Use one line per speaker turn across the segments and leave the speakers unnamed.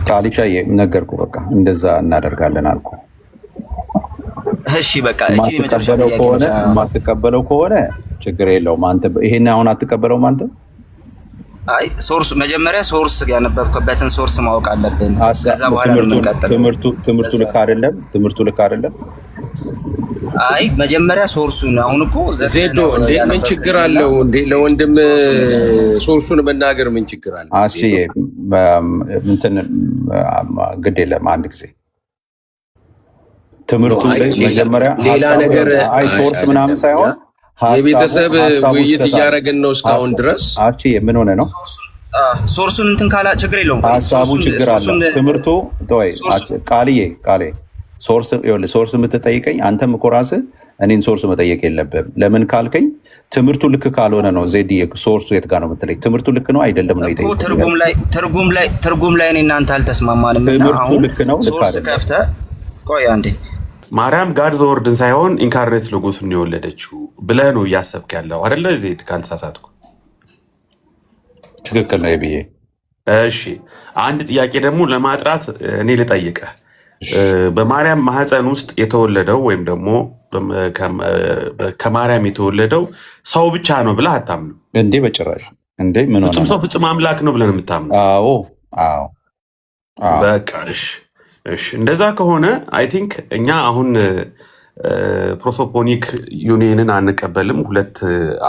ቃልቻ ነገርኩ በቃ እንደዛ እናደርጋለን አልኩ
እሺ በቃ እቺ የመጨረሻ
ማትቀበለው ከሆነ ችግር የለውም አንተ ይሄን አሁን አትቀበለውም አንተ
አይ ሶርስ መጀመሪያ ሶርስ ያነበብከበትን ሶርስ ማወቅ አለብን ከዛ በኋላ
ትምህርቱ ልክ አይደለም
አይ መጀመሪያ ሶርሱን አሁን እኮ
ዜዶ እንዴ ምን ችግር አለው እንዴ ለወንድም ሶርሱን መናገር ምን ችግር አለው
አሺ እንትን ግድ የለም አንድ ጊዜ ትምህርቱ መጀመሪያ
ሌላ ነገር
አይ ሶርስ ምናምን ሳይሆን
የቤተሰብ ውይይት እያደረግን ነው እስካሁን ድረስ
አቺ ምን ሆነ ነው
ሶርሱን እንትን ካላ ችግር የለውም
ሐሳቡ ችግር አለ ትምህርቱ ዶይ ቃሌ ሶርስ የምትጠይቀኝ አንተም እኮ ራስህ እኔን ሶርስ መጠየቅ የለብህም ለምን ካልከኝ ትምህርቱ ልክ ካልሆነ ነው ዜዲ ሶርሱ የት ጋር ነው የምትለኝ ትምህርቱ ልክ ነው አይደለም ነው
ይጠይቅ ትርጉም ላይ እኔ እናንተ አልተስማማንም እና አሁን
ልክ ነው
ሶርስ ከፍተህ ቆይ አንዴ
ማርያም ጋድ ዘወርድን ሳይሆን ኢንካርኔት ሎጎስን የወለደችው ብለህ ነው እያሰብክ ያለው አይደለ ዜድ ካልተሳሳትኩ
ትክክል ነው ይብዬ
እሺ አንድ ጥያቄ ደግሞ ለማጥራት እኔ ልጠይቅህ በማርያም ማህፀን ውስጥ የተወለደው ወይም ደግሞ ከማርያም የተወለደው ሰው ብቻ ነው ብለህ አታምንም
እንዴ በጭራሽ እንዴ ምን ሆነ
ሰው ፍጹም አምላክ ነው ብለህ የምታምነው
አዎ
በቃ እሺ እንደዛ ከሆነ አይ ቲንክ እኛ አሁን ፕሮሶፖኒክ ዩኒየንን አንቀበልም ሁለት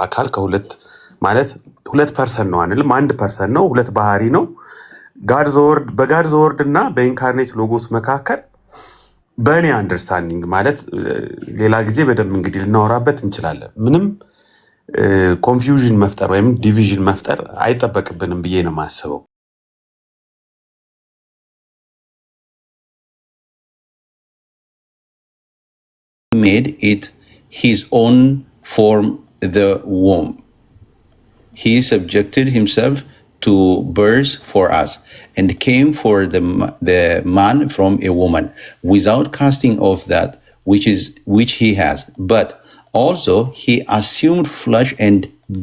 አካል ከሁለት ማለት ሁለት ፐርሰን ነው አንልም አንድ ፐርሰን ነው ሁለት ባህሪ ነው በጋድ ዘወርድ እና በኢንካርኔት ሎጎስ መካከል በእኔ አንደርስታንዲንግ ማለት ሌላ ጊዜ በደንብ እንግዲህ ልናወራበት እንችላለን ምንም ኮንፊውዥን መፍጠር ወይም ዲቪዥን መፍጠር አይጠበቅብንም ብዬ ነው የማስበው
made it his own form the womb he subjected himself to birth for us and came for the man from a woman without casting off that which he has but also he assumed flesh and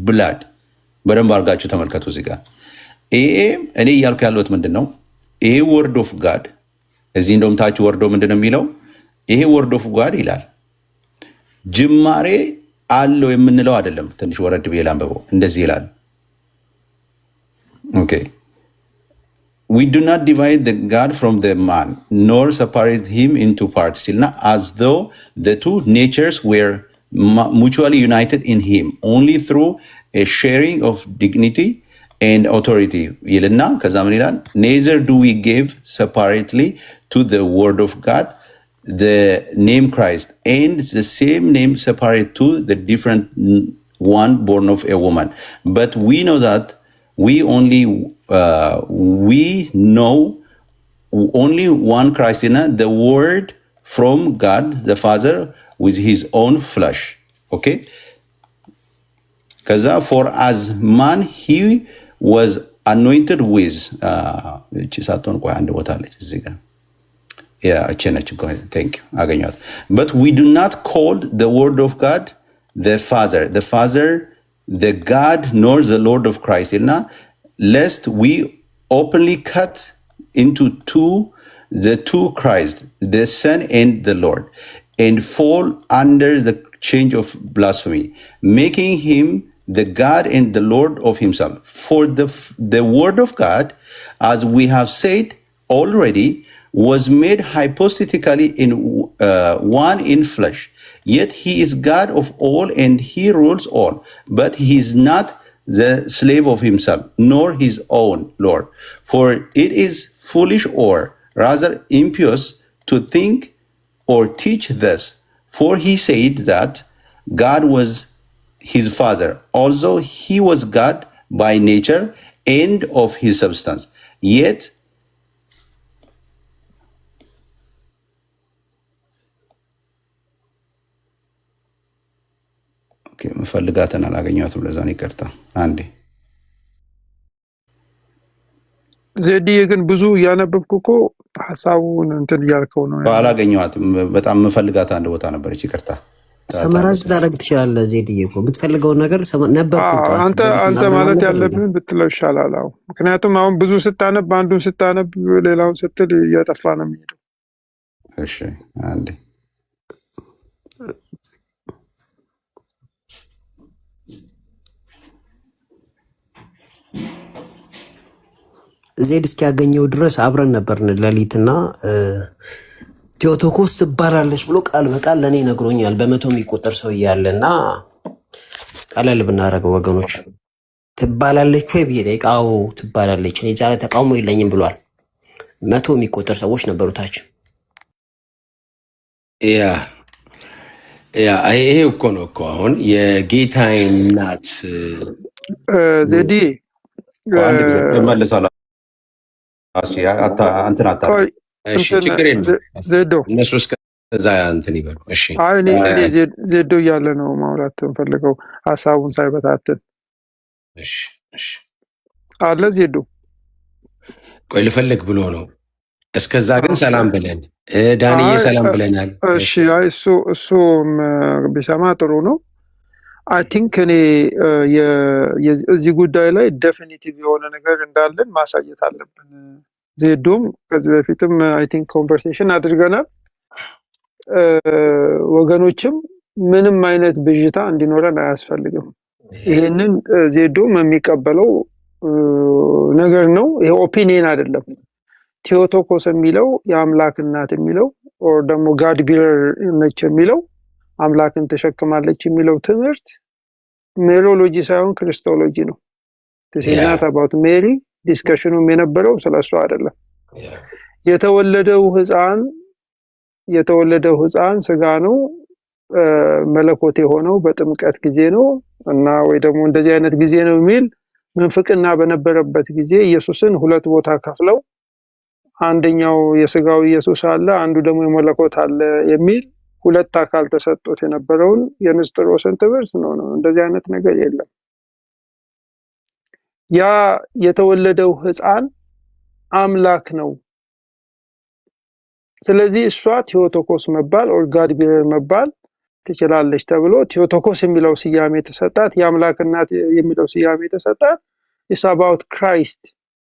blood በደንብ አድርጋችሁ ተመልከቱ እዚህ ጋር እኔ እያልኩ ያለሁት ምንድን ነው ይሄ ወርድ ኦፍ ጋድ እዚህ እንደውም ታች ወርዶ ምንድን ነው የሚለው ይሄ ወርድ ኦፍ ጋድ ይላል ጅማሬ አለው የምንለው አይደለም ትንሽ ወረድ ብዬ ላንብበው እንደዚህ ይላል okay we do not divide the God from the man nor separate him into parts as though the two natures were mutually united in him only through a sharing of dignity and authority ይልና ከዛ ምን ይላል neither do we give separately to the word of God the name Christ and the same name separate to the different one born of a woman but we know that we know only one Christ in the word from God the Father with his own flesh okay because for as man he was anointed with which is aton ቆይ አንድ ቦታ አለች እዚህ ጋር thank you አገኘኋት but we do not call the word of God the Father the God nor the Lord of Christ lest we openly cut into the two Christ the Son and the Lord and fall under the charge of blasphemy making him the God and the Lord of himself for the word of God as we have said already was made hypostatically in one in flesh yet he is God of all and he rules all but he is not the slave of himself nor his own Lord for it is foolish or rather impious to think or teach this for he said that God was his father although he was God by nature and of his substance yet መፈልጋተን አላገኘኋትም ለዛ ነው ይቅርታ አንዴ
ዜዲ ግን ብዙ ያነበብኩ እኮ ሐሳቡን እንትን ያልከው ነው
አላገኘኋትም በጣም መፈልጋት አንድ ቦታ ነበርች ይቅርታ
ሰመራዝ ላደርግ ትችላለህ። ዜድዬ እኮ የምትፈልገው ነገር ነበርኩ እኮ
አንተ ማለት ያለብን ብትለው ይሻላል። አዎ ምክንያቱም አሁን ብዙ ስታነብ አንዱን ስታነብ ሌላውን ስትል እያጠፋ ነው የሚሄደው።
እሺ አንዴ
ዜድ እስኪያገኘው ድረስ አብረን ነበርን ሌሊትና ቴዎቶኮስ ትባላለች ብሎ ቃል በቃል ለኔ ነግሮኛል። በመቶ የሚቆጠር ሰው እያለና ቀለል ብናረገው ወገኖች ትባላለች ወይ ቢጠይቃው ትባላለች እኔ ዛሬ ተቃውሞ የለኝም ብሏል። 100 የሚቆጠር ሰዎች ነበሩ ታች።
ያ ይሄ እኮ ነው እኮ አሁን የጌታዬ እናት
ዜዲ
አንድ ጊዜ እመለሳለሁ። እንትን አታርግ።
እሺ ችግር የለም
ዜዶ
እነሱ እስከዛ እንትን ይበሉ። እሺ
አይ እኔ ዜዶ እያለ ነው ማውራት እንፈልገው ሐሳቡን ሳይበታትን።
እሺ
አለ ዜዶ
ቆይ ልፈልግ ብሎ ነው። እስከዛ ግን ሰላም ብለን ዳንዬ ሰላም ብለናል።
እሺ አይ እሱ ቢሰማ ጥሩ ነው። አይ ቲንክ እኔ የዚህ ጉዳይ ላይ ዴፊኒቲቭ የሆነ ነገር እንዳለን ማሳየት አለብን። ዜዶም ከዚህ በፊትም አይ ቲንክ ኮንቨርሴሽን አድርገናል። ወገኖችም ምንም አይነት ብዥታ እንዲኖረን አያስፈልግም። ይሄንን ዜዶም የሚቀበለው ነገር ነው። ይሄ ኦፒኒየን አይደለም። ቴዎቶኮስ የሚለው የአምላክ እናት የሚለው ኦር ደግሞ ጋድ ቢረር ነች የሚለው አምላክን ተሸክማለች የሚለው ትምህርት ሜሮሎጂ ሳይሆን ክርስቶሎጂ ነው። ትስናት አባውት ሜሪ ዲስከሽኑም የነበረው ስለሱ አይደለም። የተወለደው ህፃን ስጋ ነው፣ መለኮት የሆነው በጥምቀት ጊዜ ነው እና ወይ ደግሞ እንደዚህ አይነት ጊዜ ነው የሚል ምንፍቅና በነበረበት ጊዜ ኢየሱስን ሁለት ቦታ ከፍለው አንደኛው የስጋው ኢየሱስ አለ፣ አንዱ ደግሞ የመለኮት አለ የሚል ሁለት አካል ተሰጥቶት የነበረውን የንስጥሮስን ትምህርት ነው። እንደዚህ አይነት ነገር የለም። ያ የተወለደው ህፃን አምላክ ነው። ስለዚህ እሷ ቴዎቶኮስ መባል ኦር ጋድ ቢረር መባል ትችላለች ተብሎ ቴዎቶኮስ የሚለው ስያሜ ተሰጣት። የአምላክ እናት የሚለው ስያሜ ተሰጣት። ኢትስ አባውት ክራይስት።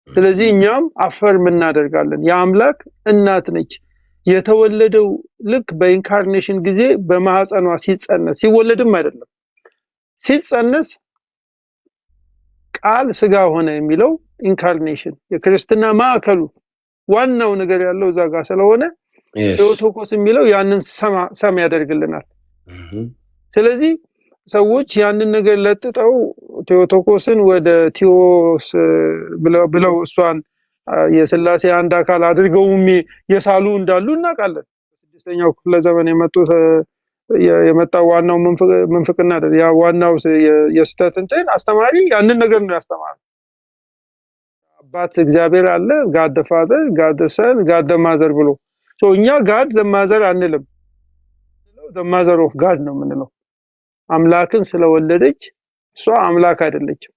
ስለዚህ እኛም አፈርም እናደርጋለን የአምላክ እናት ነች። የተወለደው ልክ በኢንካርኔሽን ጊዜ በማህፀኗ ሲጸነስ ሲወለድም አይደለም ሲጸነስ ቃል ስጋ ሆነ የሚለው ኢንካርኔሽን የክርስትና ማዕከሉ ዋናው ነገር ያለው እዛ ጋር ስለሆነ ቴዎቶኮስ የሚለው ያንን ሰም ያደርግልናል። ስለዚህ ሰዎች ያንን ነገር ለጥጠው ቴዎቶኮስን ወደ ቲዮስ ብለው እሷን የሥላሴ አንድ አካል አድርገው የሳሉ እንዳሉ እናውቃለን። በስድስተኛው ክፍለ ዘመን የመጣው ዋናው መንፍቅና አይደል? ያ ዋናው የስተት እንትን አስተማሪ ያንን ነገር ነው ያስተማረው። አባት እግዚአብሔር አለ፣ ጋድ ፋዘር፣ ጋድ ሰን፣ ጋድ ማዘር ብሎ እኛ ጋድ ዘማዘር አንልም። ዘማዘር ኦፍ ጋድ ነው የምንለው። አምላክን ስለወለደች እሷ አምላክ አይደለችም።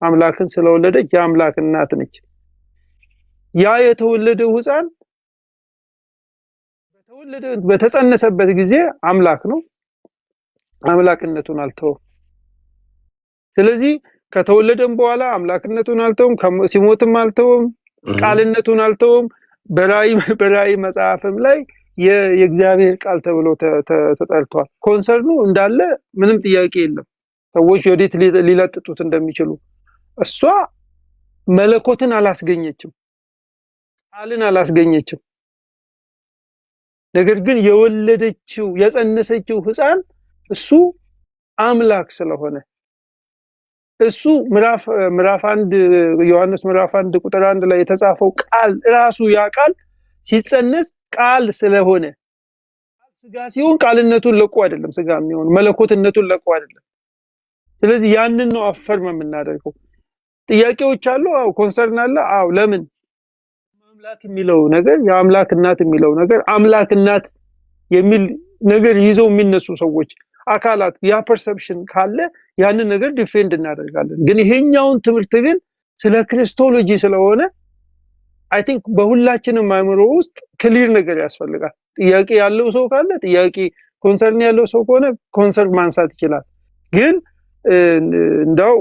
አምላክን ስለወለደች የአምላክ እናት ነች። ያ የተወለደው ህፃን በተጸነሰበት ጊዜ አምላክ ነው። አምላክነቱን አልተወም። ስለዚህ ከተወለደም በኋላ አምላክነቱን አልተወም፣ ሲሞትም አልተወም፣ ቃልነቱን አልተወም። በራእይ መጽሐፍም ላይ የእግዚአብሔር ቃል ተብሎ ተጠርቷል። ኮንሰርኑ እንዳለ ምንም ጥያቄ የለም። ሰዎች ወዴት ሊለጥጡት እንደሚችሉ እሷ መለኮትን አላስገኘችም፣ ቃልን አላስገኘችም። ነገር ግን የወለደችው የጸነሰችው ህፃን እሱ አምላክ ስለሆነ እሱ ምዕራፍ 1 ዮሐንስ ምዕራፍ 1 ቁጥር 1 ላይ የተጻፈው ቃል ራሱ ያ ቃል ሲጸነስ ቃል ስለሆነ ስጋ ሲሆን ቃልነቱን ለቆ አይደለም ስጋ የሚሆን መለኮትነቱን ለቆ አይደለም። ስለዚህ ያንን ነው አፈርም የምናደርገው። ጥያቄዎች አሉ። አው ኮንሰርን አለ። አው ለምን አምላክ የሚለው ነገር የአምላክ እናት የሚለው ነገር አምላክ እናት የሚል ነገር ይዘው የሚነሱ ሰዎች አካላት ያ ፐርሰፕሽን ካለ ያንን ነገር ዲፌንድ እናደርጋለን። ግን ይሄኛውን ትምህርት ግን ስለ ክርስቶሎጂ ስለሆነ አይ ቲንክ በሁላችንም አእምሮ ውስጥ ክሊር ነገር ያስፈልጋል። ጥያቄ ያለው ሰው ካለ ጥያቄ ኮንሰርን ያለው ሰው ከሆነ ኮንሰርን ማንሳት ይችላል። ግን እንዳው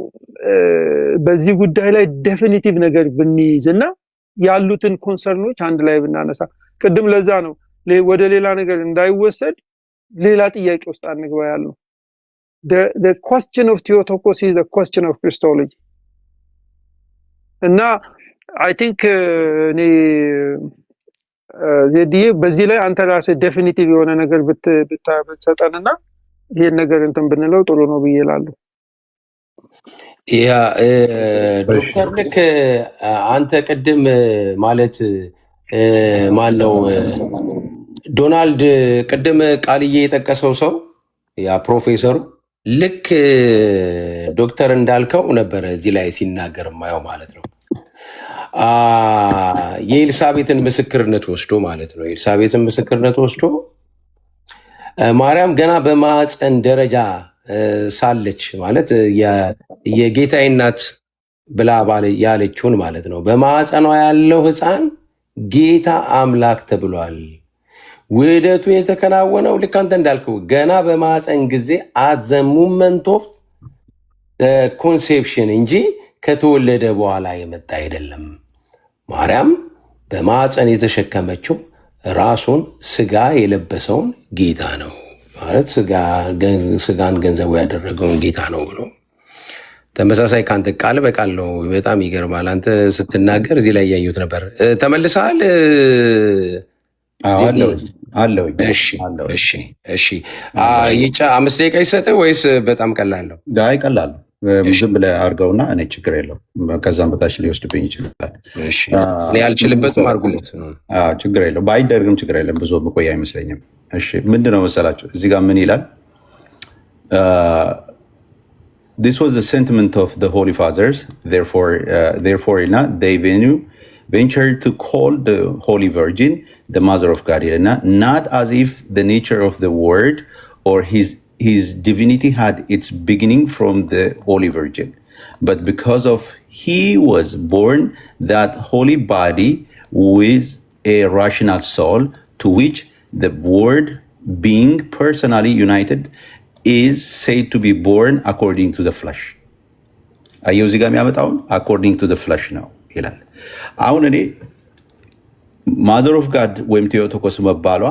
በዚህ ጉዳይ ላይ ዴፊኒቲቭ ነገር ብንይዝና ያሉትን ኮንሰርኖች አንድ ላይ ብናነሳ ቅድም ለዛ ነው ወደ ሌላ ነገር እንዳይወሰድ ሌላ ጥያቄ ውስጥ አንግባ ያለው the question of Theotokos is the question of Christology እና I think እኔ ዘዲዬ በዚህ ላይ አንተ ራስህ ዴፊኒቲቭ የሆነ ነገር ብትሰጠንና ይሄን ነገር እንትን ብንለው ጥሩ ነው ብዬ እላለሁ።
ያ ዶክተር ልክ አንተ ቅድም ማለት ማነው ዶናልድ ቅድም ቃልዬ የጠቀሰው ሰው ያ ፕሮፌሰሩ ልክ ዶክተር እንዳልከው ነበር እዚህ ላይ ሲናገር ማየው ማለት ነው። የኤልሳቤጥን ምስክርነት ወስዶ ማለት ነው። የኤልሳቤጥን ምስክርነት ወስዶ ማርያም ገና በማህፀን ደረጃ ሳለች ማለት የጌታዬ እናት ብላ ያለችውን ማለት ነው። በማህፀኗ ያለው ሕፃን ጌታ አምላክ ተብሏል። ውህደቱ የተከናወነው ልክ አንተ እንዳልከው ገና በማህፀን ጊዜ at the moment of conception እንጂ ከተወለደ በኋላ የመጣ አይደለም። ማርያም በማህፀን የተሸከመችው ራሱን ስጋ የለበሰውን ጌታ ነው ማለት ስጋን ገንዘቡ ያደረገውን ጌታ ነው ብሎ ተመሳሳይ ካንተ ቃል በቃል ነው። በጣም ይገርማል። አንተ ስትናገር እዚህ ላይ ያዩት ነበር። ተመልሰሃል?
አለው።
እሺ 5 ደቂቃ ይሰጥ ወይስ በጣም ቀላል ነው?
አይ ቀላል ነው። ዝም ብለህ አድርገውና እኔ ችግር የለውም። ከዛም በታች ሊወስድብኝ ይችላል።
እኔ አልችልበትም። አድርጉለት።
ችግር የለውም። ባይደርግም ችግር የለም። ብዙ መቆያ አይመስለኝም። እሺ ምንድነው መሰላችሁ እዚህ ጋር ምን ይላል? This was the sentiment of the Holy Fathers. Therefore, they ventured to call the Holy Virgin the Mother of God, not as if the nature of the Word or his divinity had its beginning from the Holy Virgin, but because of he was born that holy body with a rational soul, to which the Word, being personally united, is said to be born according to the flesh. አየው እዚህ ጋር የሚያመጣውን according to the flesh ነው ይላል። አሁን እኔ ማዘር ኦፍ ጋድ ወይም ቴዎቶኮስ መባሏ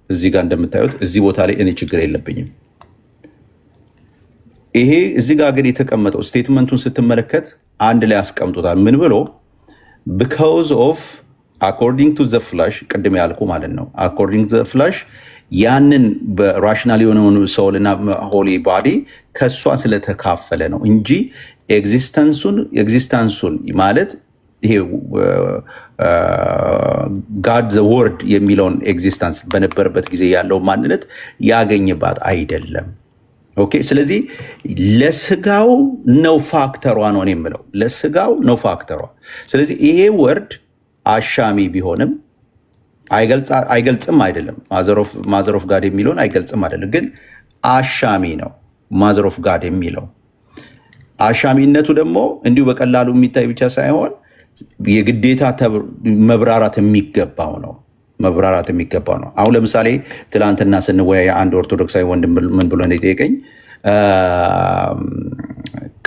እዚህ ጋር እንደምታዩት እዚህ ቦታ ላይ እኔ ችግር የለብኝም። ይሄ እዚህ ጋር ግን የተቀመጠው ስቴትመንቱን ስትመለከት አንድ ላይ አስቀምጦታል። ምን ብሎ because of according to the flesh ቅድም ያልኩ ማለት ነው። according to the flesh ያንን በራሽናል የሆነውን ሶል እና ሆሊ ባዲ ከሷ ስለተካፈለ ነው እንጂ ኤግዚስተንሱን ማለት ይሄ ጋድ ዘ ወርድ የሚለውን ኤግዚስተንስ በነበረበት ጊዜ ያለው ማንነት ያገኝባት አይደለም። ኦኬ። ስለዚህ ለስጋው ነው ፋክተሯ ነው የምለው፣ ለስጋው ነው ፋክተሯ። ስለዚህ ይሄ ወርድ አሻሚ ቢሆንም አይገልጽም አይደለም። ማዘር ኦፍ ጋድ የሚለውን አይገልጽም አይደለም፣ ግን አሻሚ ነው። ማዘር ኦፍ ጋድ የሚለው አሻሚነቱ ደግሞ እንዲሁ በቀላሉ የሚታይ ብቻ ሳይሆን የግዴታ መብራራት የሚገባው ነው። አሁን ለምሳሌ ትላንትና ስንወያይ አንድ ኦርቶዶክሳዊ ወንድም ምን ብሎ እንደጠየቀኝ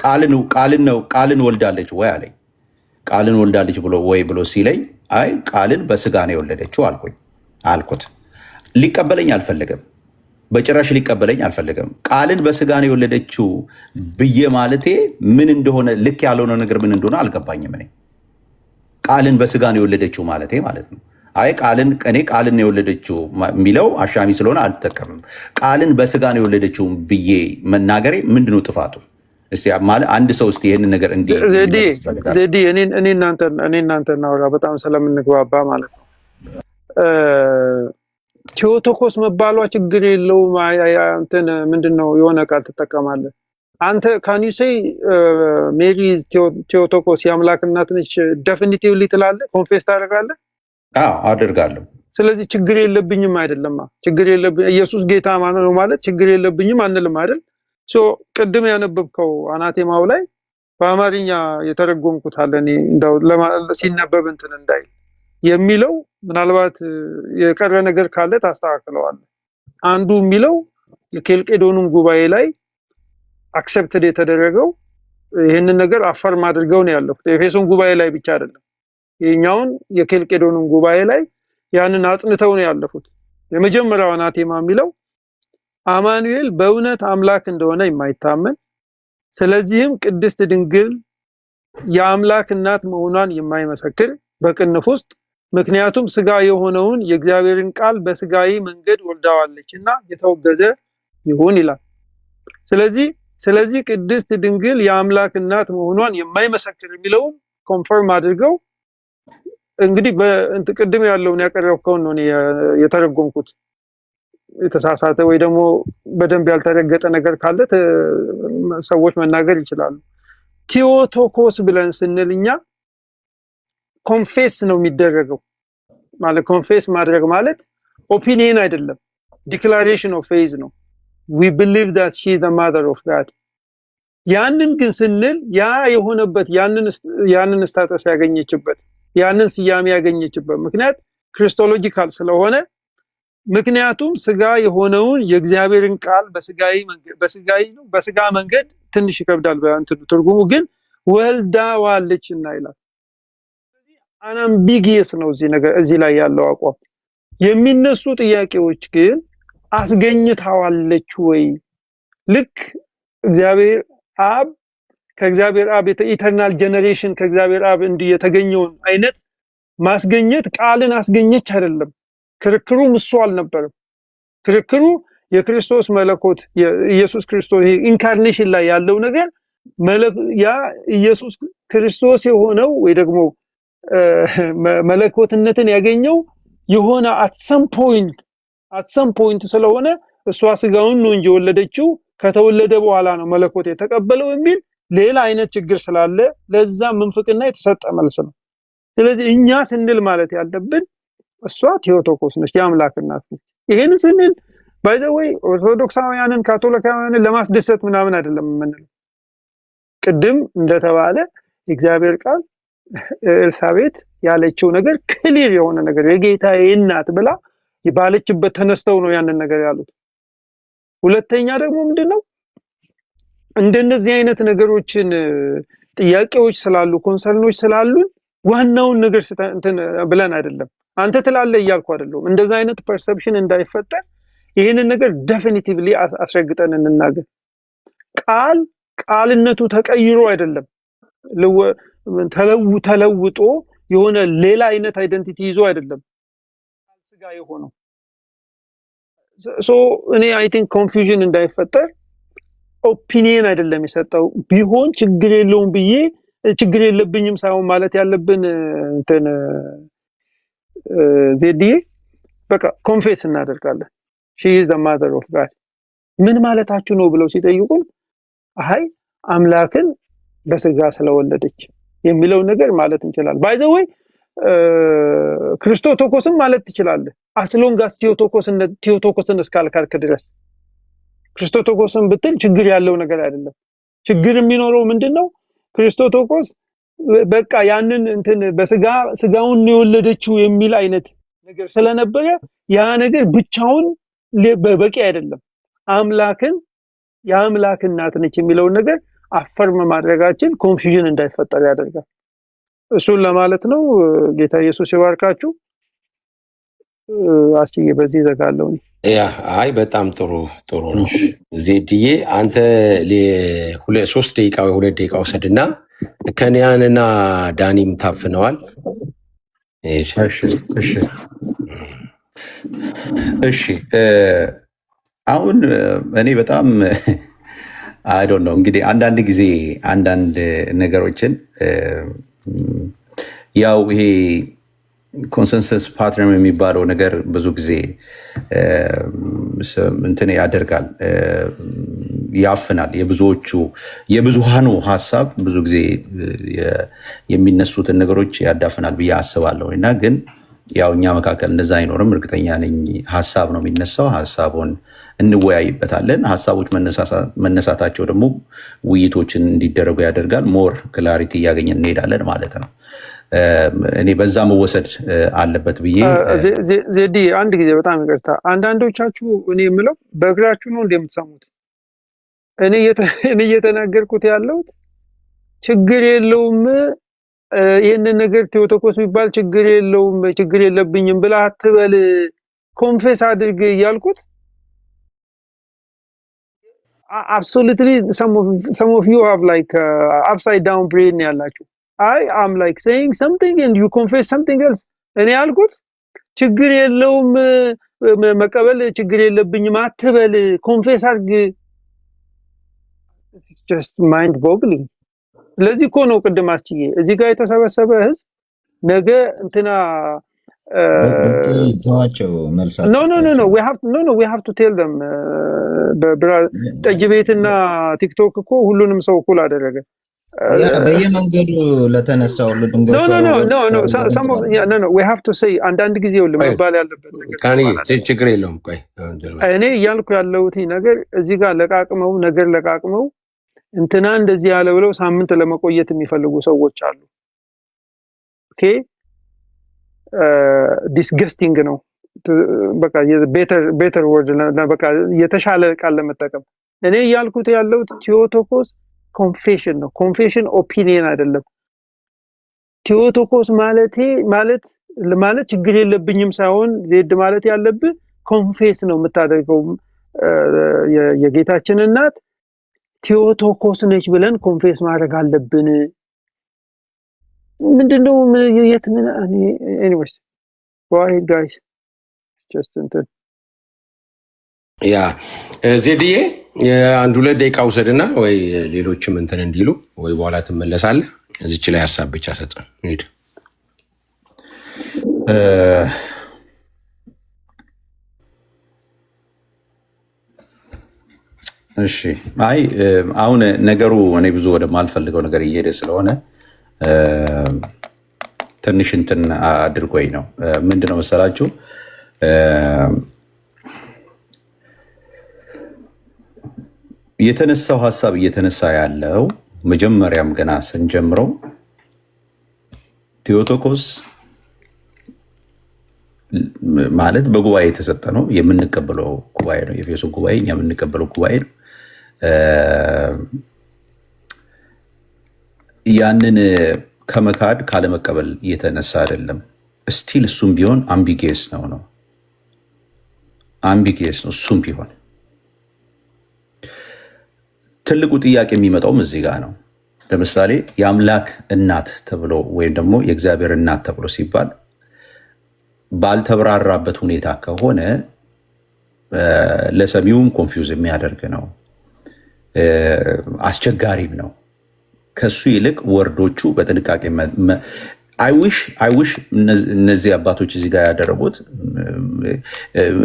ቃልን ወልዳለች ወይ አለኝ። ቃልን ወልዳለች ብሎ ሲለኝ አይ ቃልን በስጋ ነው የወለደችው አልኩት። ሊቀበለኝ አልፈለገም፣ በጭራሽ ሊቀበለኝ አልፈለገም። ቃልን በስጋ ነው የወለደችው ብዬ ማለቴ ምን እንደሆነ ልክ ያልሆነ ነገር ምን እንደሆነ አልገባኝም። እኔ ቃልን በስጋ ነው የወለደችው ማለቴ ማለት ነው። አይ እኔ ቃልን ነው የወለደችው የሚለው አሻሚ ስለሆነ አልጠቀምም። ቃልን በስጋ ነው የወለደችው ብዬ መናገሬ ምንድነው ጥፋቱ? እስቲ ማለት አንድ ሰው እስቲ ይሄንን ነገር
ዘዲ እኔ እናንተ እናወራ በጣም ስለምንግባባ ማለት ነው። ቴዎቶኮስ መባሏ ችግር የለውም። እንትን ምንድነው የሆነ ቃል ትጠቀማለህ አንተ ካን ዩ ሴይ ሜሪ ቴዎቶኮስ የአምላክ እናት ነች ዴፊኒቲቭሊ ትላለህ? ኮንፌስ ታደርጋለህ?
አዎ አደርጋለሁ።
ስለዚህ ችግር የለብኝም አይደለም። ችግር የለብኝ ኢየሱስ ጌታ ነው ማለት ችግር የለብኝም አንልም አይደል? ሶ ቅድም ያነበብከው አናቴማው ላይ በአማርኛ የተረጎምኩት አለ እኔ እንደው ሲነበብ እንትን እንዳይ የሚለው ምናልባት የቀረ ነገር ካለ ታስተካክለዋለህ። አንዱ የሚለው የኬልቄዶኑን ጉባኤ ላይ አክሰፕትድ የተደረገው ይሄንን ነገር አፈርም አድርገው ነው ያለፉት። ኤፌሶን ጉባኤ ላይ ብቻ አይደለም፣ የኛውን የኬልቄዶኑን ጉባኤ ላይ ያንን አጽንተው ነው ያለፉት። የመጀመሪያው አናቴማ የሚለው አማኑኤል በእውነት አምላክ እንደሆነ የማይታመን ስለዚህም ቅድስት ድንግል የአምላክ እናት መሆኗን የማይመሰክር በቅንፍ ውስጥ ምክንያቱም ስጋ የሆነውን የእግዚአብሔርን ቃል በስጋዊ መንገድ ወልዳዋለችና የተወገዘ ይሁን ይላል። ስለዚህ ቅድስት ድንግል የአምላክ እናት መሆኗን የማይመሰክር የሚለውን ኮንፈርም አድርገው እንግዲህ በቅድም ያለውን ያቀረብከውን ነው የተረጎምኩት። የተሳሳተ ወይ ደግሞ በደንብ ያልተረገጠ ነገር ካለ ሰዎች መናገር ይችላሉ። ቴዎቶኮስ ብለን ስንልኛ ኮንፌስ ነው የሚደረገው ማለት ኮንፌስ ማድረግ ማለት ኦፒኒየን አይደለም፣ ዲክላሬሽን ኦፍ ፌዝ ነው። we believe that she is the mother of God። ያንን ግን ስንል ያ የሆነበት ያንን ስታተስ ያገኘችበት ያንን ስያሜ ያገኘችበት ምክንያት ክሪስቶሎጂካል ስለሆነ ምክንያቱም ስጋ የሆነውን የእግዚአብሔርን ቃል በስጋ መንገድ ትንሽ ይከብዳል በእንትኑ ትርጉሙ ግን ወልዳዋለችና ይላል። አንአምቢጊየስ ነው እዚህ ላይ ያለው አቋም። የሚነሱ ጥያቄዎች ግን አስገኝታዋለች ወይ? ልክ እግዚአብሔር አብ ከእግዚአብሔር አብ ኢተርናል ጀነሬሽን ከእግዚአብሔር አብ እንዲህ የተገኘውን አይነት ማስገኘት ቃልን አስገኘች አይደለም። ክርክሩ እሱ አልነበረም። ክርክሩ የክርስቶስ መለኮት የኢየሱስ ክርስቶስ ኢንካርኔሽን ላይ ያለው ነገር ያ ኢየሱስ ክርስቶስ የሆነው ወይ ደግሞ መለኮትነትን ያገኘው የሆነ at some point ስለሆነ እሷ ስጋውን ነው እንጂ ወለደችው ከተወለደ በኋላ ነው መለኮት የተቀበለው የሚል ሌላ አይነት ችግር ስላለ ለዛ መንፍቅና የተሰጠ መልስ ነው። ስለዚህ እኛ ስንል ማለት ያለብን እሷ ቴዎቶኮስ ነች፣ የአምላክ እናት ነች። ይሄን ስንል by the way ኦርቶዶክሳውያንን ካቶሊካውያንን ለማስደሰት ምናምን አይደለም የምንለው። ቅድም እንደተባለ እግዚአብሔር ቃል ኤልሳቤጥ ያለችው ነገር ክሊር የሆነ ነገር የጌታዬ እናት ብላ ባለችበት ተነስተው ነው ያንን ነገር ያሉት። ሁለተኛ ደግሞ ምንድነው እንደነዚህ አይነት ነገሮችን ጥያቄዎች ስላሉ ኮንሰርኖች ስላሉን ዋናውን ነገር ብለን አይደለም አንተ ትላለህ እያልኩ አይደለም። እንደዛ አይነት ፐርሰፕሽን እንዳይፈጠር ይሄንን ነገር ዴፊኒቲቭሊ አስረግጠን እንናገር። ቃልነቱ ተቀይሮ አይደለም ተለውጦ የሆነ ሌላ አይነት አይደንቲቲ ይዞ አይደለም ስጋ የሆነው። እኔ አይ ቲንክ ኮንፊውዥን እንዳይፈጠር ኦፒኒየን አይደለም የሰጠው ቢሆን ችግር የለውም ብዬ ችግር የለብኝም ሳይሆን ማለት ያለብን ዜዲዬ በቃ ኮንፌስ እናደርጋለን she is the mother of God ምን ማለታችሁ ነው ብለው ሲጠይቁን አይ አምላክን በስጋ ስለወለደች የሚለው ነገር ማለት እንችላለን። by the way ክርስቶቶኮስም ማለት ትችላለህ አስሎንጋስ ቴዎቶኮስን እስካልካልክ ድረስ ክርስቶቶኮስን ብትል ችግር ያለው ነገር አይደለም። ችግር የሚኖረው ምንድነው ክርስቶቶኮስ በቃ ያንን በስጋውን የወለደችው የሚል አይነት ነገር ስለነበረ ያ ነገር ብቻውን በቂ አይደለም። አምላክን የአምላክ እናት ነች የሚለው ነገር አፈርም ማድረጋችን ኮንፊውዥን እንዳይፈጠር ያደርጋል። እሱን ለማለት ነው። ጌታ ኢየሱስ ይባርካችሁ። አስጪ በዚህ ዘጋለው።
አይ በጣም ጥሩ ነው። ዜድዬ አንተ ለ3 ደቂቃ ወይ 2 ደቂቃ ወሰድና ከኒያንና ዳኒም ታፍነዋል።
እሺ አሁን እኔ በጣም አይ ዶንት ኖ እንግዲህ አንዳንድ ጊዜ አንዳንድ ነገሮችን ያው ይሄ ኮንሰንሰስ ፓተርን የሚባለው ነገር ብዙ ጊዜ እንትን ያደርጋል፣ ያፍናል። የብዙሃኑ ሀሳብ ብዙ ጊዜ የሚነሱትን ነገሮች ያዳፍናል ብዬ አስባለሁ። እና ግን ያው እኛ መካከል እንደዛ አይኖርም፣ እርግጠኛ ነኝ። ሀሳብ ነው የሚነሳው፣ ሀሳቡን እንወያይበታለን። ሀሳቦች መነሳታቸው ደግሞ ውይይቶችን እንዲደረጉ ያደርጋል። ሞር ክላሪቲ እያገኘን እንሄዳለን ማለት ነው። እኔ በዛ መወሰድ አለበት ብዬ
ዜዲ አንድ ጊዜ በጣም ይቅርታ፣ አንዳንዶቻችሁ እኔ የምለው በእግራችሁ ነው እንደምትሰሙት። እኔ እየተናገርኩት ያለው ችግር የለውም ይሄንን ነገር ቴዎቶኮስ የሚባል ችግር የለውም ችግር የለብኝም ብላ አትበል ኮንፌስ አድርግ እያልኩት absolutely some of you have like upside down brain ያላችሁ I am like saying something and you confess something else እኔ ያልኩት ችግር የለውም መቀበል ችግር የለብኝም አትበል ኮንፌስ አድርግ it's just mind boggling ለዚህ እኮ ነው ቅድም አስችዬ እዚህ ጋር የተሰበሰበ ህዝብ ነገ እንትና
ተዋቸው መልሳት
no we have to tell them ጠጅቤትና ቲክቶክ እኮ ሁሉንም ሰው እኩል አደረገ
በየመንገዱ ለተነሳው ለድንገት
no we have to say አንዳንድ ጊዜ ሁሉ መባል ያለበት ነገር
ካኒ ችግር የለውም ቆይ
እኔ እያልኩ ያለሁት ነገር እዚህ ጋር ለቃቅመው እንትና እንደዚህ ያለ ብለው ሳምንት ለመቆየት የሚፈልጉ ሰዎች አሉ ኦኬ disgusting ነው በቃ better word በቃ የተሻለ ቃል ለመጠቀም እኔ ያልኩት ያለው ቴዎቶኮስ confession ነው confession opinion አይደለም ቴዎቶኮስ ማለት ችግር የለብኝም ሳይሆን ዜድ ማለት ያለብህ confess ነው የምታደርገው የጌታችን እናት ቴዎቶኮስ ነች ብለን confess ማድረግ አለብን ምንድነው anyways go ahead guys just እንትን
ያ ዜድዬ አንድ ሁለት ደቂቃ ውሰድና ወይ ሌሎችም እንትን እንዲሉ ወይ በኋላ ትመለሳለህ እዚች ላይ ሐሳብ ብቻ ሰጥ ሄድ
እሺ አይ አሁን ነገሩ እኔ ብዙ ወደ ማልፈልገው ነገር እየሄደ ስለሆነ ትንሽ እንትን አድርጎኝ ነው ምንድነው መሰላችሁ የተነሳው ሐሳብ እየተነሳ ያለው መጀመሪያም ገና ስንጀምረው ቴዎቶኮስ ማለት በጉባኤ የተሰጠ ነው የምንቀበለው ጉባኤ ነው የኤፌሶን ጉባኤ እኛ የምንቀበለው ጉባኤ ነው ያንን ከመካድ ካለመቀበል የተነሳ አይደለም ስቲል እሱም ቢሆን አምቢጌስ ነው እሱም ቢሆን ትልቁ ጥያቄ የሚመጣውም እዚህ ጋር ነው ለምሳሌ የአምላክ እናት ተብሎ ወይም ደግሞ የእግዚአብሔር እናት ተብሎ ሲባል ባልተብራራበት ሁኔታ ከሆነ ለሰሚውም ኮንፊውዝ የሚያደርግ ነው አስቸጋሪም ነው ከሱ ይልቅ ወርዶቹ በጥንቃቄ I wish እነዚህ አባቶች እዚህ ጋር ያደረጉት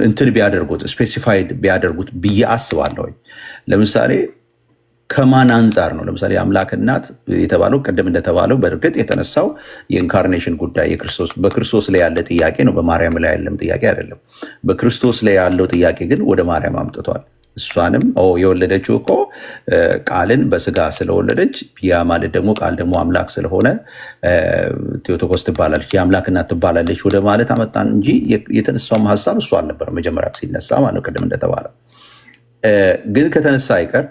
እንትን ቢያደርጉት ስፔሲፋይድ ቢያደርጉት ብዬ አስባለሁ ለምሳሌ ከማን አንፃር ነው ለምሳሌ አምላክ እናት የተባለው ቀደም እንደተባለው በእርግጥ የተነሳው የኢንካርኔሽን ጉዳይ የክርስቶስ በክርስቶስ ላይ ያለ ጥያቄ ነው በማርያም ላይ ያለም ጥያቄ አይደለም በክርስቶስ ላይ ያለው ጥያቄ ግን ወደ ማርያም አምጥቷል እሷንም የወለደችው እኮ ቃልን በስጋ ስለወለደች ያ ማለት ደግሞ ቃል ደግሞ አምላክ ስለሆነ ቴዎቶኮስ ትባላለች የአምላክ እናት ትባላለች ወደ ማለት አመጣን እንጂ የተነሳውም ሐሳብ እሱ አልነበረም መጀመሪያ ሲነሳ ማለት ቀደም እንደተባለው ግን ከተነሳ አይቀር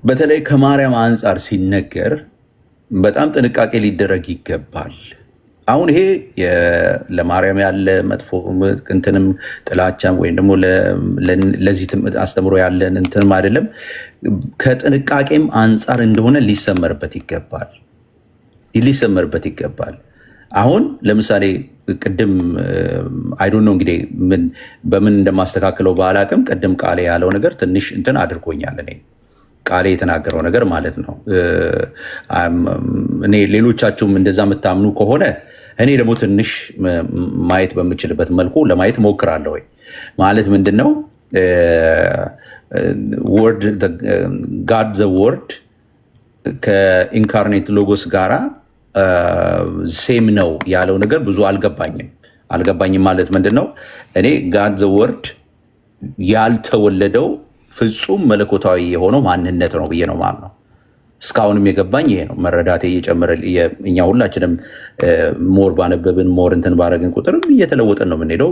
በተለይ ከማርያም አንፃር ሲነገር በጣም ጥንቃቄ ሊደረግ ይገባል አሁን ይሄ ለማርያም ያለ መጥፎ እንትንም ጥላቻም ወይም ደግሞ ለዚህ አስተምሮ ያለን እንትንም አይደለም ከጥንቃቄም አንፃር እንደሆነ ሊሰመርበት ይገባል አሁን ለምሳሌ ቅድም አይ ዶንት ኖ እንግዲህ በምን እንደማስተካክለው ባላቅም ቅድም ቃሌ ያለው ነገር ትንሽ እንትን አድርጎኛል እኔ ቃሌ የተናገረው ነገር ማለት ነው እኔ ሌሎቻችሁም እንደዛ የምታምኑ ከሆነ እኔ ደግሞ ትንሽ ማየት በምችልበት መልኩ ለማየት ሞክራለሁ ማለት ምንድነው word God the word ከኢንካርኔት ሎጎስ ጋራ ሴም ነው ያለው ነገር ብዙ አልገባኝም ማለት ምንድነው እኔ God the word ያልተወለደው ፍጹም መለኮታዊ የሆነው ማንነት ነው ብዬ ነው ማምነው እስካሁንም የገባኝ ይሄ ነው። መረዳቴ እየጨመረ እኛ ሁላችንም ሞር ባነበብን ሞር እንትን ባረግን ቁጥር እየተለወጠን ነው የምንሄደው።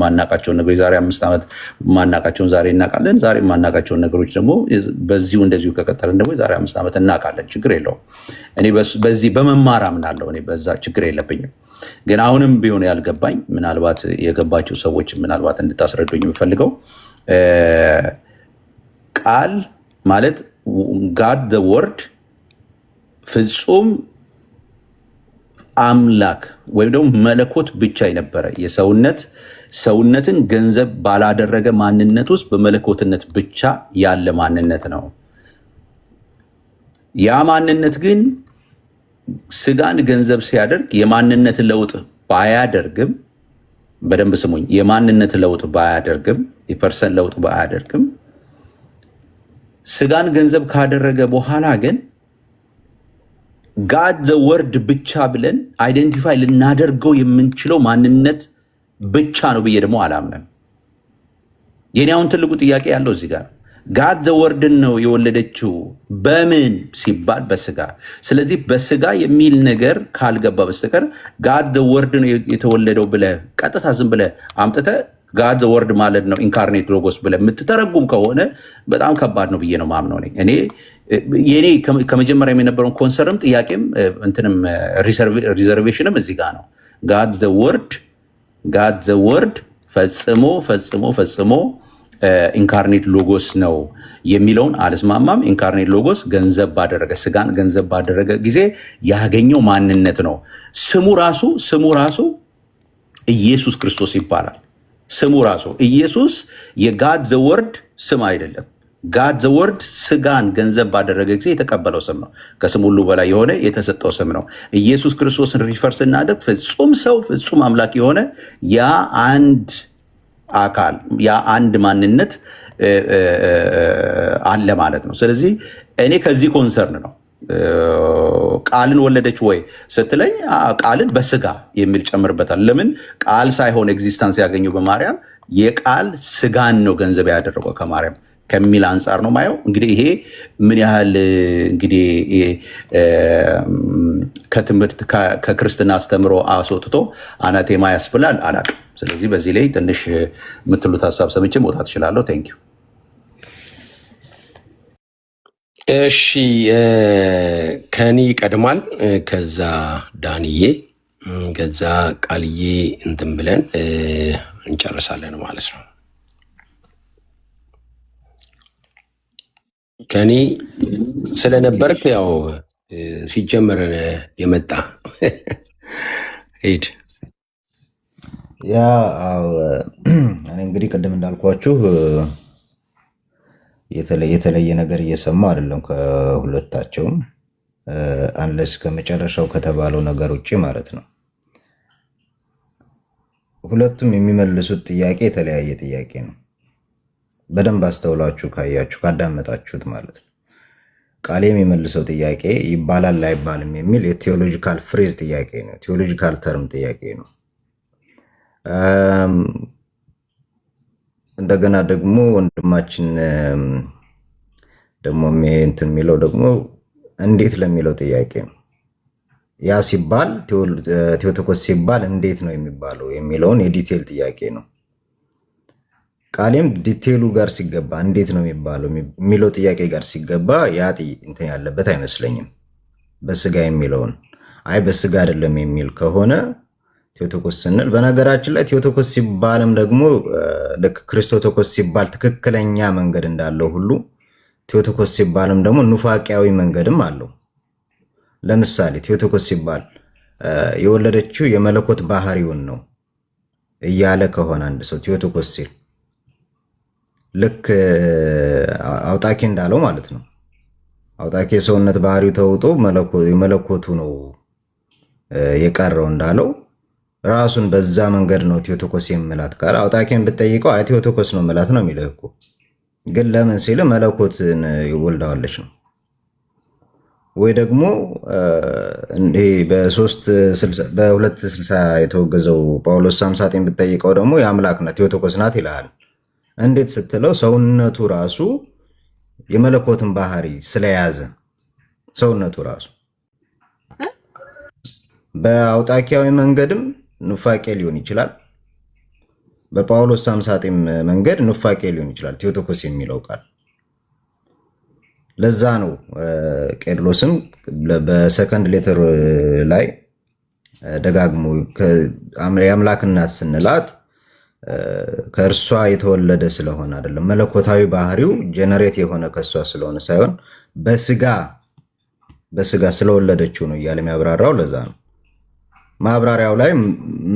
ማናቃቸውን ነገሮች ዛሬ 5 ዓመት ማናቃቸውን ዛሬ እናውቃለን። ዛሬ ማናቃቸውን ነገሮች ደግሞ በዚሁ እንደዚሁ ከቀጠልን ደግሞ ዛሬ 5 ዓመት እናውቃለን። ችግር የለውም። እኔ በዚህ በመማር አምናለሁ። እኔ በዛ ችግር የለብኝም። ግን አሁንም ቢሆን ያልገባኝ ምናልባት የገባቸው ሰዎች ምናልባት እንድታስረዱኝ የምፈልገው ቃል ማለት ጋድ ዘ ወርድ ፍጹም አምላክ ወይም ደግሞ መለኮት ብቻ የነበረ ሰውነትን ገንዘብ ባላደረገ ማንነት ውስጥ በመለኮትነት ብቻ ያለ ማንነት ነው። ያ ማንነት ግን ስጋን ገንዘብ ሲያደርግ የማንነት ለውጥ ባያደርግም፣ በደንብ ስሙኝ፣ የማንነት ለውጥ ባያደርግም፣ የፐርሰን ለውጥ ባያደርግም ስጋን ገንዘብ ካደረገ በኋላ ግን ጋድ ዘ ወርድ ብቻ ብለን አይደንቲፋይ ልናደርገው የምንችለው ማንነት ብቻ ነው ብዬ ደግሞ አላምንም። የኔ አሁን ትልቁ ጥያቄ ያለው እዚህ ጋር ጋድ ዘ ወርድን ነው የወለደችው በምን ሲባል በስጋ። ስለዚህ በስጋ የሚል ነገር ካልገባ በስተቀር ጋድ ዘ ወርድ ነው የተወለደው ብለህ ቀጥታ ዝም ብለህ አምጥተህ ጋድ ዘ ወርድ ማለት ነው ኢንካርኔት ሎጎስ ብለህ የምትተረጉም ከሆነ በጣም ከባድ ነው ብዬ ነው ማምነው። የኔ ከመጀመሪያም የነበረውን ኮንሰርንም ጥያቄም እንትንም ሪዘርቬሽንም እዚህ ጋር ነው። ጋድ ዘ ወርድ ፈጽሞ ኢንካርኔት ሎጎስ ነው የሚለውን አልስማማም። ኢንካርኔት ሎጎስ ስጋን ገንዘብ ባደረገ ጊዜ ያገኘው ማንነት ነው። ስሙ ራሱ ኢየሱስ ክርስቶስ ይባላል። ስሙ ራሱ ኢየሱስ የጋድ ዘ ወርድ ስም አይደለም። ጋድ ዘ ወርድ ስጋን ገንዘብ ባደረገ ጊዜ የተቀበለው ስም ነው። ከስም ሁሉ በላይ የሆነ የተሰጠው ስም ነው። ኢየሱስ ክርስቶስን ሪፈር ስናደርግ ፍጹም ሰው ፍጹም አምላክ የሆነ ያ አንድ አካል ያ አንድ ማንነት አለ ማለት ነው። ስለዚህ እኔ ከዚህ ኮንሰርን ነው። ቃልን ወለደች ወይ ስትለኝ ቃልን በስጋ የሚል ጨምርበታል። ለምን ቃል ሳይሆን ኤግዚስታንስ ያገኘው በማርያም የቃል ስጋን ነው ገንዘብ ያደረገው ከማርያም ከሚል አንጻር ነው ማየው። እንግዲህ ይሄ ምን ያህል እንግዲህ ከትምህርት ከክርስትና አስተምሮ አስወጥቶ አናቴማ ያስብላል አላቅም። ስለዚህ በዚህ ላይ ትንሽ የምትሉት ሀሳብ ሰምቼ መውጣት እችላለሁ። ቴንክ ዩ።
እሺ ከኔ ይቀድማል፣ ከዛ ዳንዬ፣ ከዛ ቃልዬ እንትን ብለን እንጨርሳለን ማለት ነው። ከኔ ስለነበርክ ያው ሲጀመር የመጣ ሄድ
ያ እኔ እንግዲህ ቅድም እንዳልኳችሁ የተለየ ነገር እየሰማ አይደለም ከሁለታቸውም፣ አንለስ ከመጨረሻው ከተባለው ነገር ውጭ ማለት ነው። ሁለቱም የሚመልሱት ጥያቄ የተለያየ ጥያቄ ነው። በደንብ አስተውላችሁ ካያችሁ ካዳመጣችሁት ማለት ነው። ቃሌ የሚመልሰው ጥያቄ ይባላል አይባልም የሚል የቴዎሎጂካል ፍሬዝ ጥያቄ ነው። ቴዎሎጂካል ተርም ጥያቄ ነው። እንደገና ደግሞ ወንድማችን ደግሞ እንትን የሚለው ደግሞ እንዴት ለሚለው ጥያቄ ነው። ያ ሲባል ቴዎቶኮስ ሲባል እንዴት ነው የሚባለው የሚለውን የዲቴል ጥያቄ ነው። ቃሌም ዲቴሉ ጋር ሲገባ እንዴት ነው የሚባለው የሚለው ጥያቄ ጋር ሲገባ ያ እንትን ያለበት አይመስለኝም። በስጋ የሚለውን በስጋ አይደለም የሚል ከሆነ ቴዎቶኮስ ስንል፣ በነገራችን ላይ ቴዎቶኮስ ሲባልም ደግሞ ልክ ክርስቶቶኮስ ሲባል ትክክለኛ መንገድ እንዳለው ሁሉ ቴዎቶኮስ ሲባልም ደግሞ ኑፋቂያዊ መንገድም አለው። ለምሳሌ ቴዎቶኮስ ሲባል የወለደችው የመለኮት ባህሪውን ነው እያለ ከሆነ አንድ ሰው ቴዎቶኮስ ሲል ልክ አውጣኬ እንዳለው ማለት ነው። አውጣኬ የሰውነት ባህሪው ተውጦ የመለኮቱ ነው የቀረው እንዳለው ራሱን በዛ መንገድ ነው ቴዎቶኮስ የምላት ካለ አውጣኬን ብትጠይቀው ቴዎቶኮስ ነው ምላት ነው የሚልህ እኮ። ግን ለምን ሲል መለኮትን ይወልደዋለች ነው። ወይ ደግሞ በ260 የተወገዘው ጳውሎስ ሳምሳጤን ብትጠይቀው ደግሞ የአምላክ ናት ቴዎቶኮስ ናት ይልሃል። እንዴት ስትለው ሰውነቱ ራሱ የመለኮትን ባህሪ ስለያዘ ሰውነቱ ራሱ በአውጣኪያዊ መንገድም ኑፋቄ ሊሆን ይችላል። በጳውሎስ ሳምሳጤም መንገድ ኑፋቄ ሊሆን ይችላል ቴዎቶኮስ የሚለው ቃል። ለዛ ነው ቄርሎስም በሰከንድ ሌተር ላይ ደጋግሞ የአምላክ እናት ስንላት ከእርሷ የተወለደ ስለሆነ አይደለም፣ መለኮታዊ ባህሪው ጀነሬት የሆነ ከእሷ ስለሆነ ሳይሆን በስጋ ስለወለደችው ነው እያለ የሚያብራራው። ለዛ ነው ማብራሪያው ላይ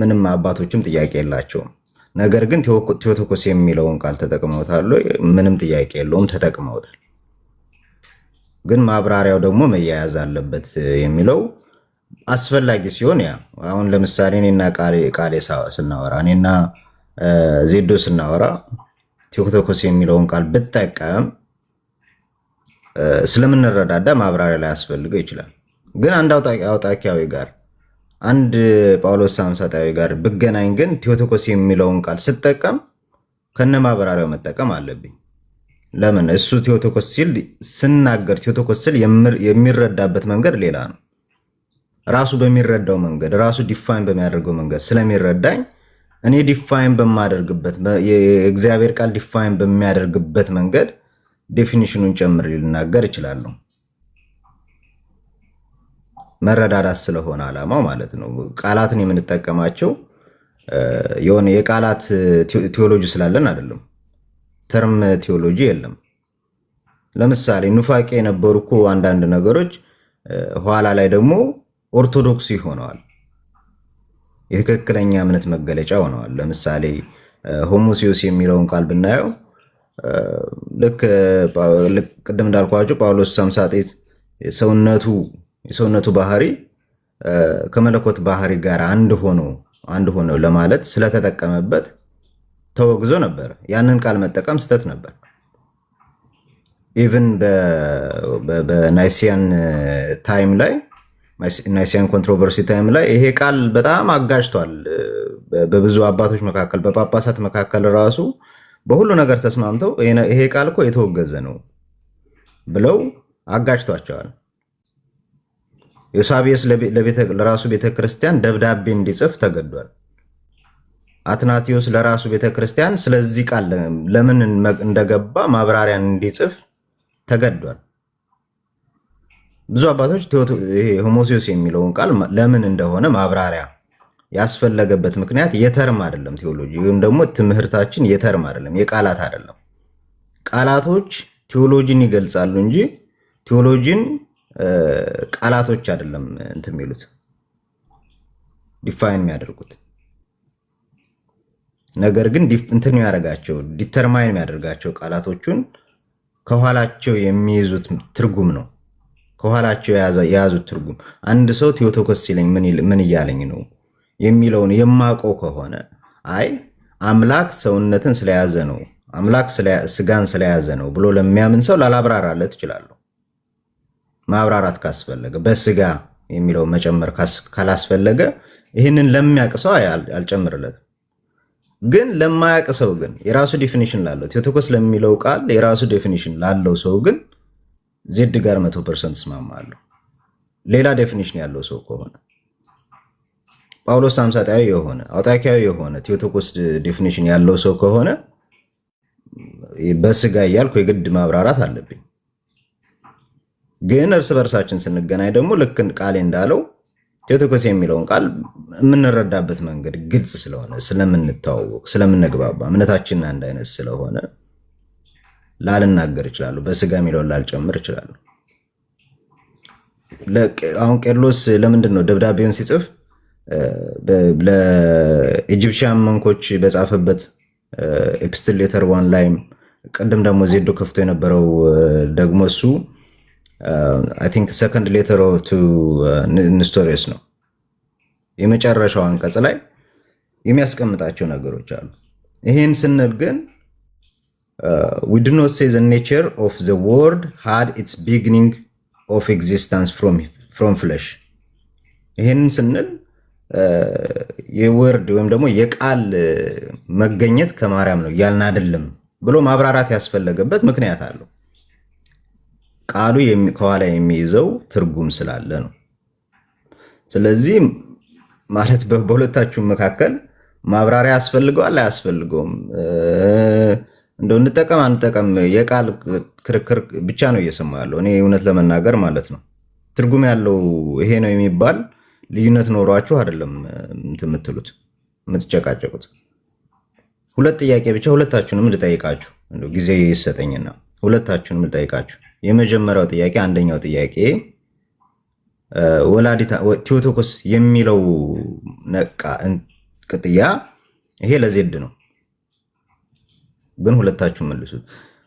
ምንም አባቶችም ጥያቄ የላቸውም። ነገር ግን ቴዎቶኮስ የሚለውን ቃል ተጠቅመውታል፣ ምንም ጥያቄ የለውም፣ ተጠቅመውታል። ግን ማብራሪያው ደግሞ መያያዝ አለበት የሚለው አስፈላጊ ሲሆን፣ ያ አሁን ለምሳሌ እኔና ቃሌ ስናወራ፣ እኔና ዜዶ ስናወራ ቴዎቶኮስ የሚለውን ቃል ብጠቀም ስለምንረዳዳ ማብራሪያ ላይ ያስፈልገው ይችላል። ግን አንድ አውጣኪያዊ ጋር አንድ ጳውሎስ ሳምሳጣዊ ጋር ብገናኝ ግን ቴዎቶኮስ የሚለውን ቃል ስጠቀም ከነ ማብራሪያው መጠቀም አለብኝ። ለምን? እሱ ቴዎቶኮስ ሲል ስናገር ቴዎቶኮስ ሲል የሚረዳበት መንገድ ሌላ ነው። ራሱ በሚረዳው መንገድ ራሱ ዲፋይን በሚያደርገው መንገድ ስለሚረዳኝ እኔ ዲፋይን በማደርግበት የእግዚአብሔር ቃል ዲፋይን በሚያደርግበት መንገድ ዴፊኒሽኑን ጨምር ልናገር እችላለሁ። መረዳዳት ስለሆነ ዓላማው ማለት ነው። ቃላትን የምንጠቀማቸው የሆነ የቃላት ቴዎሎጂ ስላለን አይደለም። ተርም ቴዎሎጂ የለም። ለምሳሌ ኑፋቄ የነበሩ እኮ አንዳንድ ነገሮች ኋላ ላይ ደግሞ ኦርቶዶክስ ሆነዋል፣ የትክክለኛ እምነት መገለጫ ሆነዋል። ለምሳሌ ሆሞሲዮስ የሚለውን ቃል ብናየው ልክ ቅድም እንዳልኳቸው ጳውሎስ ሳምሳጤት የሰውነቱ ባህሪ ከመለኮት ባህሪ ጋር አንድ ሆኖ ለማለት ስለተጠቀመበት ተወግዞ ነበር። ያንን ቃል መጠቀም ስተት ነበር። ኢቭን በናይሲያን ታይም ላይ ናይሲያን ኮንትሮቨርሲ ታይም ላይ ይሄ ቃል በጣም አጋጅቷል። በብዙ አባቶች መካከል በጳጳሳት መካከል ራሱ በሁሉ ነገር ተስማምተው ይሄ ቃል እኮ የተወገዘ ነው ብለው አጋጅቷቸዋል። ዮሳቢየስ ለራሱ ቤተክርስቲያን ደብዳቤ እንዲጽፍ ተገዷል። አትናቴዎስ ለራሱ ቤተክርስቲያን ስለዚህ ቃል ለምን እንደገባ ማብራሪያን እንዲጽፍ ተገዷል። ብዙ አባቶች ሆሞሲዮስ የሚለውን ቃል ለምን እንደሆነ ማብራሪያ ያስፈለገበት ምክንያት የተርም አይደለም። ቴዎሎጂ ወይም ደግሞ ትምህርታችን የተርም አይደለም፣ የቃላት አይደለም። ቃላቶች ቴዎሎጂን ይገልጻሉ እንጂ ቴዎሎጂን ቃላቶች አይደለም እንትን የሚሉት ዲፋይን የሚያደርጉት። ነገር ግን እንትን የሚያደርጋቸው ዲተርማይን የሚያደርጋቸው ቃላቶቹን ከኋላቸው የሚይዙት ትርጉም ነው። ከኋላቸው የያዙት ትርጉም አንድ ሰው ቴዎቶኮስ ሲለኝ ምን እያለኝ ነው የሚለውን የማውቀው ከሆነ አይ አምላክ ሰውነትን ስለያዘ ነው፣ አምላክ ስጋን ስለያዘ ነው ብሎ ለሚያምን ሰው ላላብራራለት እችላለሁ። ማብራራት ካስፈለገ በስጋ የሚለው መጨመር ካላስፈለገ ይህንን ለሚያውቅ ሰው አልጨምርለትም። ግን ለማያውቅ ሰው ግን የራሱ ዴፊኒሽን ላለው ቴዎቶኮስ ለሚለው ቃል የራሱ ዴፊኒሽን ላለው ሰው ግን ዜድ ጋር 100% እስማማለሁ። ሌላ ዴፊኒሽን ያለው ሰው ከሆነ ጳውሎስ ሳምሳጣዊ የሆነ አውጣኪያዊ የሆነ ቴዎቶኮስ ዴፊኒሽን ያለው ሰው ከሆነ በስጋ እያልኩ የግድ ማብራራት አለብኝ። ግን እርስ በርሳችን ስንገናኝ ደግሞ ልክ ቃሌ እንዳለው ቴዎቶኮስ የሚለውን ቃል የምንረዳበት መንገድ ግልጽ ስለሆነ ስለምንተዋወቅ፣ ስለምንግባባ እምነታችን አንድ አይነት ስለሆነ ላልናገር እችላለሁ። በስጋ የሚለውን ላልጨምር እችላለሁ። አሁን ቄርሎስ ለምንድን ነው ደብዳቤውን ሲጽፍ ለኢጂፕሽያን መንኮች በጻፈበት ኤፕስትል ሌተር 1 ላይም ቅድም ደግሞ ዜዶ ከፍቶ የነበረው ደግሞ እሱ አይ ቲንክ ሰከንድ ሌተር ቱ ንስቶሪየስ ነው የመጨረሻው አንቀጽ ላይ የሚያስቀምጣቸው ነገሮች አሉ። ይሄን ስንል ግን we do not say the nature of the word had its beginning of existence from flesh. ይሄን ስንል የወርድ ወይም ደግሞ የቃል መገኘት ከማርያም ነው ያልን አይደለም ብሎ ማብራራት ያስፈለገበት ምክንያት አለው። ቃሉ ከኋላ የሚይዘው ትርጉም ስላለ ነው። ስለዚህ ማለት በሁለታችሁ መካከል ማብራሪያ ያስፈልገዋል አያስፈልገውም፣ እንደው እንጠቀም አንጠቀም የቃል ክርክር ብቻ ነው እየሰማ ያለው። እኔ እውነት ለመናገር ማለት ነው ትርጉም ያለው ይሄ ነው የሚባል ልዩነት ኖሯችሁ አይደለም የምትሉት የምትጨቃጨቁት። ሁለት ጥያቄ ብቻ ሁለታችሁንም ልጠይቃችሁ፣ እንደው ጊዜ ይሰጠኝና ሁለታችሁንም ልጠይቃችሁ። የመጀመሪያው ጥያቄ አንደኛው ጥያቄ ወላዲታ ቴዎቶኮስ የሚለው ነቃ ቅጥያ ይሄ ለዜድ ነው፣ ግን ሁለታችሁ መልሱት።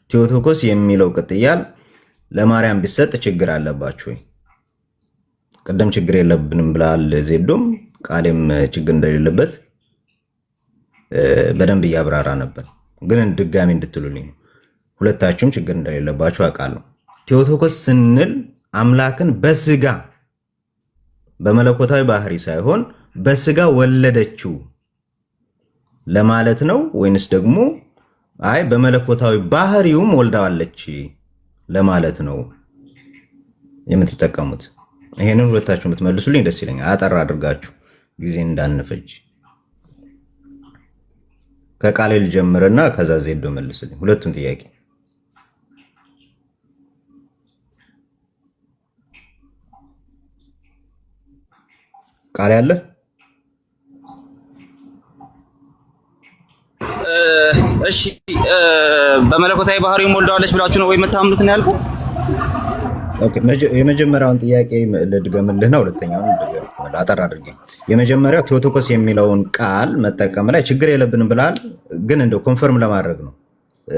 ቴዎቶኮስ የሚለው ቅጥያ ለማርያም ቢሰጥ ችግር አለባችሁ ወይ? ቀደም ችግር የለብንም ብላል ዜዶም፣ ቃሌም ችግር እንደሌለበት በደንብ እያብራራ ነበር። ግን ድጋሚ እንድትሉልኝ ነው፣ ሁለታችሁም ችግር እንደሌለባችሁ አውቃለሁ። ቴዎቶኮስ ስንል አምላክን በስጋ በመለኮታዊ ባህሪ ሳይሆን በስጋ ወለደችው ለማለት ነው ወይንስ ደግሞ አይ በመለኮታዊ ባህሪውም ወልዳዋለች ለማለት ነው የምትጠቀሙት? ይሄንን ሁለታችሁ የምትመልሱልኝ ደስ ይለኛል፣ አጠር አድርጋችሁ ጊዜ እንዳንፈጅ። ከቃሌ ልጀምርና ከዛ ዜዶ መልስልኝ ሁለቱም ጥያቄ። ቃል ያለ
እሺ፣ በመለኮታዊ ባህሪው ወልዳዋለች ብላችሁ ነው ወይ የምታምኑት ነው ያልኩት?
ኦኬ፣ የመጀመሪያውን ጥያቄ ልድገምልህና ሁለተኛውን ልድገም አጠር አድርጌ። የመጀመሪያው ቴዎቶኮስ የሚለውን ቃል መጠቀም ላይ ችግር የለብንም ብላል፣ ግን እንደው ኮንፈርም ለማድረግ ነው።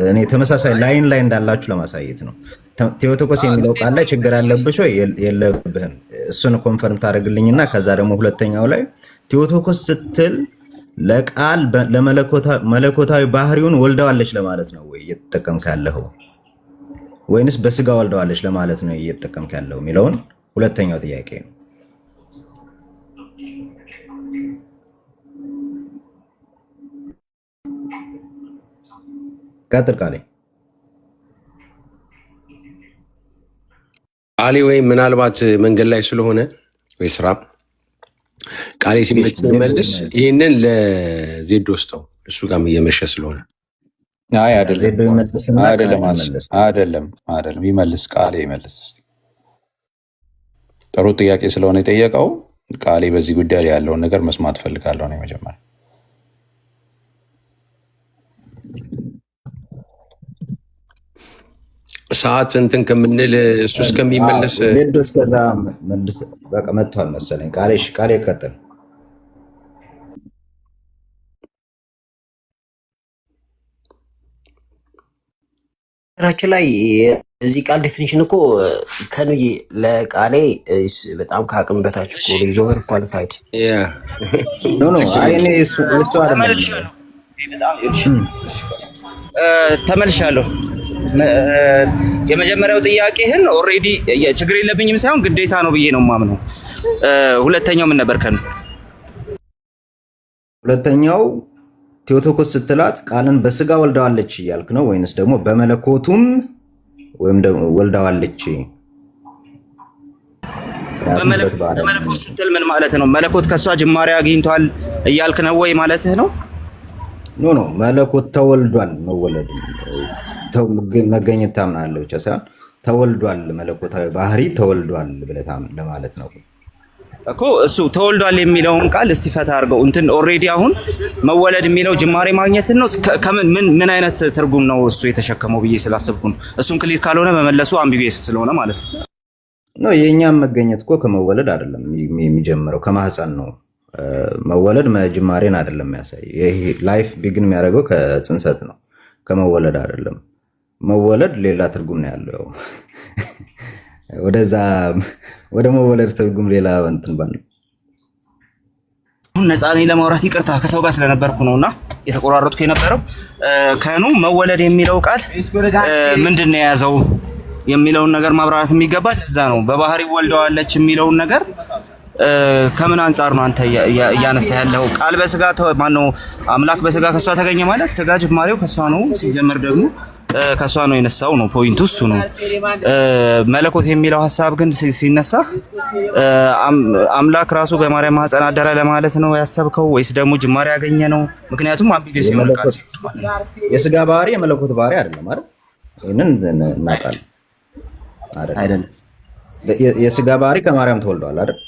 እኔ ተመሳሳይ ላይን ላይ እንዳላችሁ ለማሳየት ነው። ቴዎቶኮስ የሚለው ቃል ላይ ችግር አለብሽ ወይ? የለብህም። እሱን ኮንፈርም ታደርግልኝና ከዛ ደግሞ ሁለተኛው ላይ ቴዎቶኮስ ስትል ለቃል ለመለኮታዊ ባህሪውን ወልደዋለች ለማለት ነው ወይ እየተጠቀምክ ያለኸው? ወይንስ በስጋ ወልደዋለች ለማለት ነው እየተጠቀምክ ያለው የሚለውን ሁለተኛው ጥያቄ ነው። ቀጥል ቃሌ።
ቃሌ ወይም ምናልባት መንገድ ላይ ስለሆነ ወይ ስራ ቃሌ ሲመች መልስ። ይህንን ለዜድ ወስጠው እሱ ጋርም እየመሸ ስለሆነ
አይ አይደለም ይመልስ፣ ቃሌ ይመልስ። ጥሩ ጥያቄ ስለሆነ የጠየቀው ቃሌ በዚህ ጉዳይ ላይ ያለውን ነገር መስማት ፈልጋለሁ ነው መጀመሪያ።
ሰዓት እንትን ከምንል እሱ እስከሚመለስ
ዜዶ እስከዛ መልስ። በቃ መጥቷል መሰለኝ። ቃሌ ይቀጥል።
ራችን ላይ እዚህ ቃል ዴፊኒሽን እኮ ከንዬ ለቃሌ በጣም ከአቅም በታች እኮ ኢዝ ኦቨር ኳሊፋይድ
ተመልሻለሁ። የመጀመሪያው ጥያቄህን ኦልሬዲ ችግር የለብኝም ሳይሆን ግዴታ ነው ብዬ ነው የማምነው። ሁለተኛው ምን ነበር?
ሁለተኛው ቴዎቶኮስ ስትላት ቃልን በስጋ ወልዳዋለች እያልክ ነው ወይንስ ደግሞ በመለኮቱም ወይም ደግሞ ወልዳዋለች?
በመለኮት ስትል ምን ማለት ነው? መለኮት ከሷ ጅማሬ አግኝቷል እያልክ ነው ወይ ማለትህ ነው?
ኖ መለኮት ተወልዷል። መወለድ መገኘት ታምናለህ ብቻ ሳይሆን ተወልዷል፣ መለኮታዊ ባህሪ ተወልዷል ብለህ ለማለት ነው
እኮ። እሱ ተወልዷል የሚለውን ቃል እስቲ ፈታ አድርገው። እንትን ኦልሬዲ አሁን መወለድ የሚለው ጅማሬ ማግኘትን ነው። ምን አይነት ትርጉም ነው እሱ የተሸከመው ብዬ ስላሰብኩ ነው። እሱን ክሊር ካልሆነ መመለሱ አምቢጉየስ ስለሆነ ማለት ነው።
የእኛም መገኘት እኮ ከመወለድ አይደለም የሚጀምረው፣ ከማህፀን ነው። መወለድ ጅማሬን አይደለም የሚያሳይ። ይሄ ላይፍ ቢግን የሚያደርገው ከጽንሰት ነው፣ ከመወለድ አይደለም። መወለድ ሌላ ትርጉም ነው ያለው። ወደዛ ወደ መወለድ ትርጉም ሌላ እንትን ባል።
አሁን ነፃ ነኝ ለማውራት ይቅርታ፣ ከሰው ጋር ስለነበርኩ ነውና የተቆራረጥኩ የነበረው። ከኑ መወለድ የሚለው ቃል ምንድን ነው የያዘው የሚለውን ነገር ማብራራት የሚገባ ለዛ ነው። በባህሪ ወልደዋለች የሚለውን ነገር ከምን አንጻር ነው አንተ እያነሳ ያለው? ቃል በስጋ ማነው አምላክ በስጋ ከሷ ተገኘ ማለት ስጋ ጅማሬው ከሷ ነው። ሲጀመር ደግሞ ከሷ ነው የነሳው ነው ፖይንቱ፣ እሱ ነው። መለኮት የሚለው ሐሳብ ግን ሲነሳ አምላክ ራሱ በማርያም ማህፀን አደረ ለማለት ነው ያሰብከው ወይስ ደግሞ ጅማሬ ያገኘ ነው? ምክንያቱም አምቢጊየስ የሆነ ቃል
የስጋ ባህሪ የመለኮት ባህሪ አይደለም አይደል? ይሄንን እናውቃለን አይደል? የስጋ ባህሪ ከማርያም ተወልዷል አይደል?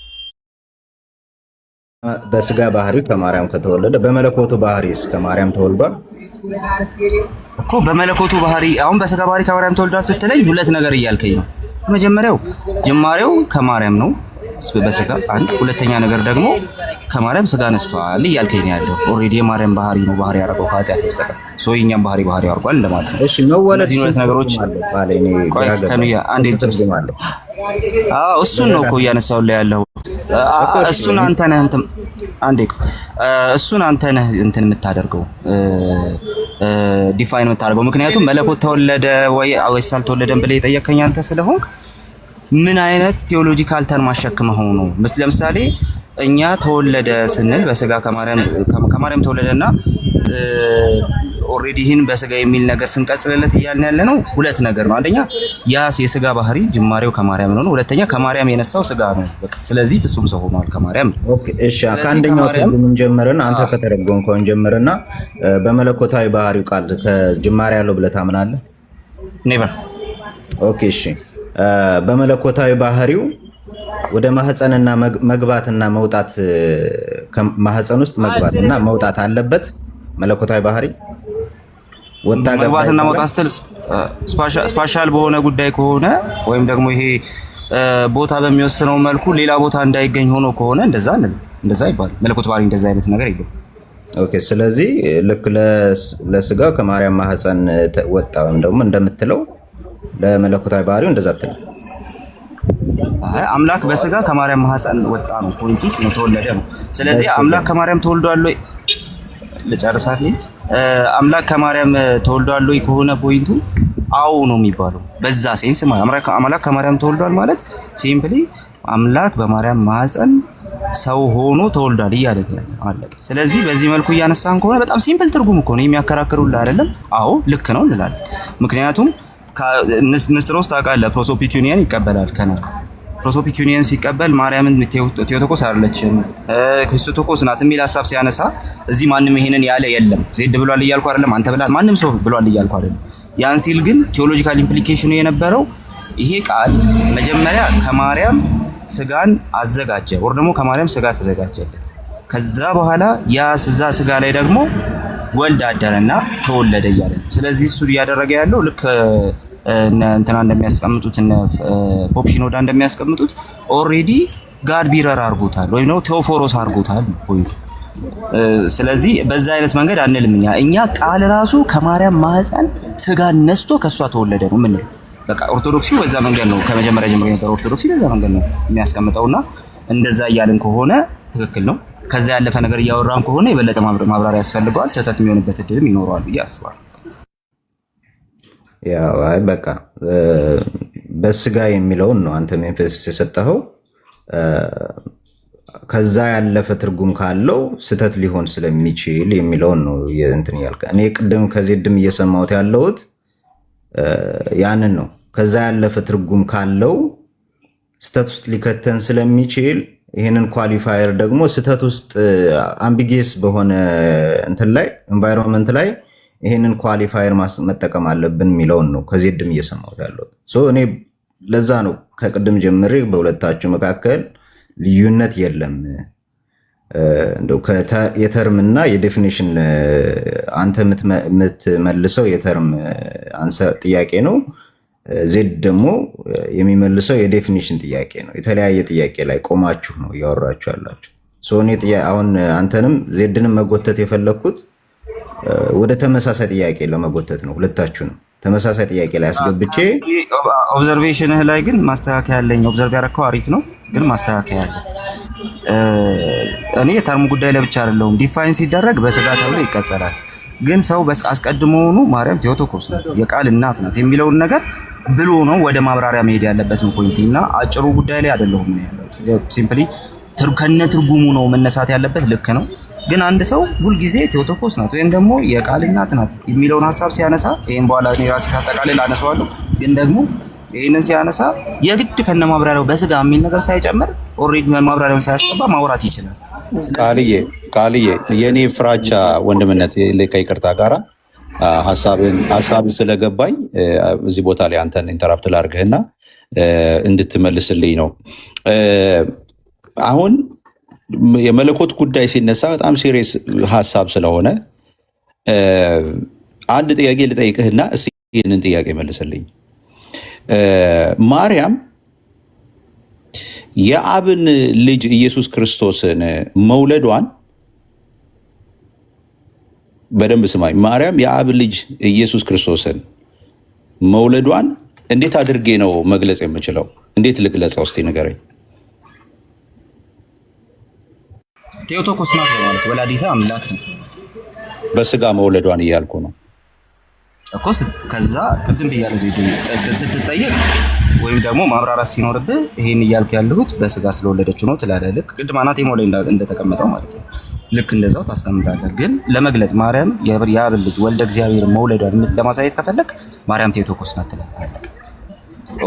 በስጋ ባህሪው ከማርያም ከተወለደ በመለኮቱ ባህሪስ ከማርያም ተወልዷል
እኮ። በመለኮቱ ባህሪ አሁን በስጋ ባህሪ ከማርያም ተወልዷል ስትለኝ ሁለት ነገር እያልከኝ ነው። መጀመሪያው ጅማሬው ከማርያም ነው በስጋ አንድ፣ ሁለተኛ ነገር ደግሞ ከማርያም ስጋ ነስቷል እያልከኝ ነው ያለው። ኦልሬዲ የማርያም ባህሪ ነው ባህሪ ያደረገው ከኃጢአት በስተቀር ሰው የኛም ባህሪ አድርጓል እንደማለት ነው።
እሺ መወለድ
ሁለት ነገሮች እሱን ነው እኮ እያነሳው ላይ ያለው። እሱን አንተ ነህ እንትን የምታደርገው ዲፋይን የምታደርገው። ምክንያቱም መለኮት ተወለደ ወይስ አልተወለደም ብለህ የጠየቀኝ አንተ ስለሆንክ ምን አይነት ቴዎሎጂካል ተርም አሸክመው ነው? ለምሳሌ እኛ ተወለደ ስንል በስጋ ከማርያም ተወለደና ኦልሬዲ ይህን በስጋ የሚል ነገር ስንቀጽልለት እያልን ያለ ነው ሁለት ነገር ነው። አንደኛ ያስ የስጋ ባህሪ ጅማሬው ከማርያም ነው። ሁለተኛ ከማርያም የነሳው ስጋ ነው። በቃ ስለዚህ ፍጹም ሰው ሆኗል ከማርያም።
ኦኬ እሺ፣ ከአንደኛው ትርጉም ጀምረን አንተ ከተረጎምከው ጀምረና በመለኮታዊ ባህሪው ቃል ከጅማሬ ያለው ብለህ ታምናለህ?
ኔቨር።
ኦኬ እሺ፣ በመለኮታዊ ባህሪው ወደ ማህፀንና መግባትና መውጣት ከማህፀን ውስጥ መግባትና መውጣት አለበት። መለኮታዊ ባህሪ
መግባትና መውጣት ስትል ስፓሻል በሆነ ጉዳይ ከሆነ ወይም ደግሞ ይሄ ቦታ በሚወስነው መልኩ ሌላ ቦታ እንዳይገኝ ሆኖ ከሆነ እንደዛ ይባላል። መለኮት ባህሪ እንደዛ አይነት ነገር የለም።
ኦኬ ስለዚህ ልክ ለስጋው ከማርያም ማህፀን ወጣ ወይም ደግሞ እንደምትለው ለመለኮታዊ ባህሪው እንደዛ አትልም።
አምላክ በስጋ ከማርያም ማህፀን ወጣ ነው ፖይንቱ፣ ነው ተወለደ ነው። ስለዚህ አምላክ ከማርያም ተወልዷል ወይ ልጨርሳለኝ። አምላክ ከማርያም ተወልዷል ወይ ከሆነ ፖይንቱ አዎ ነው የሚባለው። በዛ ሴንስ አምላክ ከማርያም ተወልዷል ማለት ሲምፕሊ አምላክ በማርያም ማህፀን ሰው ሆኖ ተወልዷል እያለን ያለ አለቀ። ስለዚህ በዚህ መልኩ እያነሳን ከሆነ በጣም ሲምፕል ትርጉም እኮ ነው የሚያከራክሩልህ አይደለም። አዎ ልክ ነው እንላለን። ምክንያቱም ንስጥሮስ ታውቃለህ ፕሮሶፒኩኒያን ይቀበላል ከናል ፕሮሶፒኩኒያን ሲቀበል ማርያምን ቴዎቶኮስ አይደለችም ክርስቶቶኮስ ናት የሚል ሐሳብ ሲያነሳ እዚህ ማንም ይሄንን ያለ የለም። ዜድ ብሏል እያልኩ አይደለም፣ አንተ ብሏል፣ ማንም ሰው ብሏል እያልኩ አይደለም። ያን ሲል ግን ቴዎሎጂካል ኢምፕሊኬሽኑ የነበረው ይሄ ቃል መጀመሪያ ከማርያም ስጋን አዘጋጀ ወር ደግሞ ከማርያም ስጋ ተዘጋጀለት። ከዛ በኋላ ያ ስጋ ላይ ደግሞ ወልድ አደረና ተወለደ እያለ ነው። ስለዚህ እሱ እያደረገ ያለው ልክ እንትና እንደሚያስቀምጡት ፖፕ ሽኖዳ እንደሚያስቀምጡት ኦልሬዲ ጋድ ቢረር አድርጎታል ወይም ነው ቴዎፎሮስ አድርጎታል ፖይንቱ። ስለዚህ በዛ አይነት መንገድ አንልም እኛ ቃል ራሱ ከማርያም ማህፀን ስጋ ነስቶ ከሷ ተወለደ ነው ምን በቃ ኦርቶዶክሲ በዛ መንገድ ነው ከመጀመሪያ ጀምሮ የነበረው ኦርቶዶክሲ በዛ መንገድ ነው የሚያስቀምጠውና እንደዛ እያልን ከሆነ ትክክል ነው። ከዛ ያለፈ ነገር እያወራን ከሆነ የበለጠ ማብራሪያ ያስፈልገዋል፣ ስህተት የሚሆንበት እድልም ይኖረዋል ብዬ አስባለሁ።
ያው አይ በቃ በስጋ የሚለውን ነው አንተ ሜንፈስ የሰጠኸው። ከዛ ያለፈ ትርጉም ካለው ስህተት ሊሆን ስለሚችል የሚለውን ነው እንትን ያልከ። እኔ ቅድም ከዜድም እየሰማሁት ያለሁት ያንን ነው። ከዛ ያለፈ ትርጉም ካለው ስህተት ውስጥ ሊከተን ስለሚችል ይሄንን ኳሊፋየር ደግሞ ስህተት ውስጥ አምቢጊየስ በሆነ እንትን ላይ ኤንቫይሮንመንት ላይ ይሄንን ኳሊፋየር መጠቀም አለብን የሚለውን ነው ከዜድም እየሰማሁት ያለሁት። እኔ ለዛ ነው ከቅድም ጀምሬ በሁለታችሁ መካከል ልዩነት የለም እንደው የተርምና የዴፊኒሽን አንተ የምትመልሰው የተርም አንሰር ጥያቄ ነው። ዜድ ደግሞ የሚመልሰው የዴፊኒሽን ጥያቄ ነው። የተለያየ ጥያቄ ላይ ቆማችሁ ነው እያወራችሁ ያላችሁ። እኔ አሁን አንተንም ዜድንም መጎተት የፈለግኩት ወደ ተመሳሳይ ጥያቄ ለመጎተት ነው። ሁለታችሁንም ተመሳሳይ ጥያቄ ላይ አስገብቼ
ኦብዘርቬሽንህ ላይ ግን ማስተካከያ ያለኝ ኦብዘርቭ ያደረከው አሪፍ ነው፣ ግን ማስተካከያ ያለ እኔ የተርሙ ጉዳይ ላይ ብቻ አይደለሁም። ዲፋይን ሲደረግ በስጋ ተብሎ ይቀጸላል። ግን ሰው አስቀድሞውኑ ማርያም ቴዎቶኮስ ነው የቃል እናት ናት የሚለውን ነገር ብሎ ነው ወደ ማብራሪያ መሄድ ያለበት ነው ፖይንት እና አጭሩ ጉዳይ ላይ አይደለሁም ነው ያለሁት። ሲምፕሊ ከነ ትርጉሙ ነው መነሳት ያለበት። ልክ ነው። ግን አንድ ሰው ሁልጊዜ ቴዎቶኮስ ናት ወይም ደግሞ የቃል እናት ናት የሚለውን ሀሳብ ሲያነሳ ይሄን በኋላ እኔ ራሴ ሳጠቃልል አነሳዋለሁ። ግን ደግሞ ይሄንን ሲያነሳ የግድ ከነ ማብራሪያው በስጋ የሚል ነገር ሳይጨምር ኦልሬዲ ማብራሪያውን ሳያስገባ ማውራት ይችላል።
ቃልዬ የኔ ፍራቻ ወንድምነት ከይቅርታ ጋራ ሀሳብን ስለገባኝ እዚህ ቦታ ላይ አንተን ኢንተራፕት ላድርግህና እንድትመልስልኝ ነው። አሁን የመለኮት ጉዳይ ሲነሳ በጣም ሲሪየስ ሀሳብ ስለሆነ አንድ ጥያቄ ልጠይቅህና እስኪ ይህንን ጥያቄ መልስልኝ። ማርያም የአብን ልጅ ኢየሱስ ክርስቶስን መውለዷን በደንብ ስማኝ። ማርያም የአብን ልጅ ኢየሱስ ክርስቶስን መውለዷን እንዴት አድርጌ ነው መግለጽ የምችለው? እንዴት ልግለጸው? እስቲ ንገረኝ።
ቴዎቶኮስ ናት ማለት ወላዲተ አምላክ ናት።
በስጋ መውለዷን እያልኩ ነው
እኮ። ከዛ ቅድም ብያለሁ ዜድ ስትጠየቅ ወይም ደግሞ ማብራራት ሲኖርብህ ይሄን እያልኩ ያለሁት በስጋ ስለወለደችው ነው ትላለህ። ልክ ቅድም አናቴማው ላይ እንደተቀመጠው ማለት ነው። ልክ እንደዛው ታስቀምጣለህ። ግን ለመግለጥ ማርያም የአብን ልጅ ወልደ እግዚአብሔር መውለዷን ለማሳየት ከፈለክ ማርያም ቴዎቶኮስ ናት ትላለህ።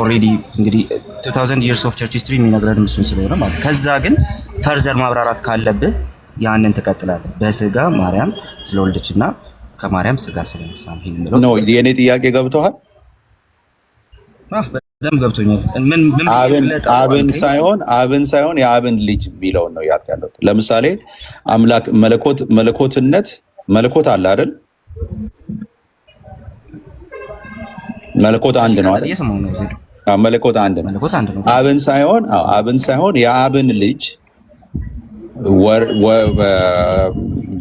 ኦልሬዲ እንግዲህ 2000 years of church history የሚነግረን እሱን ስለሆነ ማለት። ከዛ ግን ፈርዘር ማብራራት ካለብህ ያንን ትቀጥላለህ። በስጋ ማርያም ስለወለደችና ከማርያም ስጋ ስለነሳ ነው።
የኔ ጥያቄ ገብቶሃል?
በደንብ ገብቶኛል።
አብን ሳይሆን የአብን ልጅ የሚለውን ነው ያልኩት ያለሁት። ለምሳሌ አምላክ መለኮት አለ አይደል? መለኮት አንድ ነው አይደል? መለኮት አንድ ነው። አብን ሳይሆን የአብን ልጅ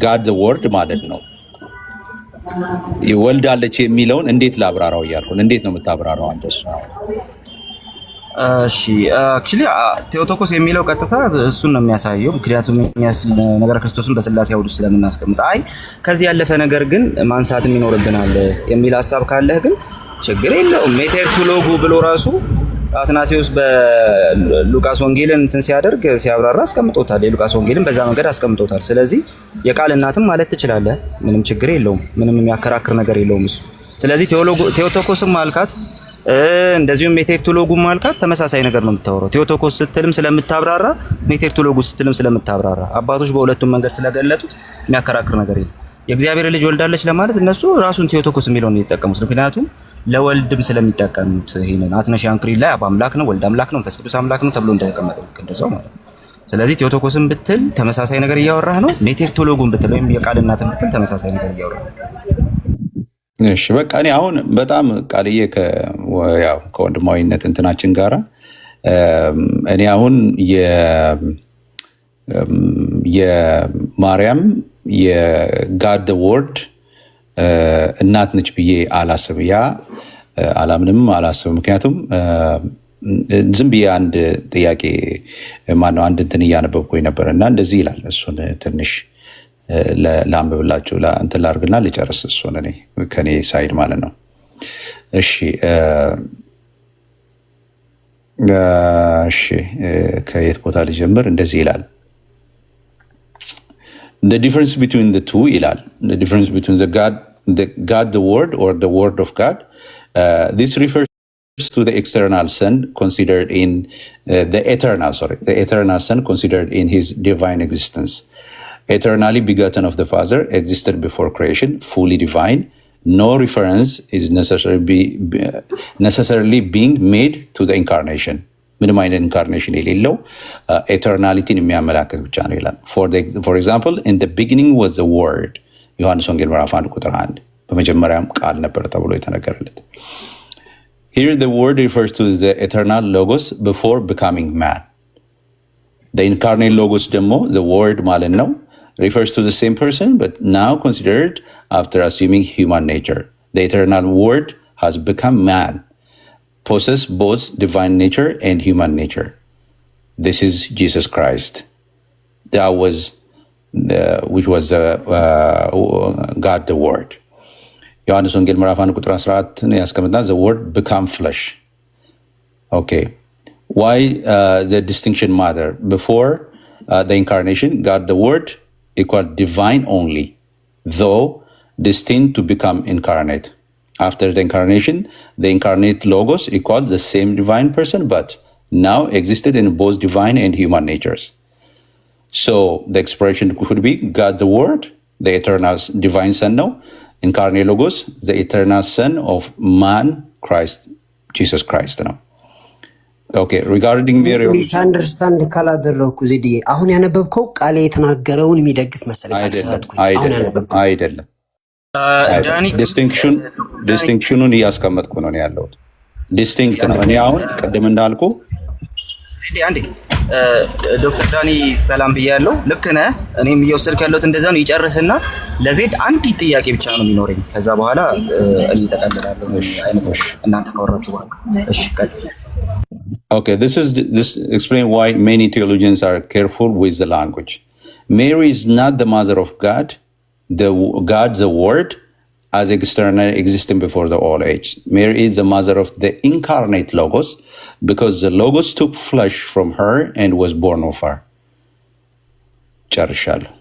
ጋድ ወርድ ማለት ነው ይወልዳለች የሚለውን እንዴት ላብራራው እያልኩ። እንዴት ነው የምታብራራው አንተ?
እሺ አክቹሊ ቴዎቶኮስ የሚለው ቀጥታ እሱን ነው የሚያሳየው። ምክንያቱም ነገረ ክርስቶስን በስላሴ አውዱ ስለምናስቀምጥ፣ አይ ከዚህ ያለፈ ነገር ግን ማንሳትም ይኖርብናል የሚል ሀሳብ ካለህ ግን ችግር የለውም። ሜቴርቱሎጉ ብሎ ራሱ አትናቴዎስ በሉቃስ ወንጌልን እንትን ሲያደርግ ሲያብራራ አስቀምጦታል። የሉቃስ ወንጌልን በዛ መንገድ አስቀምጦታል። ስለዚህ የቃል እናትም ማለት ትችላለህ። ምንም ችግር የለውም። ምንም የሚያከራክር ነገር የለውም እሱ። ስለዚህ ቴዎቶኮስም ማልካት እንደዚሁም ሜቴርቱሎጉም ማልካት ተመሳሳይ ነገር ነው የምታወራው። ቴዎቶኮስ ስትልም ስለምታብራራ፣ ሜቴርቱሎጉ ስትልም ስለምታብራራ አባቶች በሁለቱም መንገድ ስለገለጡት የሚያከራክር ነገር የለም። የእግዚአብሔር ልጅ ወልዳለች ለማለት እነሱ ራሱን ቴዎቶኮስ የሚለውን የተጠቀሙት ምክንያቱም ለወልድም ስለሚጠቀሙት ይሄንን አትነሻን ክሪድ ላይ አብ አምላክ ነው፣ ወልድ አምላክ ነው፣ መንፈስ ቅዱስ አምላክ ነው ተብሎ እንደተቀመጠው እንደዛው ማለት ነው። ስለዚህ ቴዎቶኮስን ብትል ተመሳሳይ ነገር እያወራህ ነው። ሜቴርቶሎጉን ብትል ወይም የቃል እናትን ብትል ተመሳሳይ ነገር እያወራህ ነው።
እሺ በቃ እኔ አሁን በጣም ቃልዬ ከወንድማዊነት እንትናችን ጋራ እኔ አሁን የማርያም የጋድ ወርድ እናት ነች ብዬ አላስብ። አላምንም አላስብም። ምክንያቱም ዝም ብዬ አንድ ጥያቄ ማነው አንድ እንትን እያነበብኩኝ ነበር እና እንደዚህ ይላል። እሱን ትንሽ ለአንብብላችሁ እንትን ላድርግና ልጨርስ። እሱን እኔ ከኔ ሳይድ ማለት ነው። እሺ ከየት ቦታ ልጀምር? እንደዚህ ይላል the difference between the two ይላል። the difference between the God the word or the word of God, this refers to the external son considered in the eternal son considered in his divine existence, eternally begotten of the Father, existed before creation, fully divine. No reference is necessarily being made to the incarnation. ምንም አይነት ኢንካርኔሽን የሌለው ኤተርናሊቲን የሚያመላክት ብቻ ነው ይላል። ፎር ኤግዛምፕል ኢን ዘ ቢጊኒንግ ዋዝ ዘ ወርድ፣ ዮሐንስ ወንጌል ምዕራፍ 1 ቁጥር 1 በመጀመሪያም ቃል ነበረ ተብሎ የተነገረለት። Here the word refers to the eternal logos before becoming man. The incarnate logos ደግሞ the word ማለት ነው refers to the same person but now considered after assuming human nature. The eternal word has become man, possess both divine nature and human nature. This is Jesus Christ. That was which was God the Word. ዮሐንስ ወንጌል ምዕራፍ 1 ቁጥር 14 ያስቀምጣል። The word become flesh. Okay. Why the distinction matter? Before the incarnation, God the Word equal divine only, though destined to become incarnate. After the incarnation, the incarnate logos equal the same divine person, but now existed in both divine and human natures. So the expression could be God the Word, the eternal divine Son now, incarnate logos, the eternal Son of man, Christ, Jesus Christ now. Okay, regarding Mary,
ሚስ አንደርስታንድ ካላደረኩ ዜድዬ አሁን ያነበብከው ቃል የተናገረውን የሚደግፍ መሰለኝ።
አይደለም ዲስቲንክሽኑን እያስቀመጥኩ ነው ያለሁት። ዲስቲንክት ነው። እኔ አሁን ቅድም እንዳልኩ
አንዴ ዶክተር ዳኒ ሰላም ብያለሁ። ልክ ነህ። እኔም እየወሰድክ ያለሁት እንደዛ ነው። ይጨርስና ለዜድ አንዲት ጥያቄ ብቻ ነው የሚኖረኝ። ከዛ በኋላ እኔ ተቀበላለሁ አይነት እናንተ ካወራችሁ በኋላ። እሺ ቀጥል።
Okay, this explain why many theologians are careful with the language. Mary is not the mother of God, God the Word, as external existing before the all age. Mary is the mother of the incarnate Logos, because the Logos took flesh from her and was born of her. ጨርሻለሁ።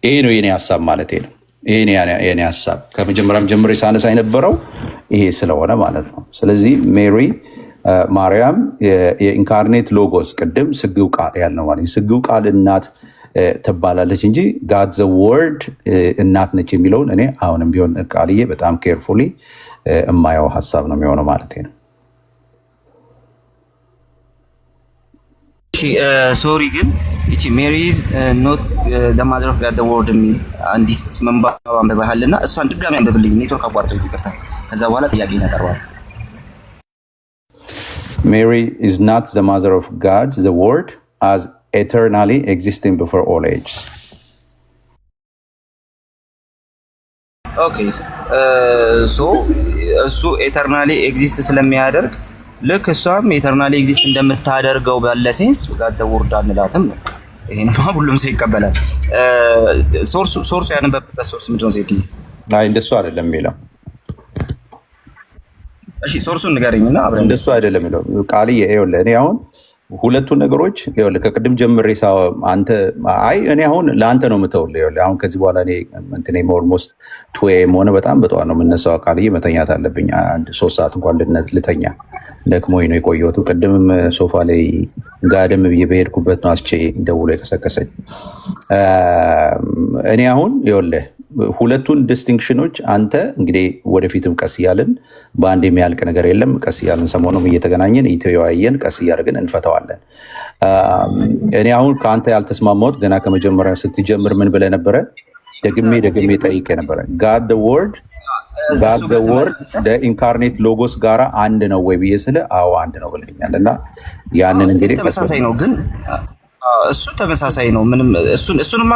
ይሄ ነው የኔ ሀሳብ ማለት ነው። ይሄ የኔ ሀሳብ ከመጀመሪያም ጀምሬ ሳነሳ የነበረው ይሄ ስለሆነ ማለት ነው። ስለዚህ ሜሪ ማርያም የኢንካርኔት ሎጎስ ቅድም ስግው ቃል ያልነው ማለት ስግው ቃል እናት ትባላለች እንጂ ጋድ ዘ ወርድ እናት ነች የሚለውን እኔ አሁንም ቢሆን ቃልዬ በጣም ኬርፉሊ የማየው ሀሳብ ነው የሚሆነው ማለት ነው።
ሶሪ ግን እቺ ሜሪ ኢዝ ኖት ዘ ማዘር ኦፍ ጋድ ዘ ወርድ የሚል አንዲት መንባባ አንብበሃልና እሷን ድጋሚ አንብብልኝ። ኔትወርክ አቋርጦ ይቅርታ። ከዛ በኋላ ጥያቄ ያቀርባል።
Mary is not the mother of God, the Word, as eternally existing before all ages.
Okay. እሱ ኤተርናሊ ኤግዚስት ስለሚያደርግ ልክ እሷም ኤተርናሊ ኤግዚስት እንደምታደርገው ባለ ሴንስ ጋድ ዘ ወርድ አንላትም። ይሄንማ ሁሉም ሰው ይቀበላል። ሶርሱ ያነበበበት ሶርስ ምንድን ነው? ዜድ
አይ እንደሱ አይደለም የሚለው።
እሺ ሶርሱን ንገረኝና አብረን።
እንደሱ አይደለም የሚለው ቃልዬ። ይኸውልህ እኔ አሁን ሁለቱን ነገሮች ይኸውልህ ከቅድም ጀምሬ አንተ አይ እኔ አሁን ለአንተ ነው የምተውልህ። ይኸውልህ አሁን ከዚህ በኋላ እኔ እንትኔ ኦልሞስት 2 AM ሆነ። በጣም በጠዋት ነው የምነሳው። ቃልዬ መተኛት አለብኝ። 3 ሰዓት እንኳን ልተኛ ደክሞኝ ነው የቆየሁት። ቅድምም ሶፋ ላይ ጋደም ብዬ በሄድኩበት ነው አስቼ ደውሎ የቀሰቀሰኝ። እኔ አሁን ይኸውልህ ሁለቱን ዲስቲንክሽኖች አንተ እንግዲህ ወደፊትም ቀስ እያልን በአንድ የሚያልቅ ነገር የለም። ቀስ እያልን ሰሞኑም እየተገናኘን እየተወያየን ቀስ እያደረግን እንፈተዋለን። እኔ አሁን ከአንተ ያልተስማማሁት ገና ከመጀመሪያ ስትጀምር ምን ብለህ ነበረ? ደግሜ ጠይቄ ነበረ። ጋድ ዘ ወርድ ኢንካርኔት ሎጎስ ጋራ አንድ ነው ወይ ብዬ ስለ አዎ አንድ ነው ብለኛል። እና ያንን እንግዲህ
ተመሳሳይ ነው ግን እሱ ተመሳሳይ ነው። ምንም እሱንማ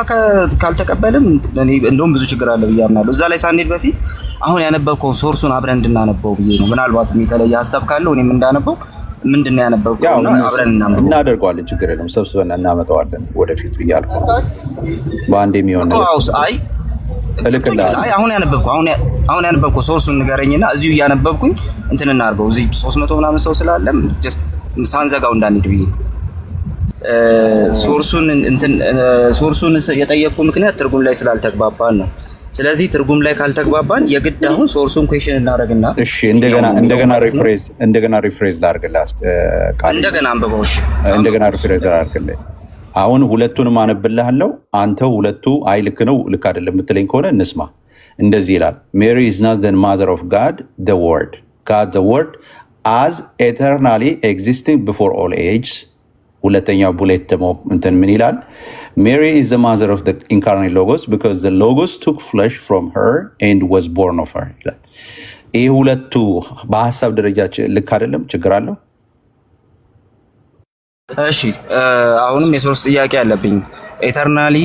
ካልተቀበልም እኔ እንደውም ብዙ ችግር አለ ብዬ አምናለሁ። እዛ ላይ ሳንሄድ በፊት አሁን ያነበብከውን ሶርሱን አብረን እንድናነበው ብዬ ነው። ምናልባት የተለየ ሀሳብ ካለው እኔም እንዳነበው ምንድነው ያነበብከውና አብረን
እናደርገዋለን። ችግር የለም ሰብስበን እናመጣዋለን ወደፊት ብያለሁ። በአንድ የሚሆን ነው።
አይ አሁን ያነበብከው ሶርሱን ንገረኝና እዚሁ እያነበብኩኝ እንትን እናድርገው። እዚህ 300 ምናምን ሰው ስላለም ጀስት ሳንዘጋው እንዳንሄድ ብዬ ሶርሱን የጠየቅኩ ምክንያት ትርጉም ላይ ስላልተግባባን ነው። ስለዚህ ትርጉም ላይ ካልተግባባን የግድ አሁን ሶርሱን ኩዌሽን እናደርግና
እሺ እንደገና ሪፍሬዝ ላድርግልህ።
እንደገና አንብበው። እሺ
እንደገና ሪፍሬዝ ላድርግልህ። አሁን ሁለቱንም አነብልሃለሁ። አንተ ሁለቱ አይ ልክ ነው ልክ አይደለም የምትለኝ ከሆነ እንስማ። እንደዚህ ይላል Mary is not the mother of God the Word, God the Word as eternally existing before all ages. ሁለተኛው ቡሌት ደግሞ እንትን ምን ይላል? Mary is the mother of the incarnate Logos because the Logos took flesh from her and was born of her ይላል። ይህ ሁለቱ በሀሳብ ደረጃ ልክ አይደለም? ችግር አለው?
እሺ አሁንም የሶርስ ጥያቄ አለብኝ። ኤተርናሊ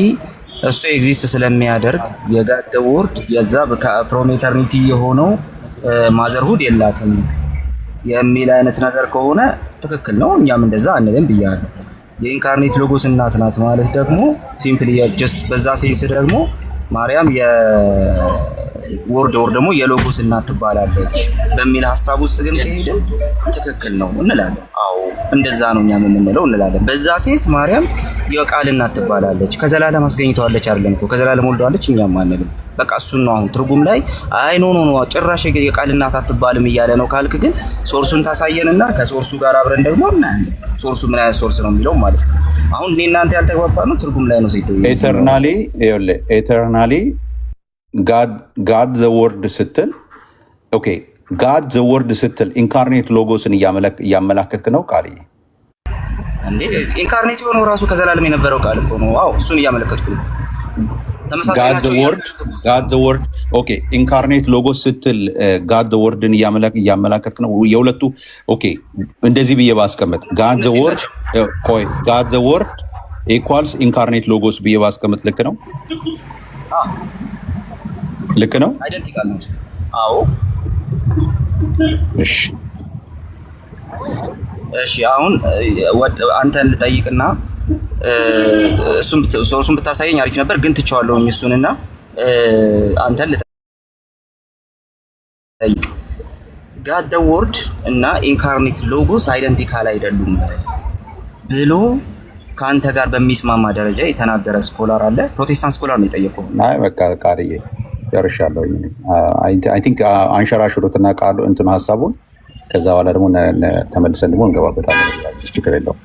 እሱ ኤግዚስት ስለሚያደርግ የጋድ ዘ ወርድ የዛ ፍሮም ኤተርኒቲ የሆነው ማዘርሁድ የላትም የሚል አይነት ነገር ከሆነ ትክክል ነው። እኛም እንደዛ አንልም ብያለሁ። የኢንካርኔት ሎጎስ እናት ናት ማለት ደግሞ ሲምፕሊ ጀስት በዛ ሴንስ ደግሞ ማርያም ወርድ ወር ደግሞ የሎጎስ እናት ትባላለች በሚል ሐሳብ ውስጥ ግን ከሄድን ትክክል ነው እንላለን። አዎ እንደዛ ነው እኛ የምንለው እንላለን። በዛ ሴንስ ማርያም የቃል እናት ትባላለች። ከዘላለም አስገኝተዋለች አይደለም እኮ ከዘላለም ወልደዋለች እኛም አንልም። በቃ እሱን ነው አሁን ትርጉም ላይ አይ ኖ ጭራሽ የቃል እናት አትባልም እያለ ነው ካልክ ግን ሶርሱን ታሳየንና ከሶርሱ ጋር አብረን ደግሞ እናያለን። ሶርሱ ምን አይነት ሶርስ ነው የሚለው ማለት ነው። አሁን እኔ እናንተ ያልተግባባነው ትርጉም ላይ ነው።
ኤተርናሊ ጋድ ዘ ወርድ ስትል ኦኬ ጋድ ዘ ወርድ ስትል ኢንካርኔት ሎጎስን እያመላከትክ ነው ቃል
እንዴ? ኢንካርኔት የሆነው ራሱ ከዘላለም የነበረው ቃል እኮ ነው። አዎ እሱን እያመለከትኩ ነው።
ጋድ ዘ ወርድ ኦኬ ኢንካርኔት ሎጎስ ስትል ጋድ ዘ ወርድን እያመላከትክ ነው። የሁለቱ ኦኬ እንደዚህ ብዬ ባስቀምጥ ጋድ ዘ ወርድ ኢኳልስ ኢንካርኔት ሎጎስ ብዬ ባስቀምጥ ልክ ነው? ልክ ነው።
አይደንቲካል ነው። አዎ እሺ አሁን አንተን ልጠይቅና እሱን ብታሳየኝ አሪፍ ነበር፣ ግን ትቼዋለሁኝ እሱንና አንተን ልጠይቅ። ጋድ ዘ ወርድ እና ኢንካርኔት ሎጎስ አይደንቲካል አይደሉም ብሎ ከአንተ ጋር በሚስማማ ደረጃ የተናገረ ስኮላር አለ? ፕሮቴስታንት ስኮላር ነው የጠየቀው።
አይ በቃ ቃልዬ ጨርሻለሁ። አይ ቲንክ አንሸራሽሩትና ቃሉ እንትን ሀሳቡን ከዛ በኋላ ደግሞ ተመልሰን ደግሞ እንገባበታለን። ችግር የለውም።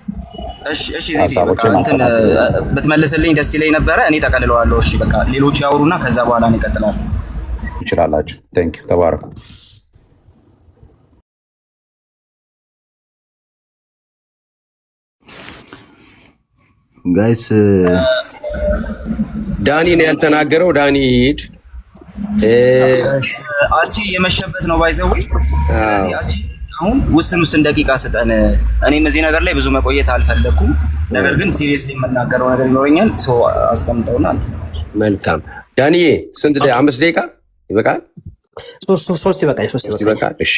እሺ እንትን ብትመልስልኝ ደስ ይለኝ ነበረ። እኔ ጠቀልለዋለሁ። እሺ በቃ ሌሎች ያወሩና ከዛ በኋላ እንቀጥላለን።
ይችላላችሁ። ቴንክ ዩ ተባረኩ።
ጋይስ
ዳኒ ነው ያልተናገረው። ዳኒ ሂድ።
አስቺ የመሸበት ነው ባይዘው። ስለዚህ አስቺ አሁን ውስን ደቂቃ ስጠን። እኔም እዚህ ነገር ላይ ብዙ መቆየት አልፈለኩም፣ ነገር ግን ሲሪየስሊ የምናገረው ነገር ይኖረኛል። ሰው አስቀምጠውና አንተ
መልካም ዳኒዬ፣ ስንት 5 ደቂቃ ይበቃል?
3 ይበቃል። 3
ይበቃል። እሺ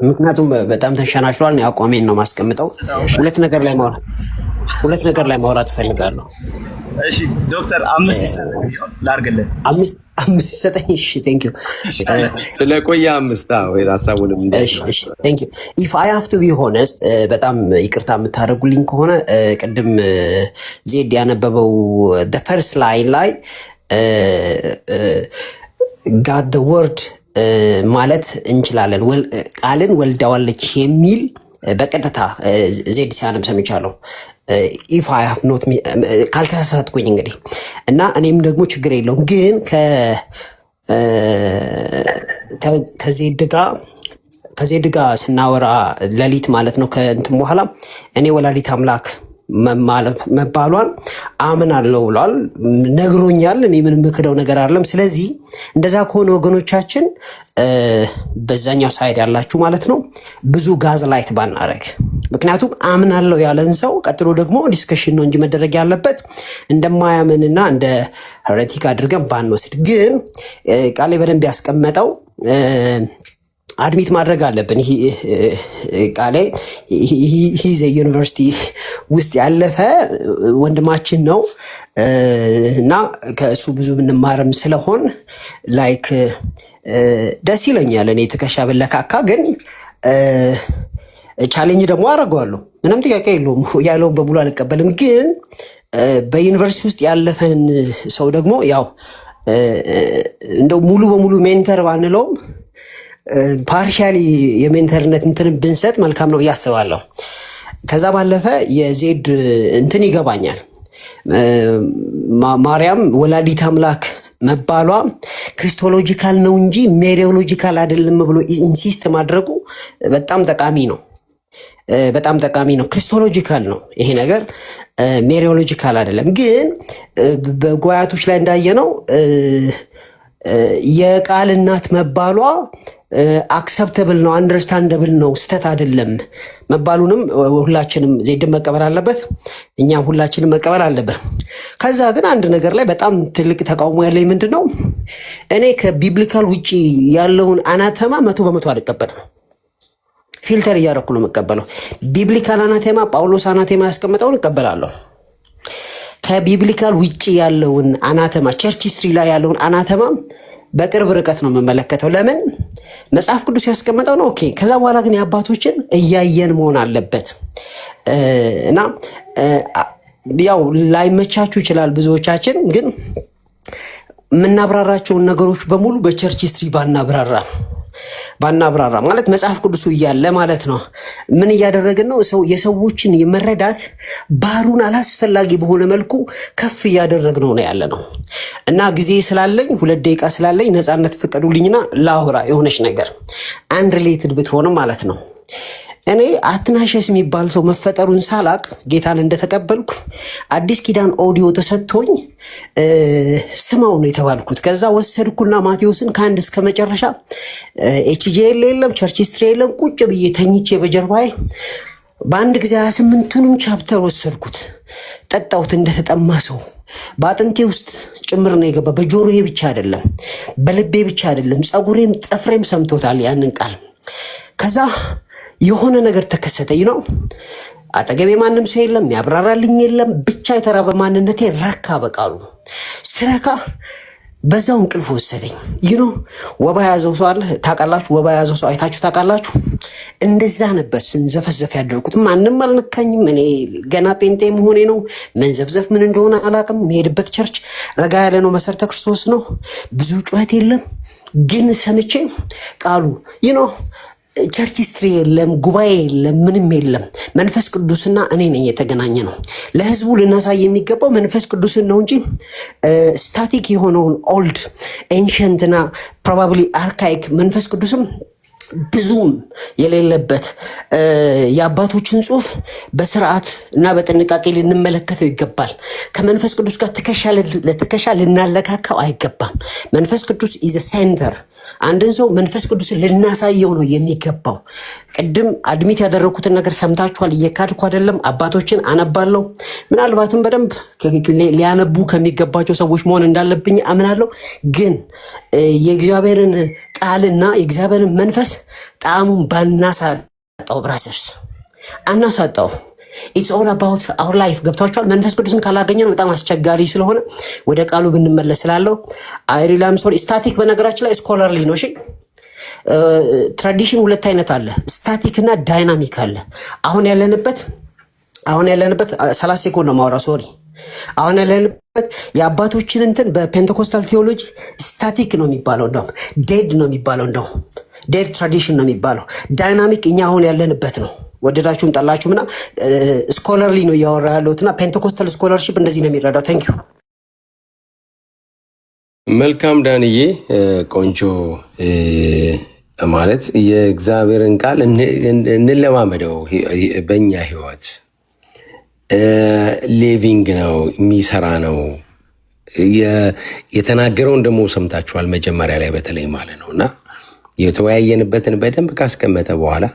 ምክንያቱም በጣም ተሸናሽሏል። ነው አቋሜን ነው ማስቀምጠው። ሁለት ነገር ላይ ማውራት እፈልጋለሁ።
እሺ ዶክተር 5 ላርግልህ።
5 ይሰጠኝ። እሺ ቴንክ ዩ
ስለቆየ 5 ወይ ሐሳቡንም
እሺ ቴንክ ዩ ኢፍ አይ ሃቭ ቱ ቢ ሆነስት በጣም ይቅርታ የምታደርጉልኝ ከሆነ ቅድም ዜድ ያነበበው the first line ላይ God the word ማለት እንችላለን። ቃልን ወልዳዋለች የሚል በቀጥታ ዜድ ሲያነብ ሰምቻለሁ። ኢፍ አይ ሃቭ ኖት ካልተሳሳትኩኝ እንግዲህ እና እኔም ደግሞ ችግር የለውም ግን ከዜድ ጋር ስናወራ ሌሊት ማለት ነው ከእንትን በኋላ እኔ ወላዲት አምላክ መባሏን አምናለሁ ብሏል፣ ነግሮኛል። እኔ ምንም ምክደው ነገር አይደለም። ስለዚህ እንደዛ ከሆነ ወገኖቻችን በዛኛው ሳይድ ያላችሁ ማለት ነው ብዙ ጋዝ ላይት ባናረግ፣ ምክንያቱም አምናለሁ ያለን ሰው ቀጥሎ ደግሞ ዲስከሽን ነው እንጂ መደረግ ያለበት እንደማያምንና እንደ ሄሬቲክ አድርገን ባንወስድ። ግን ቃሌ በደንብ ያስቀመጠው አድሚት ማድረግ አለብን። ቃሌ ሂዝ ዩኒቨርሲቲ ውስጥ ያለፈ ወንድማችን ነው እና ከእሱ ብዙ ምንማርም ስለሆን ላይክ ደስ ይለኛል። እኔ ትከሻ ብለካካ ግን ቻሌንጅ ደግሞ አደርገዋለሁ። ምንም ጥያቄ የለውም። ያለውን በሙሉ አልቀበልም። ግን በዩኒቨርሲቲ ውስጥ ያለፈን ሰው ደግሞ ያው እንደው ሙሉ በሙሉ ሜንተር ባንለውም ፓርሻሊ የሜንተርነት እንትን ብንሰጥ መልካም ነው እያስባለሁ። ከዛ ባለፈ የዜድ እንትን ይገባኛል። ማርያም ወላዲት አምላክ መባሏ ክሪስቶሎጂካል ነው እንጂ ሜሪዮሎጂካል አይደለም ብሎ ኢንሲስት ማድረጉ በጣም ጠቃሚ ነው። በጣም ጠቃሚ ነው። ክሪስቶሎጂካል ነው ይሄ ነገር፣ ሜሪዮሎጂካል አይደለም። ግን በጓያቶች ላይ እንዳየነው የቃል እናት መባሏ አክሰፕተብል ነው፣ አንደርስታንደብል ነው፣ ስተት አይደለም መባሉንም ሁላችንም ዜድን መቀበል አለበት፣ እኛም ሁላችንም መቀበል አለበት። ከዛ ግን አንድ ነገር ላይ በጣም ትልቅ ተቃውሞ ያለኝ ምንድን ነው፣ እኔ ከቢብሊካል ውጪ ያለውን አናተማ 100% አልቀበልም። ፊልተር እያደረኩ ነው የምቀበለው። ቢብሊካል አናቴማ ጳውሎስ አናቴማ ያስቀመጠውን እቀበላለሁ። ከቢብሊካል ውጪ ያለውን አናተማ ቸርች ሂስትሪ ላይ ያለውን አናተማ በቅርብ ርቀት ነው የምመለከተው። ለምን መጽሐፍ ቅዱስ ያስቀመጠው ነው። ኦኬ። ከዛ በኋላ ግን የአባቶችን እያየን መሆን አለበት እና ያው ላይመቻችሁ ይችላል ብዙዎቻችን፣ ግን የምናብራራቸውን ነገሮች በሙሉ በቸርች ሂስትሪ ባናብራራ ማለት መጽሐፍ ቅዱሱ እያለ ማለት ነው። ምን እያደረግን ነው? የሰዎችን የመረዳት ባሩን አላስፈላጊ በሆነ መልኩ ከፍ እያደረግነው ነው ያለ ነው። እና ጊዜ ስላለኝ 2 ደቂቃ ስላለኝ ነፃነት ፍቀዱልኝና ላውራ የሆነች ነገር አንሪሌትድ ብትሆንም ማለት ነው። እኔ አትናሸስ የሚባል ሰው መፈጠሩን ሳላቅ ጌታን እንደተቀበልኩ አዲስ ኪዳን ኦዲዮ ተሰጥቶኝ ስማው ነው የተባልኩት። ከዛ ወሰድኩና ማቴዎስን ከአንድ እስከ መጨረሻ ኤችጂኤል የለም ቸርች ሂስትሪ የለም ቁጭ ብዬ ተኝቼ በጀርባዬ በአንድ ጊዜ 28ቱንም ቻፕተር ወሰድኩት። ጠጣሁት እንደተጠማ ሰው። በአጥንቴ ውስጥ ጭምር ነው የገባ። በጆሮዬ ብቻ አይደለም፣ በልቤ ብቻ አይደለም፣ ፀጉሬም ጠፍሬም ሰምቶታል ያንን ቃል። ከዛ የሆነ ነገር ተከሰተ ነው። አጠገቤ ማንም ሰው የለም፣ ያብራራልኝ የለም። ብቻ የተራበ ማንነቴ ረካ። በቃሉ ስረካ በዛው እንቅልፍ ወሰደኝ። ነው ወባ ያዘው ሰው አለ ታውቃላችሁ? ወባ ያዘው ሰው አይታችሁ ታውቃላችሁ? እንደዛ ነበር ስንዘፈዘፍ ያደርኩት። ማንም አልነካኝም። እኔ ገና ጴንጤ መሆኔ ነው። መንዘፍዘፍ ምን እንደሆነ አላውቅም። መሄድበት ቸርች ረጋ ያለ ነው፣ መሰረተ ክርስቶስ ነው። ብዙ ጩኸት የለም። ግን ሰምቼ ቃሉ ነው ቸርች ሂስትሪ የለም፣ ጉባኤ የለም፣ ምንም የለም። መንፈስ ቅዱስና እኔ ነኝ የተገናኘ ነው። ለህዝቡ ልናሳይ የሚገባው መንፈስ ቅዱስን ነው እንጂ ስታቲክ የሆነውን ኦልድ ኤንሸንትና ፕሮባብሊ አርካይክ መንፈስ ቅዱስም ብዙም የሌለበት የአባቶችን ጽሑፍ በስርዓት እና በጥንቃቄ ልንመለከተው ይገባል። ከመንፈስ ቅዱስ ጋር ትከሻ ልናለካካው አይገባም። መንፈስ ቅዱስ ኢዝ ሴንተር። አንድን ሰው መንፈስ ቅዱስን ልናሳየው ነው የሚገባው። ቅድም አድሚት ያደረኩትን ነገር ሰምታችኋል። እየካድኩ አይደለም። አባቶችን አነባለሁ። ምናልባትም በደንብ ሊያነቡ ከሚገባቸው ሰዎች መሆን እንዳለብኝ አምናለሁ። ግን የእግዚአብሔርን ቃልና የእግዚአብሔርን መንፈስ ጣዕሙን ባናሳጣው፣ ብራዘርስ አናሳጣው። ኢትስ ኦል አባውት አወር ላይፍ። ገብቷችኋል? መንፈስ ቅዱስን ካላገኘ ነው በጣም አስቸጋሪ ስለሆነ ወደ ቃሉ ብንመለስ ስላለው አይሪላም ሶሪ። ስታቲክ በነገራችን ላይ ስኮላርሊ ነው። እሺ ትራዲሽን 2 አይነት አለ፣ ስታቲክ እና ዳይናሚክ አለ። አሁን ያለንበት 30 ሴኮንድ ነው ማውራ። ሶሪ አሁን ያለንበት የአባቶችን እንትን በፔንቴኮስታል ቴዎሎጂ ስታቲክ ነው የሚባለው፣ እንደውም ዴድ ነው የሚባለው፣ እንደውም ዴድ ትራዲሽን ነው የሚባለው። ዳይናሚክ እኛ አሁን ያለንበት ነው። ወደዳችሁም ጠላችሁም እና ስኮለርሊ ነው እያወራ ያለሁት እና ፔንቴኮስታል ስኮለርሺፕ እንደዚህ ነው የሚረዳው። ታንክ ዩ።
መልካም ዳንዬ፣ ቆንጆ ማለት የእግዚአብሔርን ቃል እንለማመደው በእኛ ህይወት። ሊቪንግ ነው፣ የሚሰራ ነው። የተናገረውን ደግሞ ሰምታችኋል መጀመሪያ ላይ በተለይ ማለት ነው እና የተወያየንበትን በደንብ ካስቀመጠ በኋላ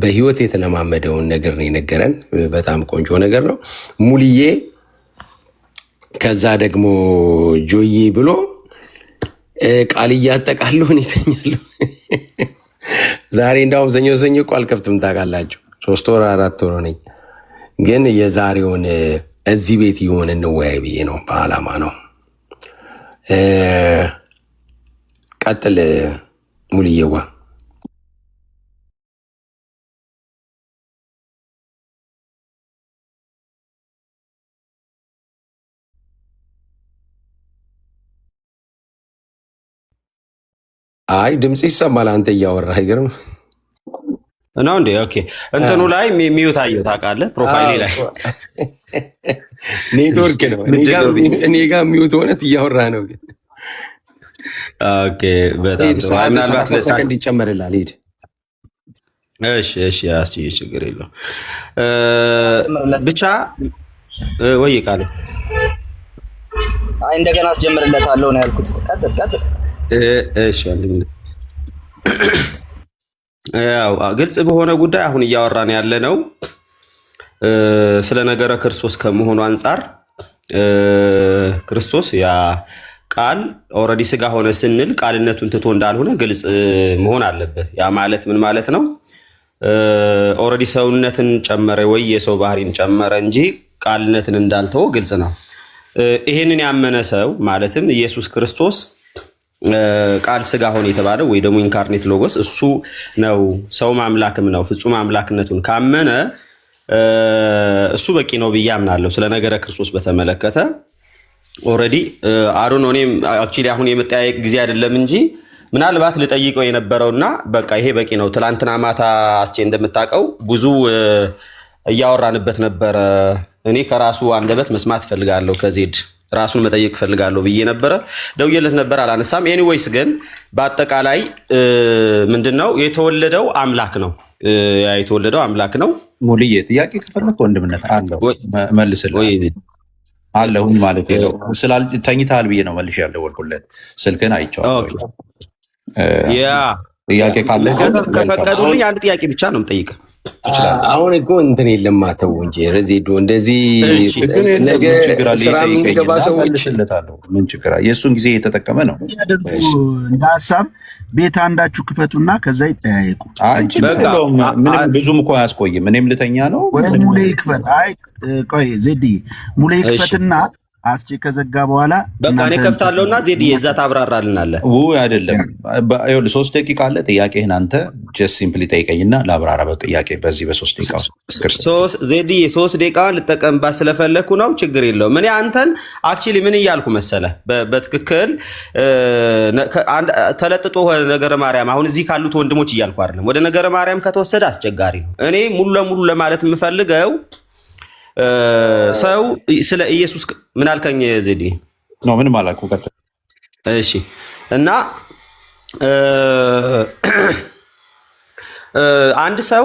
በህይወት የተለማመደውን ነገር ነው የነገረን። በጣም ቆንጆ ነገር ነው ሙልዬ። ከዛ ደግሞ ጆዬ ብሎ ቃል እያጠቃለሁን ይተኛለሁ። ዛሬ እንዳውም ሰኞ እኮ አልከፍትም ታውቃላችሁ። 3 ወር 4 ወር ነኝ። ግን የዛሬውን እዚህ ቤት ይሆን እንወያይ ብዬ ነው፣ በዓላማ ነው። ቀጥል ሙልዬዋ። አይ ድምጽ ይሰማል አንተ እያወራህ አይገርም
ነው እንዴ? ኦኬ እንትኑ ላይ ሚዩት አየሁ ታውቃለህ፣ ፕሮፋይሌ ላይ
ኔትወርክ ነው። እኔ ጋር ሚዩት ሆነት እያወራህ ነው። ግን
ኦኬ በጣም
ምናልባት ሰከንድ ይጨመርላል። ሂድ።
እሺ አስችዬ ችግር የለውም ብቻ ወይ ቃል
እንደገና አስጀምርለታለሁ ነው ያልኩት። ቀጥል።
እሺ ያው ግልጽ በሆነ ጉዳይ አሁን እያወራን ያለ ነው ስለ ነገረ ክርስቶስ ከመሆኑ አንጻር ክርስቶስ ያ ቃል ኦልሬዲ ስጋ ሆነ ስንል ቃልነቱን ትቶ እንዳልሆነ ግልጽ መሆን አለበት። ያ ማለት ምን ማለት ነው? ኦልሬዲ ሰውነትን ጨመረ ወይ የሰው ባህሪን ጨመረ እንጂ ቃልነትን እንዳልተው ግልጽ ነው። ይሄንን ያመነ ሰው ማለትም ኢየሱስ ክርስቶስ
ቃል ስጋ ሆነ የተባለው ወይ ደግሞ ኢንካርኔት ሎጎስ እሱ ነው። ሰውም አምላክም ነው። ፍጹም አምላክነቱን ካመነ እሱ በቂ ነው ብዬ አምናለሁ። ስለ ነገረ ክርስቶስ በተመለከተ ኦልሬዲ አሮን እኔም አክቹሊ አሁን የመጠያየቅ ጊዜ አይደለም እንጂ ምናልባት ልጠይቀው የነበረውና በቃ ይሄ በቂ ነው። ትላንትና ማታ አስቼ እንደምታውቀው ብዙ እያወራንበት ነበረ። እኔ ከራሱ አንደበት መስማት ፈልጋለሁ፣ ከዜድ ራሱን መጠየቅ ፈልጋለሁ ብዬ ነበረ። ደውዬለት ነበር፣ አላነሳም። ኤኒዌይስ ግን በአጠቃላይ ምንድነው የተወለደው አምላክ ነው። የተወለደው አምላክ ነው።
ሙልዬ ጥያቄ ከፈለክ ወንድምነት አለው መልስልህ አለሁኝ ማለት ነው። ተኝተሃል ብዬ ነው መልሼ ያልደወልኩለት። ስልክን አይቼዋለሁ።
ያ
ጥያቄ ካለ
ከፈቀዱልኝ አንድ ጥያቄ ብቻ ነው የምጠይቀው።
አሁን እኮ እንትን የለም አተው እንጂ ረዜዶ እንደዚህ ነገ ስራ የሚገባ ሰዎች
ምን ችግር አለ? የእሱን ጊዜ እየተጠቀመ ነው።
እንደ ሀሳብ ቤት አንዳችሁ ክፈቱና ከዛ ይጠያየቁ።
ምንም ብዙም እኮ አያስቆይም። እኔም ልተኛ ነው
ወይ ሙሌ ይክፈት። አይ ቆይ ዜድ ሙሌ ይክፈትና አስቼ ከዘጋ በኋላ
በቃ እኔ ከፍታለሁና ዜድ የዛ ታብራራልናለህ።
አይደለም 3 ደቂቃ አለ። ጥያቄህን አንተ ጀስት ሲምፕሊ ጠይቀኝና ላብራራ በጥያቄ በዚህ በ3 ደቂቃ ውስጥ
ዜድ 3 ደቂቃውን ልጠቀምባት ስለፈለኩ ነው። ችግር የለውም። እኔ አንተን አክቹሊ ምን እያልኩ መሰለህ በትክክል ተለጥጦ ነገረ ማርያም አሁን እዚህ ካሉት ወንድሞች እያልኩ አይደለም። ወደ ነገረ ማርያም ከተወሰደ አስቸጋሪ ነው። እኔ ሙሉ ለሙሉ ለማለት የምፈልገው ሰው ስለ ኢየሱስ ምን አልከኝ ዜዲ?
ነው ምንም አላልኩ።
እሺ እና አንድ ሰው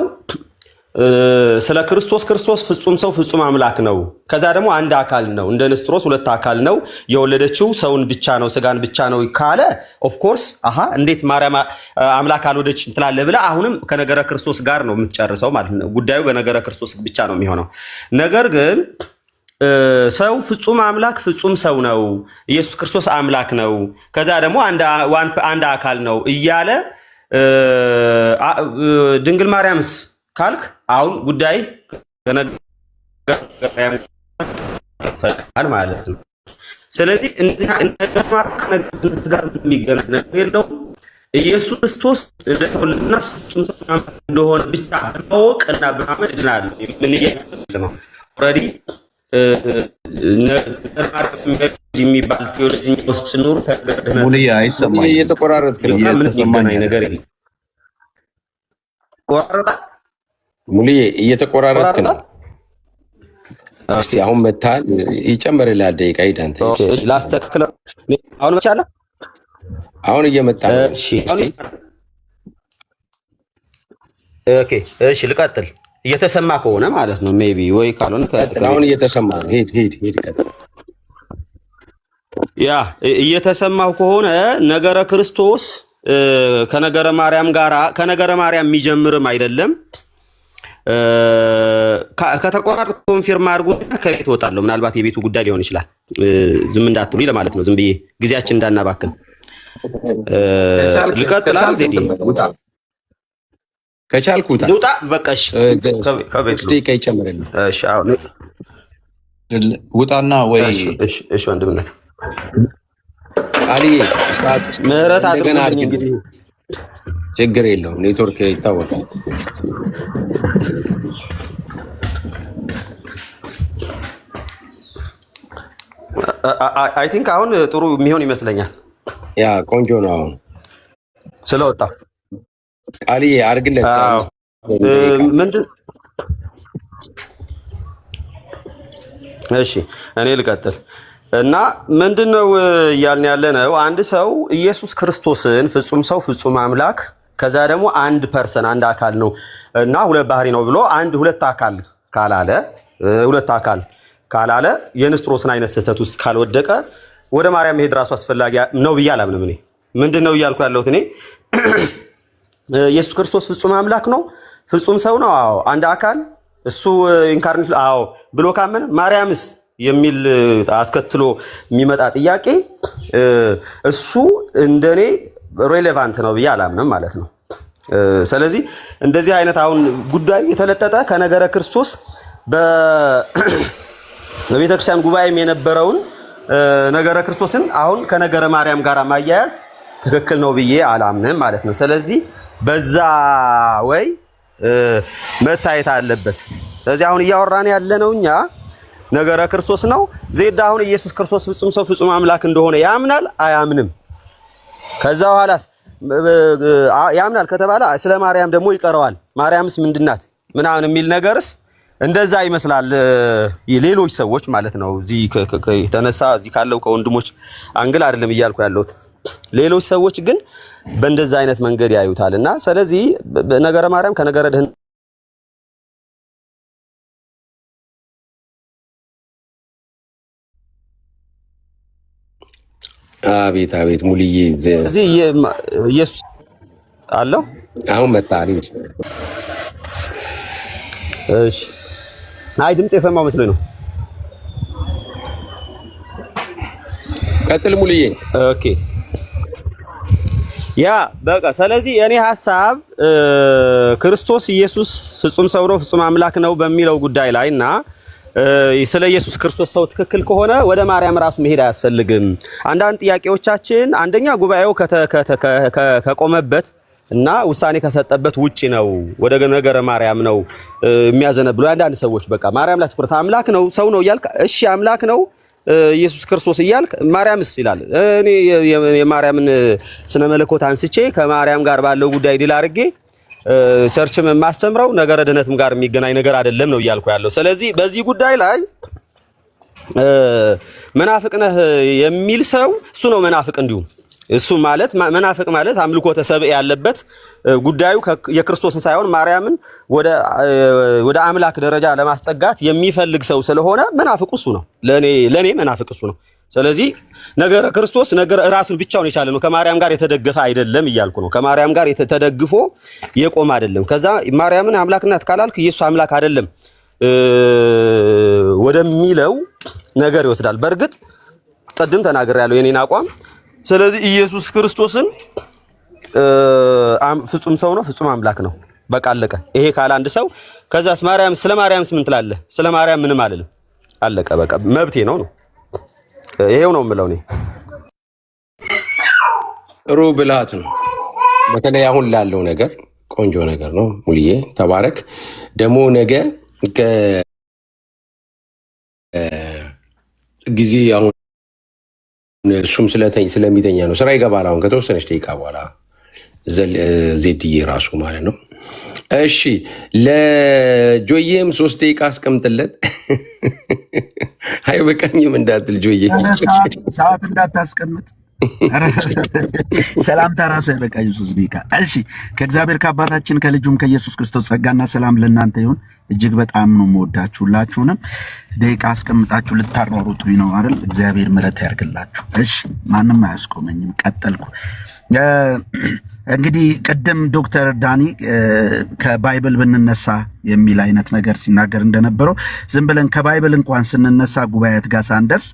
ስለ ክርስቶስ ፍጹም ሰው ፍጹም አምላክ ነው። ከዛ ደግሞ አንድ አካል ነው። እንደ ንስጥሮስ 2 አካል ነው። የወለደችው ሰውን ብቻ ነው ስጋን ብቻ ነው ካለ ኦፍ ኮርስ እንዴት ማርያም አምላክ አልወለደችም ትላለህ ብለህ አሁንም ከነገረ ክርስቶስ ጋር ነው የምትጨርሰው ማለት ነው። ጉዳዩ በነገረ ክርስቶስ ብቻ ነው የሚሆነው። ነገር ግን ሰው ፍጹም አምላክ ፍጹም ሰው ነው፣ ኢየሱስ ክርስቶስ አምላክ ነው፣ ከዛ ደግሞ አንድ አካል ነው እያለ ድንግል ማርያምስ ካልክ አሁን ጉዳይ ፈቃድ ማለት ነው። ስለዚህ ጋር የሚገናኝ ነገር የለውም። ኢየሱስ ክርስቶስ እንደሆነና እንደሆነ ብቻ ማወቅ እና በማመን ድናል። ምን ነው ኦልሬዲ የሚባል ቴዎሎጂ ውስጥ ኑሩ
ሙልዬ አይሰማኝም።
እየተቆራረጥክ ነው።
ምን የሚገናኝ ነገር የለም። ቆራረጣ
ሙልዬ እየተቆራረጥክ ነው። እስቲ አሁን መታል ይጨምርልሃል ደቂቃ ሂዳንተ
ላስተካክለው። አሁን መቻለ
አሁን እየመጣ ነው።
እሺ ኦኬ እሺ ልቀጥል። እየተሰማ ከሆነ ማለት ነው ሜቢ ወይ ካልሆነ
አሁን እየተሰማ ነው። ሄድ ቀጥል።
ያ እየተሰማው ከሆነ ነገረ ክርስቶስ ከነገረ ማርያም የሚጀምርም አይደለም። ከተቆራረጠ ኮንፊርም አድርጉና ከቤት እወጣለሁ። ምናልባት የቤቱ ጉዳይ ሊሆን ይችላል። ዝም እንዳትሉኝ ለማለት ነው። ዝም ብዬ ጊዜያችን እንዳናባክን ልቀጥል። ዜዲ
ከቻልኩት
ልውጣ። በቃ እሺ፣ ከቤት
ደቂቃ ይጨምርልኝ።
እሺ አሁን
ውጣና ወይ
እሺ ወንድምነት
አልዬ
ምህረት አድርጉልኝ እንግዲህ
ችግር የለውም። ኔትወርክ ይታወቃል።
አይ ቲንክ አሁን ጥሩ የሚሆን ይመስለኛል።
ያ ቆንጆ ነው። አሁን
ስለወጣ
ቃልዬ አድርግለት።
ምንድን እሺ እኔ ልቀጥል እና ምንድነው እያልን ያለ ነው? አንድ ሰው ኢየሱስ ክርስቶስን ፍጹም ሰው ፍጹም አምላክ ከዛ ደግሞ አንድ ፐርሰን አንድ አካል ነው እና 2 ባህሪ ነው ብሎ 2 አካል ካላለ የንስጥሮስን አይነት ስህተት ውስጥ ካልወደቀ ወደ ማርያም መሄድ ራሱ አስፈላጊ ነው ብዬ አላምንም። እኔ ምንድነው እያልኩ ያለሁት እኔ ኢየሱስ ክርስቶስ ፍጹም አምላክ ነው፣ ፍጹም ሰው ነው። አዎ አንድ አካል እሱ ኢንካርኔት አዎ ብሎ ካመነ ማርያምስ የሚል አስከትሎ የሚመጣ ጥያቄ እሱ እንደኔ ሬሌቫንት ነው ብዬ አላምንም ማለት ነው። ስለዚህ እንደዚህ አይነት አሁን ጉዳይ የተለጠጠ ከነገረ ክርስቶስ በቤተክርስቲያን ጉባኤም የነበረውን ነገረ ክርስቶስን አሁን ከነገረ ማርያም ጋር ማያያዝ
ትክክል ነው ብዬ አላምንም ማለት ነው። ስለዚህ በዛ ወይ መታየት አለበት። ስለዚህ አሁን እያወራን ያለነው እኛ ነገረ ክርስቶስ ነው። ዜድ አሁን ኢየሱስ ክርስቶስ ፍጹም ሰው ፍጹም አምላክ እንደሆነ ያምናል አያምንም? ከዛ በኋላስ ያምናል ከተባለ ስለ ማርያም ደግሞ ይቀረዋል። ማርያምስ ምንድናት ምናምን የሚል ነገርስ እንደዛ ይመስላል ሌሎች ሰዎች ማለት ነው። እዚህ የተነሳ እዚህ ካለው ከወንድሞች አንግል አይደለም እያልኩ ያለሁት። ሌሎች ሰዎች ግን በእንደዛ አይነት መንገድ ያዩታልና ስለዚህ ነገረ ማርያም ከነገረ ድህነት
አቤት አቤት ሙልዬ
እዚህ ኢየሱስ አለው
አሁን መጣሪ።
እሺ አይ ድምጽ የሰማው መስሎኝ ነው።
ቀጥል ሙልዬ።
ኦኬ ያ በቃ ስለዚህ የኔ ሐሳብ ክርስቶስ ኢየሱስ ፍጹም ሰው ነው ፍጹም አምላክ ነው በሚለው ጉዳይ ላይና ስለ ኢየሱስ ክርስቶስ ሰው ትክክል ከሆነ ወደ ማርያም ራሱ መሄድ አያስፈልግም። አንዳንድ ጥያቄዎቻችን አንደኛ ጉባኤው ከቆመበት እና ውሳኔ ከሰጠበት ውጪ ነው፣ ወደ ነገረ ማርያም ነው የሚያዘነብለው። አንዳንድ ሰዎች በቃ ማርያም ላይ ትኩረት አምላክ ነው ሰው ነው እያልክ እሺ አምላክ ነው ኢየሱስ ክርስቶስ እያልክ ማርያምስ ይላል። እኔ የማርያምን ስነ መለኮት አንስቼ ከማርያም ጋር ባለው ጉዳይ ዲል አድርጌ ቸርችም የማስተምረው ነገረ ድነትም ጋር የሚገናኝ ነገር አይደለም ነው እያልኩ ያለው። ስለዚህ በዚህ ጉዳይ ላይ መናፍቅ ነህ የሚል ሰው እሱ ነው መናፍቅ። እንዲሁም እሱ ማለት መናፍቅ ማለት አምልኮተ ሰብእ ያለበት ጉዳዩ የክርስቶስን ሳይሆን ማርያምን ወደ አምላክ ደረጃ ለማስጠጋት የሚፈልግ ሰው ስለሆነ መናፍቅ እሱ ነው። ለኔ መናፍቅ እሱ ነው። ስለዚህ ነገረ ክርስቶስ ነገረ ራሱን ብቻውን የቻለ ነው፣ ከማርያም ጋር የተደገፈ አይደለም እያልኩ ነው። ከማርያም ጋር ተደግፎ የቆመ አይደለም። ከዛ ማርያምን አምላክነት ካላልክ ኢየሱስ አምላክ አይደለም ወደሚለው ነገር ይወስዳል። በእርግጥ ቀድም ተናግሬያለሁ የኔን አቋም። ስለዚህ ኢየሱስ ክርስቶስን ፍጹም ሰው ነው ፍጹም አምላክ ነው በቃ አለቀ። ይሄ ካለ አንድ ሰው ከዛስ ማርያም ስለ ማርያምስ ምን ትላለህ? ስለ ማርያም ምንም አልልም አለቀ በቃ መብቴ ነው። ይሄው ነው የምለው እኔ።
ጥሩ ብልሃት ነው። በተለይ አሁን ላለው ነገር ቆንጆ ነገር ነው። ሙልዬ ተባረክ። ደግሞ ነገ ጊዜ አሁን እሱም ስለሚተኛ ነው ስራ ይገባል። አሁን ከተወሰነች ደቂቃ በኋላ ዜድዬ ራሱ ማለት ነው። እሺ ለጆዬም 3 ደቂቃ አስቀምጥለት። አይበቃኝም እንዳትል ጆዬ፣
ሰዓት እንዳታስቀምጥ። ሰላምታ ራሱ አይበቃኝ 3 ደቂቃ። እሺ ከእግዚአብሔር ከአባታችን ከልጁም ከኢየሱስ ክርስቶስ ጸጋና ሰላም ለእናንተ ይሁን። እጅግ በጣም ነው የምወዳችሁ። ሁላችሁንም ደቂቃ አስቀምጣችሁ ልታሯሩጡኝ ነው አይደል? እግዚአብሔር ምሕረት ያርግላችሁ። እሺ ማንም አያስቆመኝም። ቀጠልኩ። እንግዲህ ቅድም ዶክተር ዳኒ ከባይብል ብንነሳ የሚል አይነት ነገር ሲናገር እንደነበረው ዝም ብለን ከባይብል እንኳን ስንነሳ ጉባኤያት ጋር ሳንደርስ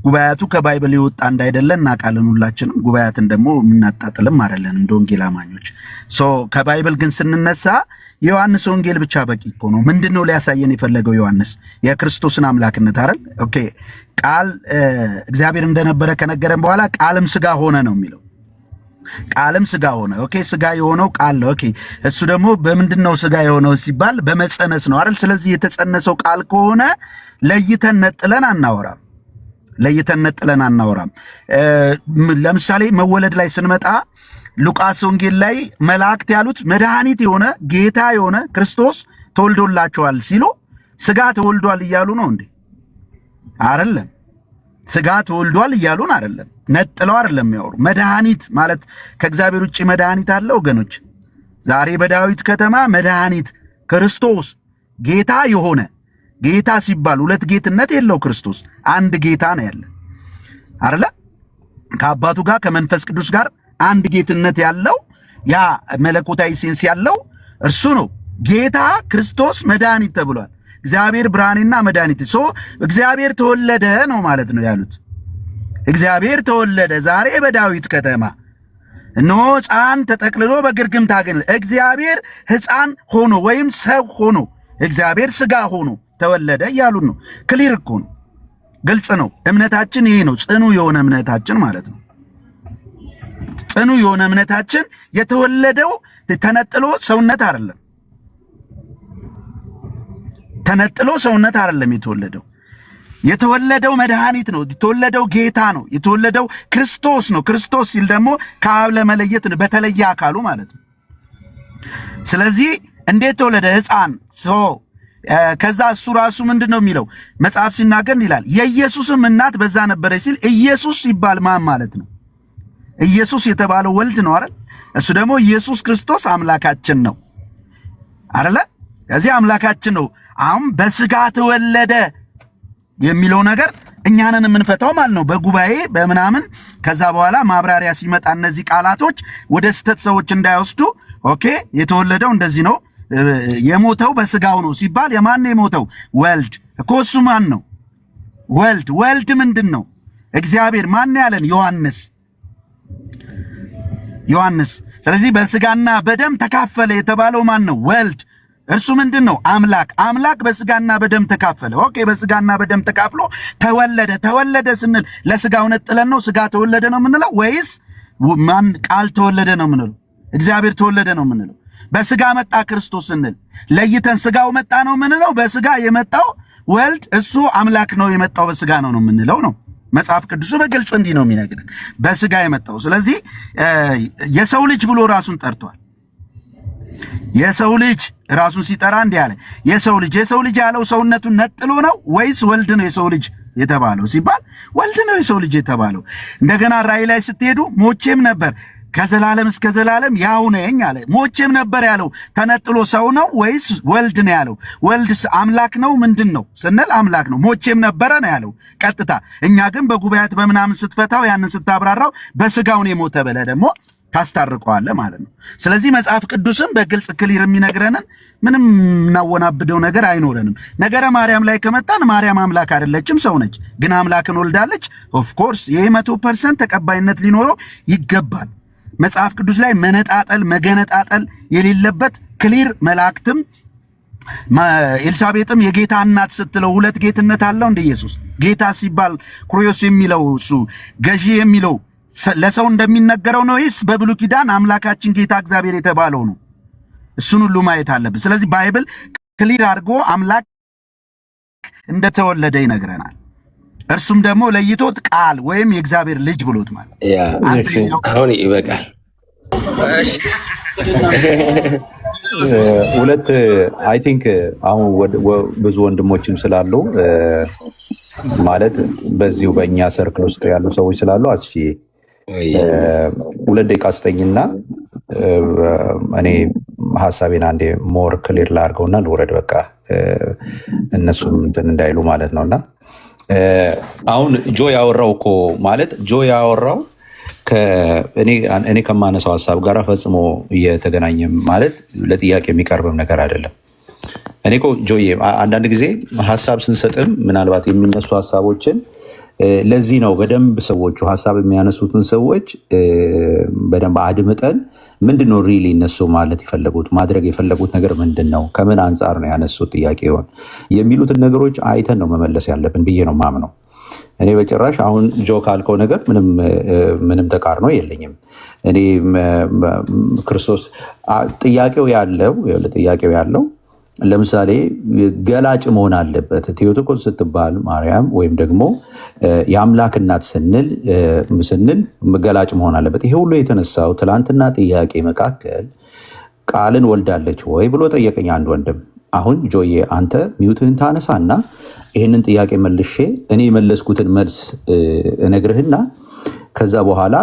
ጉባኤያቱ ከባይብል የወጣ እንዳይደለ እናውቃለን ሁላችንም። ጉባኤያትን ደግሞ የምናጣጥልም አይደለን እንደ ወንጌል አማኞች። ከባይብል ግን ስንነሳ የዮሐንስ ወንጌል ብቻ በቂ እኮ ነው። ምንድነው ሊያሳየን የፈለገው ዮሐንስ? የክርስቶስን አምላክነት አይደል? ኦኬ ቃል እግዚአብሔር እንደነበረ ከነገረን በኋላ ቃልም ስጋ ሆነ ነው የሚለው። ቃልም ስጋ ሆነ። ኦኬ ስጋ የሆነው ቃል ነው። ኦኬ እሱ ደግሞ በምንድነው ስጋ የሆነው ሲባል በመጸነስ ነው አይደል? ስለዚህ የተጸነሰው ቃል ከሆነ ለይተን ነጥለን አናወራም። ለምሳሌ መወለድ ላይ ስንመጣ ሉቃስ ወንጌል ላይ መላእክት ያሉት መድኃኒት የሆነ ጌታ የሆነ ክርስቶስ ተወልዶላቸዋል ሲሉ ስጋ ተወልዷል እያሉ ነው እንዴ? አይደለም። ስጋ ተወልዷል እያሉን አይደለም። ነጥለው አይደለም ያወሩ። መድኃኒት ማለት ከእግዚአብሔር ውጭ መድኃኒት አለ ወገኖች? ዛሬ በዳዊት ከተማ መድኃኒት ክርስቶስ ጌታ የሆነ ጌታ ሲባል ሁለት ጌትነት የለው ክርስቶስ አንድ ጌታ ነው ያለ አይደለ? ከአባቱ ጋር ከመንፈስ ቅዱስ ጋር አንድ ጌትነት ያለው ያ መለኮታዊ ሴንስ ያለው እርሱ ነው ጌታ ክርስቶስ መድኃኒት ተብሏል። እግዚአብሔር ብርሃኔና መድኃኒት እግዚአብሔር ተወለደ ነው ማለት ነው ያሉት። እግዚአብሔር ተወለደ ዛሬ በዳዊት ከተማ እነሆ ሕፃን ተጠቅልሎ በግርግም ታገኝ። እግዚአብሔር ሕፃን ሆኖ ወይም ሰው ሆኖ እግዚአብሔር ስጋ ሆኖ ተወለደ እያሉን ነው። ክሊር እኮ ነው፣ ግልጽ ነው። እምነታችን ይሄ ነው፣ ጽኑ የሆነ እምነታችን ማለት ነው። ጽኑ የሆነ እምነታችን የተወለደው ተነጥሎ ሰውነት አይደለም። ተነጥሎ ሰውነት አይደለም የተወለደው መድኃኒት ነው። የተወለደው ጌታ ነው። የተወለደው ክርስቶስ ነው። ክርስቶስ ሲል ደግሞ ከአብ ለመለየት በተለየ አካሉ ማለት ነው። ስለዚህ እንዴት ተወለደ? ሕፃን ሰው። ከዛ እሱ ራሱ ምንድን ነው የሚለው መጽሐፍ ሲናገር ይላል የኢየሱስም እናት በዛ ነበረች ሲል ኢየሱስ ሲባል ማን ማለት ነው? ኢየሱስ የተባለው ወልድ ነው አይደል? እሱ ደግሞ ኢየሱስ ክርስቶስ አምላካችን ነው አይደለ? ከዚህ አምላካችን ነው። አሁን በስጋ ተወለደ የሚለው ነገር እኛንን የምንፈታው ማለት ነው በጉባኤ በምናምን። ከዛ በኋላ ማብራሪያ ሲመጣ እነዚህ ቃላቶች ወደ ስተት ሰዎች እንዳይወስዱ ኦኬ የተወለደው እንደዚህ ነው፣ የሞተው በስጋው ነው ሲባል የማን ነው የሞተው? ወልድ እኮ። እሱ ማን ነው? ወልድ ምንድን ነው? እግዚአብሔር። ማን ያለን? ዮሐንስ። ስለዚህ በስጋና በደም ተካፈለ የተባለው ማን ነው? ወልድ። እርሱ ምንድን ነው? አምላክ በስጋና በደም ተካፈለ። ኦኬ በስጋና በደም ተካፍሎ ተወለደ ስንል ለስጋው ነጥለን ነው ስጋ ተወለደ ነው የምንለው ወይስ ማን ቃል ተወለደ ነው የምንለው? እግዚአብሔር ተወለደ ነው የምንለው? በስጋ መጣ ክርስቶስ ስንል ለይተን ስጋው መጣ ነው የምንለው? በስጋ የመጣው ወልድ እሱ አምላክ ነው የመጣው በስጋ ነው የምንለው ነው። መጽሐፍ ቅዱሱ በግልጽ እንዲህ ነው የሚነግረን፣ በስጋ የመጣው። ስለዚህ የሰው ልጅ ብሎ ራሱን ጠርቷል። የሰው ልጅ ራሱን ሲጠራ እንዲህ አለ፣ የሰው ልጅ ያለው ሰውነቱን ነጥሎ ነው ወይስ ወልድ ነው የሰው ልጅ የተባለው ሲባል ወልድ ነው የሰው ልጅ የተባለው። እንደገና ራእይ ላይ ስትሄዱ ሞቼም ነበር ከዘላለም እስከ ዘላለም ያው ነኝ አለ። ሞቼም ነበር ያለው ተነጥሎ ሰው ነው ወይስ ወልድ ነው ያለው? ወልድስ አምላክ ነው ምንድን ነው ስንል አምላክ ነው። ሞቼም ነበረ ነው ያለው ቀጥታ። እኛ ግን በጉባኤያት በምናምን ስትፈታው ያንን ስታብራራው በስጋው ነው የሞተ ብለህ ደግሞ ታስታርቀዋለህ ማለት ነው። ስለዚህ መጽሐፍ ቅዱስም በግልጽ ክሊር የሚነግረንን ምንም እናወናብደው ነገር አይኖረንም። ነገረ ማርያም ላይ ከመጣን ማርያም አምላክ አይደለችም፣ ሰው ነች፣ ግን አምላክን ወልዳለች። ኦፍ ኮርስ ይሄ 100% ተቀባይነት ሊኖረው ይገባል። መጽሐፍ ቅዱስ ላይ መገነጣጠል የሌለበት ክሊር። መላእክትም ኤልሳቤጥም የጌታ እናት ስትለው ሁለት ጌትነት አለው እንደ ኢየሱስ። ጌታ ሲባል ኩሪዮስ የሚለው እሱ ገዢ የሚለው ለሰው እንደሚነገረው ነው ወይስ በብሉይ ኪዳን አምላካችን ጌታ እግዚአብሔር የተባለው ነው? እሱን ሁሉ ማየት አለብን። ስለዚህ ባይብል ክሊር አድርጎ አምላክ እንደተወለደ ይነግረናል። እርሱም ደግሞ ለይቶት ቃል ወይም የእግዚአብሔር ልጅ ብሎት ማለት
አሁን ይበቃል።
ሁለት አይ ቲንክ አሁን ብዙ ወንድሞችም ስላሉ ማለት በዚሁ በእኛ ሰርክል ውስጥ ያሉ ሰዎች ስላሉ አስቺ 2 ደቂቃ ስጠኝና እኔ ሀሳቤን አንዴ ሞር ክሊር ላድርገውና ልውረድ። በቃ እነሱም እንትን እንዳይሉ ማለት ነውና አሁን ጆ ያወራው እኮ ማለት ጆ ያወራው እኔ ከማነሳው ሀሳብ ጋር ፈጽሞ እየተገናኘ ማለት ለጥያቄ የሚቀርብም ነገር አይደለም። እኔ እኮ ጆዬ አንዳንድ ጊዜ ሀሳብ ስንሰጥም ምናልባት የሚነሱ ሀሳቦችን ለዚህ ነው በደንብ ሰዎቹ ሀሳብ የሚያነሱትን ሰዎች በደንብ አድምጠን ምንድነው ሪሊ እነሱ ማለት የፈለጉት ማድረግ የፈለጉት ነገር ምንድን ነው፣ ከምን አንጻር ነው ያነሱት ጥያቄ ይሆን የሚሉትን ነገሮች አይተን ነው መመለስ ያለብን ብዬ ነው ማምነው። እኔ በጭራሽ አሁን ጆ ካልከው ነገር ምንም ተቃርኖ የለኝም። እኔ ክርስቶስ ጥያቄው ያለው ለምሳሌ ገላጭ መሆን አለበት። ቴዎቶኮስ ስትባል ማርያም ወይም ደግሞ የአምላክ እናት ስንል ገላጭ መሆን አለበት። ይሄ ሁሉ የተነሳው ትላንትና ጥያቄ መካከል ቃልን ወልዳለች ወይ ብሎ ጠየቀኝ አንድ ወንድም። አሁን ጆዬ አንተ ሚውትህን ታነሳና ይህንን ጥያቄ መልሼ እኔ የመለስኩትን መልስ እነግርህና ከዛ በኋላ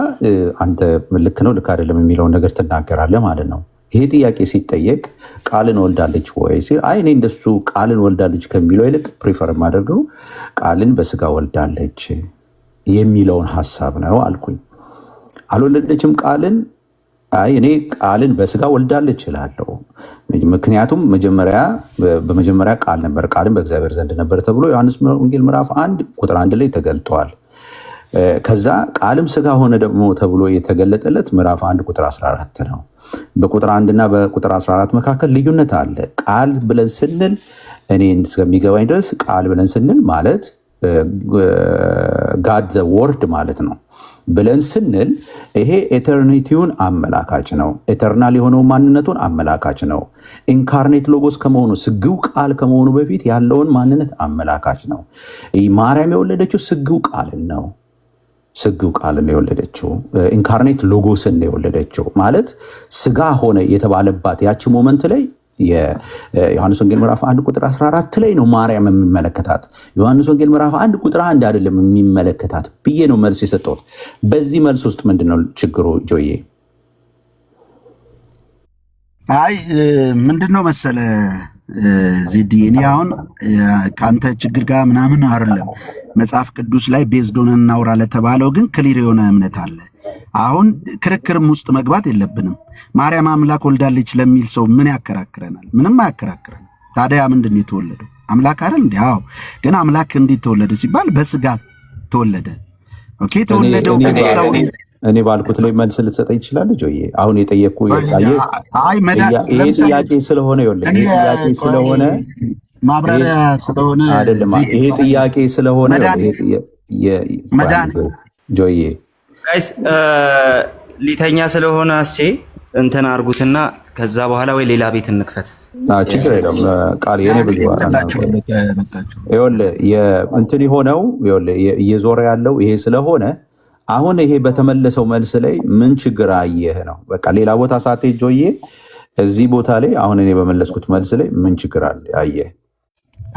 አንተ ልክ ነው ልክ አይደለም የሚለውን ነገር ትናገራለህ ማለት ነው። ይሄ ጥያቄ ሲጠየቅ ቃልን ወልዳለች ወይ ሲል አይ እኔ እንደሱ ቃልን ወልዳለች ከሚለው ይልቅ ፕሪፈር የማደርገው ቃልን በስጋ ወልዳለች የሚለውን ሀሳብ ነው አልኩኝ። አልወለደችም ቃልን አይ እኔ ቃልን በስጋ ወልዳለች እላለሁ። ምክንያቱም በመጀመሪያ ቃል ነበር፣ ቃልን በእግዚአብሔር ዘንድ ነበር ተብሎ ዮሐንስ ወንጌል ምዕራፍ 1 ቁጥር 1 ላይ ተገልጧል። ከዛ ቃልም ስጋ ሆነ ደግሞ ተብሎ የተገለጠለት ምዕራፍ 1 ቁጥር 14 ነው። በቁጥር 1 እና በቁጥር 14 መካከል ልዩነት አለ። ቃል ብለን ስንል እኔ እስከሚገባኝ ድረስ ቃል ብለን ስንል ማለት ጋድ ዘ ወርድ ማለት ነው። ብለን ስንል ይሄ ኤተርኒቲውን አመላካች ነው። ኤተርናል የሆነው ማንነቱን አመላካች ነው። ኢንካርኔት ሎጎስ ከመሆኑ ስግው ቃል ከመሆኑ በፊት ያለውን ማንነት አመላካች ነው። ማርያም የወለደችው ስግው ቃልን ነው። ስግው ቃልን የወለደችው ኢንካርኔት ሎጎስን የወለደችው ማለት ስጋ ሆነ የተባለባት ያቺ ሞመንት ላይ የዮሐንስ ወንጌል ምዕራፍ 1 ቁጥር 14 ላይ ነው ማርያም የሚመለከታት። ዮሐንስ ወንጌል ምዕራፍ 1 ቁጥር 1 አይደለም የሚመለከታት ብዬ ነው መልስ የሰጠሁት። በዚህ መልስ ውስጥ ምንድነው ችግሩ ጆዬ?
አይ ምንድነው መሰለ ዜዲ፣ እኔ አሁን ከአንተ ችግር ጋር ምናምን አይደለም። መጽሐፍ ቅዱስ ላይ ቤዝዶን እናውራ ለተባለው ግን ክሊር የሆነ እምነት አለ። አሁን ክርክርም ውስጥ መግባት የለብንም። ማርያም አምላክ ወልዳለች ለሚል ሰው ምን ያከራክረናል? ምንም አያከራክረን። ታዲያ ምንድን ነው የተወለደው? አምላክ አይደል እንዴ? አዎ። ግን አምላክ እንዴት ተወለደ ሲባል በስጋ ተወለደ። ኦኬ፣ ተወለደው ሰው።
እኔ ባልኩት ላይ መልስ ልትሰጠኝ ትችላለህ ጆዬ? አሁን የጠየቅኩ ይሄ ጥያቄ ስለሆነ ጥያቄ ስለሆነ
ማብራሪያ ስለሆነ
አይደለም። ይሄ ጥያቄ ስለሆነ ጆዬ
ጋይስ ሊተኛ ስለሆነ አስቼ እንትን አርጉትና ከዛ በኋላ ወይ ሌላ ቤት እንክፈት።
ችግር የለም። ቃል የኔ ብዙ እንትን የሆነው እየዞረ ያለው ይሄ ስለሆነ አሁን ይሄ በተመለሰው መልስ ላይ ምን ችግር አየህ ነው። በቃ ሌላ ቦታ ሳትሄድ ጆዬ፣ እዚህ ቦታ ላይ አሁን እኔ በመለስኩት መልስ ላይ ምን ችግር አየህ?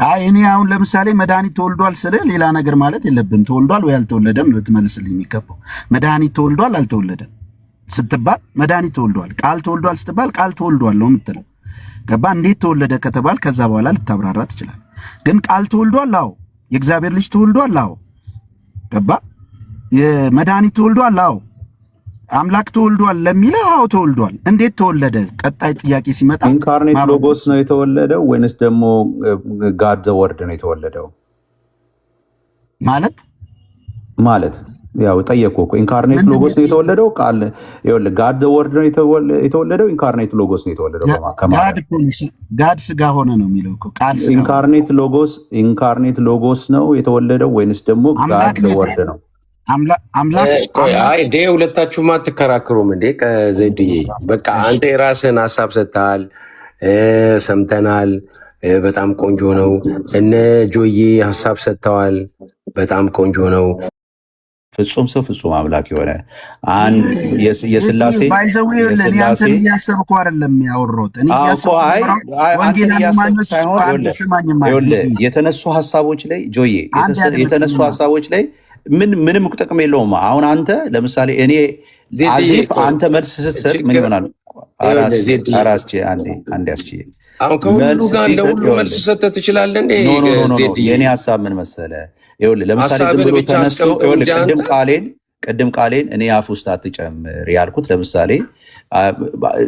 አይ እኔ አሁን ለምሳሌ መድኃኒት ተወልዷል ስለ ሌላ ነገር ማለት የለብም። ተወልዷል ወይ አልተወለደም ነው ትመልስልኝ የሚገባው። መድኃኒት ተወልዷል አልተወለደም ስትባል መድኃኒት ተወልዷል፣ ቃል ተወልዷል ስትባል ቃል ተወልዷል ነው የምትለው። ገባ? እንዴት ተወለደ ከተባል ከዛ በኋላ ልታብራራ ትችላል። ግን ቃል ተወልዷል፣ አዎ። የእግዚአብሔር ልጅ ተወልዷል፣ አዎ። ገባ? የመድኃኒት ተወልዷል፣ አዎ። አምላክ ተወልዷል ለሚለው አዎ ተወልዷል። እንዴት ተወለደ? ቀጣይ ጥያቄ ሲመጣ
ኢንካርኔት ሎጎስ ነው የተወለደው ወይንስ ደግሞ ጋድ ዘ ወርድ ነው የተወለደው? ማለት ያው ጠየቅኩ እኮ ኢንካርኔት ሎጎስ ነው የተወለደው። ቃል ይኸውልህ ጋድ ዘ ወርድ ነው የተወለደው። ኢንካርኔት ሎጎስ ነው የተወለደው።
ጋድ ስጋ ሆነ ነው የሚለው እኮ ቃል ስጋ።
ኢንካርኔት ሎጎስ ነው የተወለደው ወይንስ ደግሞ ጋድ ዘ ወርድ ነው?
እንዴ ሁለታችሁም አትከራከሩም እንዴ? ከዘድዬ በቃ አንተ የራስህን ሀሳብ ሰጥተሃል፣ ሰምተናል። በጣም ቆንጆ ነው። እነ ጆዬ ሀሳብ ሰጥተዋል፣ በጣም ቆንጆ ነው።
ፍጹም ሰው ፍጹም አምላክ የሆነ የስላሴ
እያሰብኩ አይደለም ያወራሁት።
የተነሱ ሀሳቦች ላይ ጆዬ የተነሱ ሀሳቦች ላይ ምንም ጥቅም የለውም። አሁን አንተ ለምሳሌ እኔ አዚፍ አንተ መልስ ስትሰጥ ምን ይሆናል? አንዴ አስቼ
አሁን ከሁሉ ጋር ለሁሉ መልስ ሰጥተህ ትችላለህ እንዴ?
የኔ ሀሳብ ምን መሰለህ? ይኸውልህ ለምሳሌ ዝም ብሎ ተነስቶ ቅድም ቃሌን እኔ አፍ ውስጥ አትጨምር ያልኩት ለምሳሌ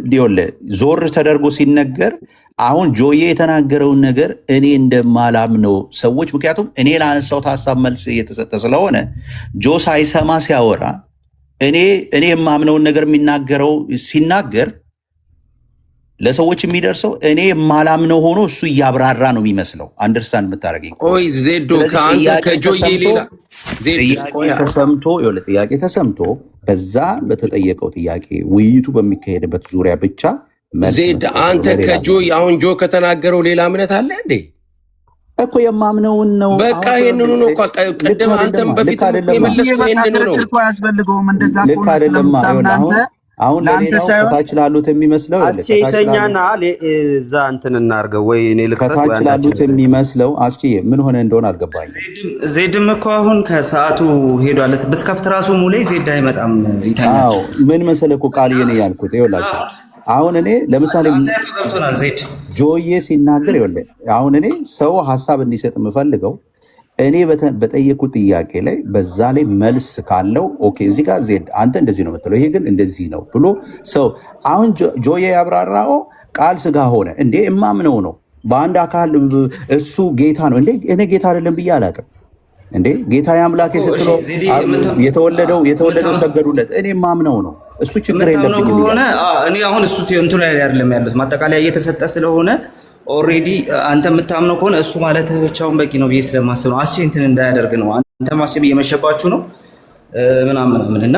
ይኸውልህ ዞር ተደርጎ ሲነገር አሁን ጆዬ የተናገረውን ነገር እኔ እንደማላምነው ሰዎች ምክንያቱም እኔ ላነሳሁት ሀሳብ መልስ እየተሰጠ ስለሆነ ጆ ሳይሰማ ሲያወራ እኔ የማምነውን ነገር የሚናገረው ሲናገር ለሰዎች የሚደርሰው እኔ የማላምነው ሆኖ እሱ እያብራራ ነው የሚመስለው። አንደርስታንድ የምታደርገኝ
ቆይ ዜዶ ከአንተ ከጆዬ ሌላ
ጥያቄ ተሰምቶ በዛ በተጠየቀው ጥያቄ ውይይቱ በሚካሄድበት ዙሪያ ብቻ
ዜድ አንተ ከጆዬ አሁን ጆ ከተናገረው ሌላ እምነት አለ እንዴ?
እኮ የማምነውን ነው።
በቃ ይሄንኑ ነው እኮ ቀደም አንተም በፊት የመለስከው ይሄንኑ ነው።
ልክ አያስፈልገውም እንደዛ
ልክ አይደለም። አሁን ለሌላው ከታች ላሉት የሚመስለው
አስቼተኛና እዛ እንትን እናርገው ወይ እኔ ልከታች
ከታች ላሉት የሚመስለው አስቼ ምን ሆነ እንደሆነ አልገባኝ።
ዜድም እኮ አሁን ከሰዓቱ ሄዷል። ብትከፍት ራሱ ሙሌ ዜድ አይመጣም ይተኛል።
አዎ ምን መሰለህ እኮ ቃልዬ ነው ያልኩት። ይኸውላችሁ አሁን እኔ ለምሳሌ ጆዬ ሲናገር ይኸውልህ አሁን እኔ ሰው ሀሳብ እንዲሰጥ የምፈልገው እኔ በጠየቁት ጥያቄ ላይ በዛ ላይ መልስ ካለው ኦኬ፣ እዚህ ጋር ዜድ አንተ እንደዚህ ነው የምትለው፣ ይሄ ግን እንደዚህ ነው ብሎ ሰው አሁን ጆዬ ያብራራው ቃል ስጋ ሆነ እንዴ እማምነው ነው በአንድ አካል እሱ ጌታ ነው እንዴ? እኔ ጌታ አይደለም ብዬ አላውቅም እንዴ? ጌታ የአምላክ ስትለው የተወለደው ሰገዱለት። እኔ እማምነው ነው እሱ ችግር የለብኝም
ሆነ እኔ አሁን እሱ እንትን ላይ አይደለም ያሉት ማጠቃለያ እየተሰጠ ስለሆነ ኦልሬዲ አንተ የምታምነው ከሆነ እሱ ማለት ብቻውን በቂ ነው ብዬ ስለማስብ ነው። አስቼ እንትን እንዳያደርግ ነው። አንተ ማስብ እየመሸባችሁ ነው። ምናምን እና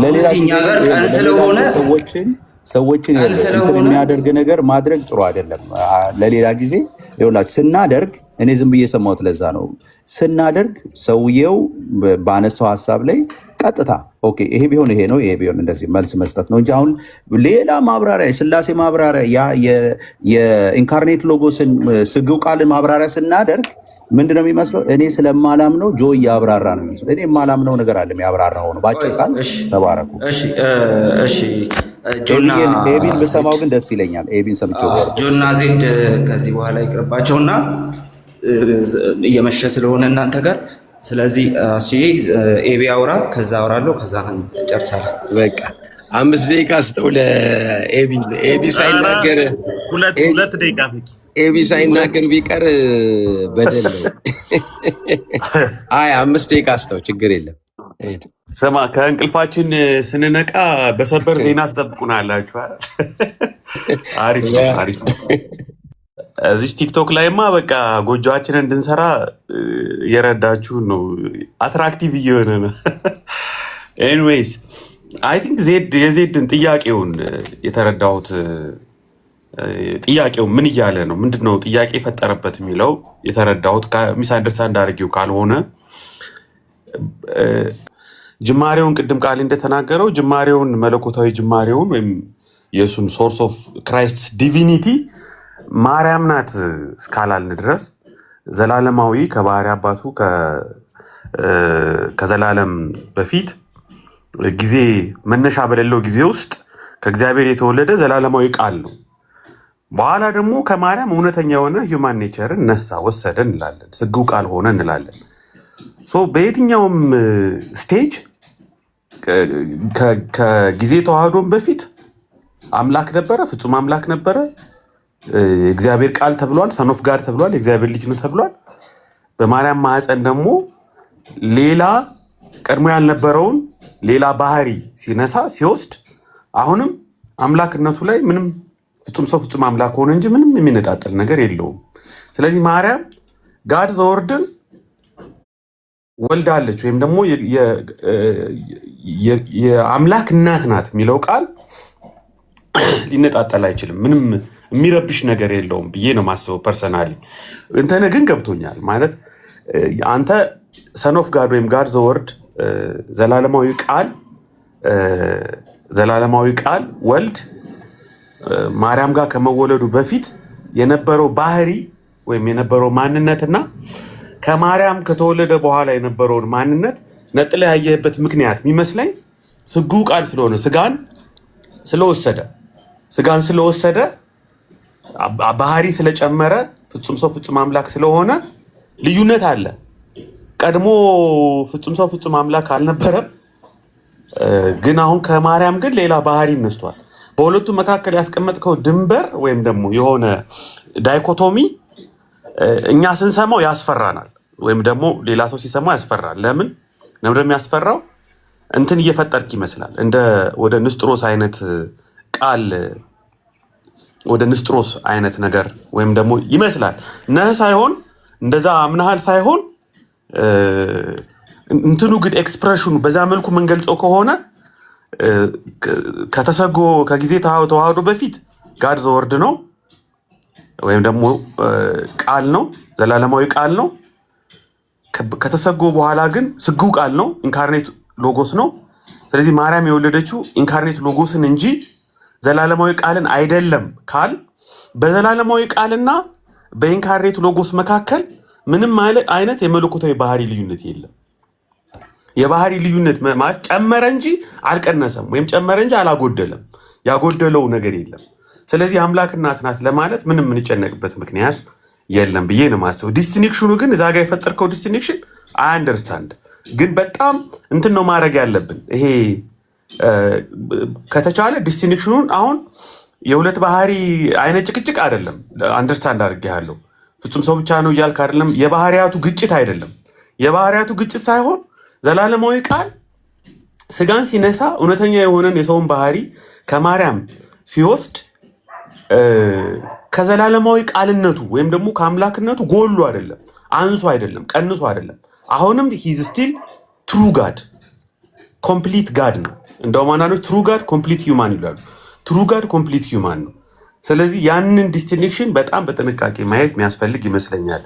ለሌላ
እኛ ጋር ቀን ስለሆነ
ሰዎችን የሚያደርግ ነገር ማድረግ ጥሩ አይደለም። ለሌላ ጊዜ ይኸውላችሁ ስናደርግ እኔ ዝም ብዬ የሰማሁት ለዛ ነው። ስናደርግ ሰውየው ባነሳው ሀሳብ ላይ ቀጥታ ኦኬ ይሄ ቢሆን ይሄ ነው ይሄ ቢሆን እንደዚህ መልስ መስጠት ነው እንጂ አሁን ሌላ ማብራሪያ የሥላሴ ማብራሪያ የኢንካርኔት ሎጎስን ስግው ቃልን ማብራሪያ ስናደርግ ምንድነው የሚመስለው? እኔ ስለማላምነው ጆ እያብራራ ነው የሚመስለው። እኔ የማላምነው ነገር አለ የሚያብራራ ሆኖ ባጭር ቃል ተባረኩ።
እሺ
ኤቢን ብሰማው ግን ደስ ይለኛል። ኤቢን ሰምቼው
ጆና ዜድ ከዚህ በኋላ ይቅርባቸውና እየመሸ ስለሆነ እናንተ ጋር ስለዚህ ኤቢ አውራ ከዛ አውራለሁ ከዛ ጨርሳለሁ።
በቃ 5 ደቂቃ ስጠው ለኤቢ። ኤቢ ሳይናገር
ሁለት ደቂቃ
ኤቢ ሳይናገር ቢቀር በደል ነው። አይ 5 ደቂቃ ስጠው ችግር የለም።
ስማ ከእንቅልፋችን ስንነቃ በሰበር ዜና አስጠብቁናላችሁ። አሪፍ ነው። እዚህ ቲክቶክ ላይማ በቃ ጎጆአችንን እንድንሰራ የረዳችሁን ነው። አትራክቲቭ እየሆነ ነው። ኤኒዌይስ አይ ቲንክ የዜድን ጥያቄውን የተረዳሁት ጥያቄው ምን እያለ ነው ምንድነው ጥያቄ የፈጠረበት የሚለው የተረዳሁት ሚስ አንደርስታንድ አድርጌው ካልሆነ ጅማሬውን ቅድም ቃል እንደተናገረው ጅማሬውን መለኮታዊ ጅማሬውን ወይም የሱን ሶርስ ኦፍ ክራይስት ዲቪኒቲ ማርያም ናት እስካላልን ድረስ ዘላለማዊ ከባህሪ አባቱ ከዘላለም በፊት ጊዜ መነሻ በሌለው ጊዜ ውስጥ ከእግዚአብሔር የተወለደ ዘላለማዊ ቃል ነው። በኋላ ደግሞ ከማርያም እውነተኛ የሆነ ሂውማን ኔቸርን ነሳ ወሰደ እንላለን። ስግው ቃል ሆነ እንላለን። በየትኛውም ስቴጅ ከጊዜ ተዋህዶም በፊት አምላክ ነበረ፣ ፍጹም አምላክ ነበረ። እግዚአብሔር ቃል ተብሏል፣ ሰን ኦፍ ጋድ ተብሏል፣ የእግዚአብሔር ልጅ ነው ተብሏል። በማርያም ማህፀን ደግሞ ሌላ ቀድሞ ያልነበረውን ሌላ ባህሪ ሲነሳ ሲወስድ አሁንም አምላክነቱ ላይ ምንም ፍጹም ሰው ፍጹም አምላክ ሆነ እንጂ ምንም የሚነጣጠል ነገር የለውም። ስለዚህ ማርያም ጋድ ዘወርድን ወልዳለች ወይም ደግሞ የአምላክ እናት ናት የሚለው ቃል ሊነጣጠል አይችልም። ምንም የሚረብሽ ነገር የለውም ብዬ ነው ማስበው ፐርሰናሊ። እንተነ ግን ገብቶኛል ማለት አንተ ሰን ኦፍ ጋድ ወይም ጋድ ዘወርድ ዘላለማዊ ቃል ወልድ ማርያም ጋር ከመወለዱ በፊት የነበረው ባህሪ ወይም የነበረው ማንነትና ከማርያም ከተወለደ በኋላ የነበረውን ማንነት ነጥላ ያየህበት ምክንያት የሚመስለኝ ስግው ቃል ስለሆነ ስጋን ስለወሰደ ባህሪ ስለጨመረ ፍጹም ሰው ፍጹም አምላክ ስለሆነ ልዩነት አለ። ቀድሞ ፍጹም ሰው ፍጹም አምላክ አልነበረም፣ ግን አሁን ከማርያም ግን ሌላ ባህሪ ነስቷል። በሁለቱ መካከል ያስቀመጥከው ድንበር ወይም ደግሞ የሆነ ዳይኮቶሚ እኛ ስንሰማው ያስፈራናል፣ ወይም ደግሞ ሌላ ሰው ሲሰማው ያስፈራል። ለምን የሚያስፈራው? እንትን እየፈጠርክ ይመስላል። ወደ ንስጥሮስ አይነት ቃል ወደ ንስጥሮስ አይነት ነገር ወይም ደግሞ ይመስላል ነህ ሳይሆን እንደዛ አምናሃል ሳይሆን እንትኑ ግን ኤክስፕሬሽኑ በዛ መልኩ የምንገልጸው ከሆነ ከተሰጎ ከጊዜ ተዋህዶ በፊት ጋድ ዘወርድ ነው ወይም ደግሞ ቃል ነው፣ ዘላለማዊ ቃል ነው። ከተሰጎ በኋላ ግን ስግው ቃል ነው፣ ኢንካርኔት ሎጎስ ነው። ስለዚህ ማርያም የወለደችው ኢንካርኔት ሎጎስን እንጂ ዘላለማዊ ቃልን አይደለም ካል በዘላለማዊ ቃልና በኢንካርኔት ሎጎስ መካከል ምንም አይነት የመለኮታዊ ባህሪ ልዩነት የለም። የባህሪ ልዩነት ማለት ጨመረ እንጂ አልቀነሰም፣ ወይም ጨመረ እንጂ አላጎደለም። ያጎደለው ነገር የለም። ስለዚህ አምላክ እናት ናት ለማለት ምንም የምንጨነቅበት ምክንያት የለም ብዬ ነው የማስበው። ዲስቲንክሽኑ ግን እዛ ጋር የፈጠርከው ዲስቲንክሽን አይ አንደርስታንድ፣ ግን በጣም እንትን ነው ማድረግ ያለብን። ይሄ ከተቻለ ዲስቲንክሽኑን አሁን የሁለት ባህሪ አይነት ጭቅጭቅ አይደለም፣ አንደርስታንድ አድርጌያለሁ። ፍጹም ሰው ብቻ ነው እያልክ አይደለም። የባህሪያቱ ግጭት አይደለም። የባህሪያቱ ግጭት ሳይሆን ዘላለማዊ ቃል ስጋን ሲነሳ እውነተኛ የሆነን የሰውን ባህሪ ከማርያም ሲወስድ ከዘላለማዊ ቃልነቱ ወይም ደግሞ ከአምላክነቱ ጎሉ አይደለም፣ አንሱ አይደለም፣ ቀንሱ አይደለም። አሁንም ሂዝ ስቲል ትሩ ጋድ ኮምፕሊት ጋድ ነው። እንደውም አንዳንዶች ትሩ ጋድ ኮምፕሊት ሂውማን ይላሉ። ትሩ ጋድ ኮምፕሊት ሂውማን ነው። ስለዚህ ያንን ዲስቲንክሽን በጣም በጥንቃቄ ማየት የሚያስፈልግ ይመስለኛል።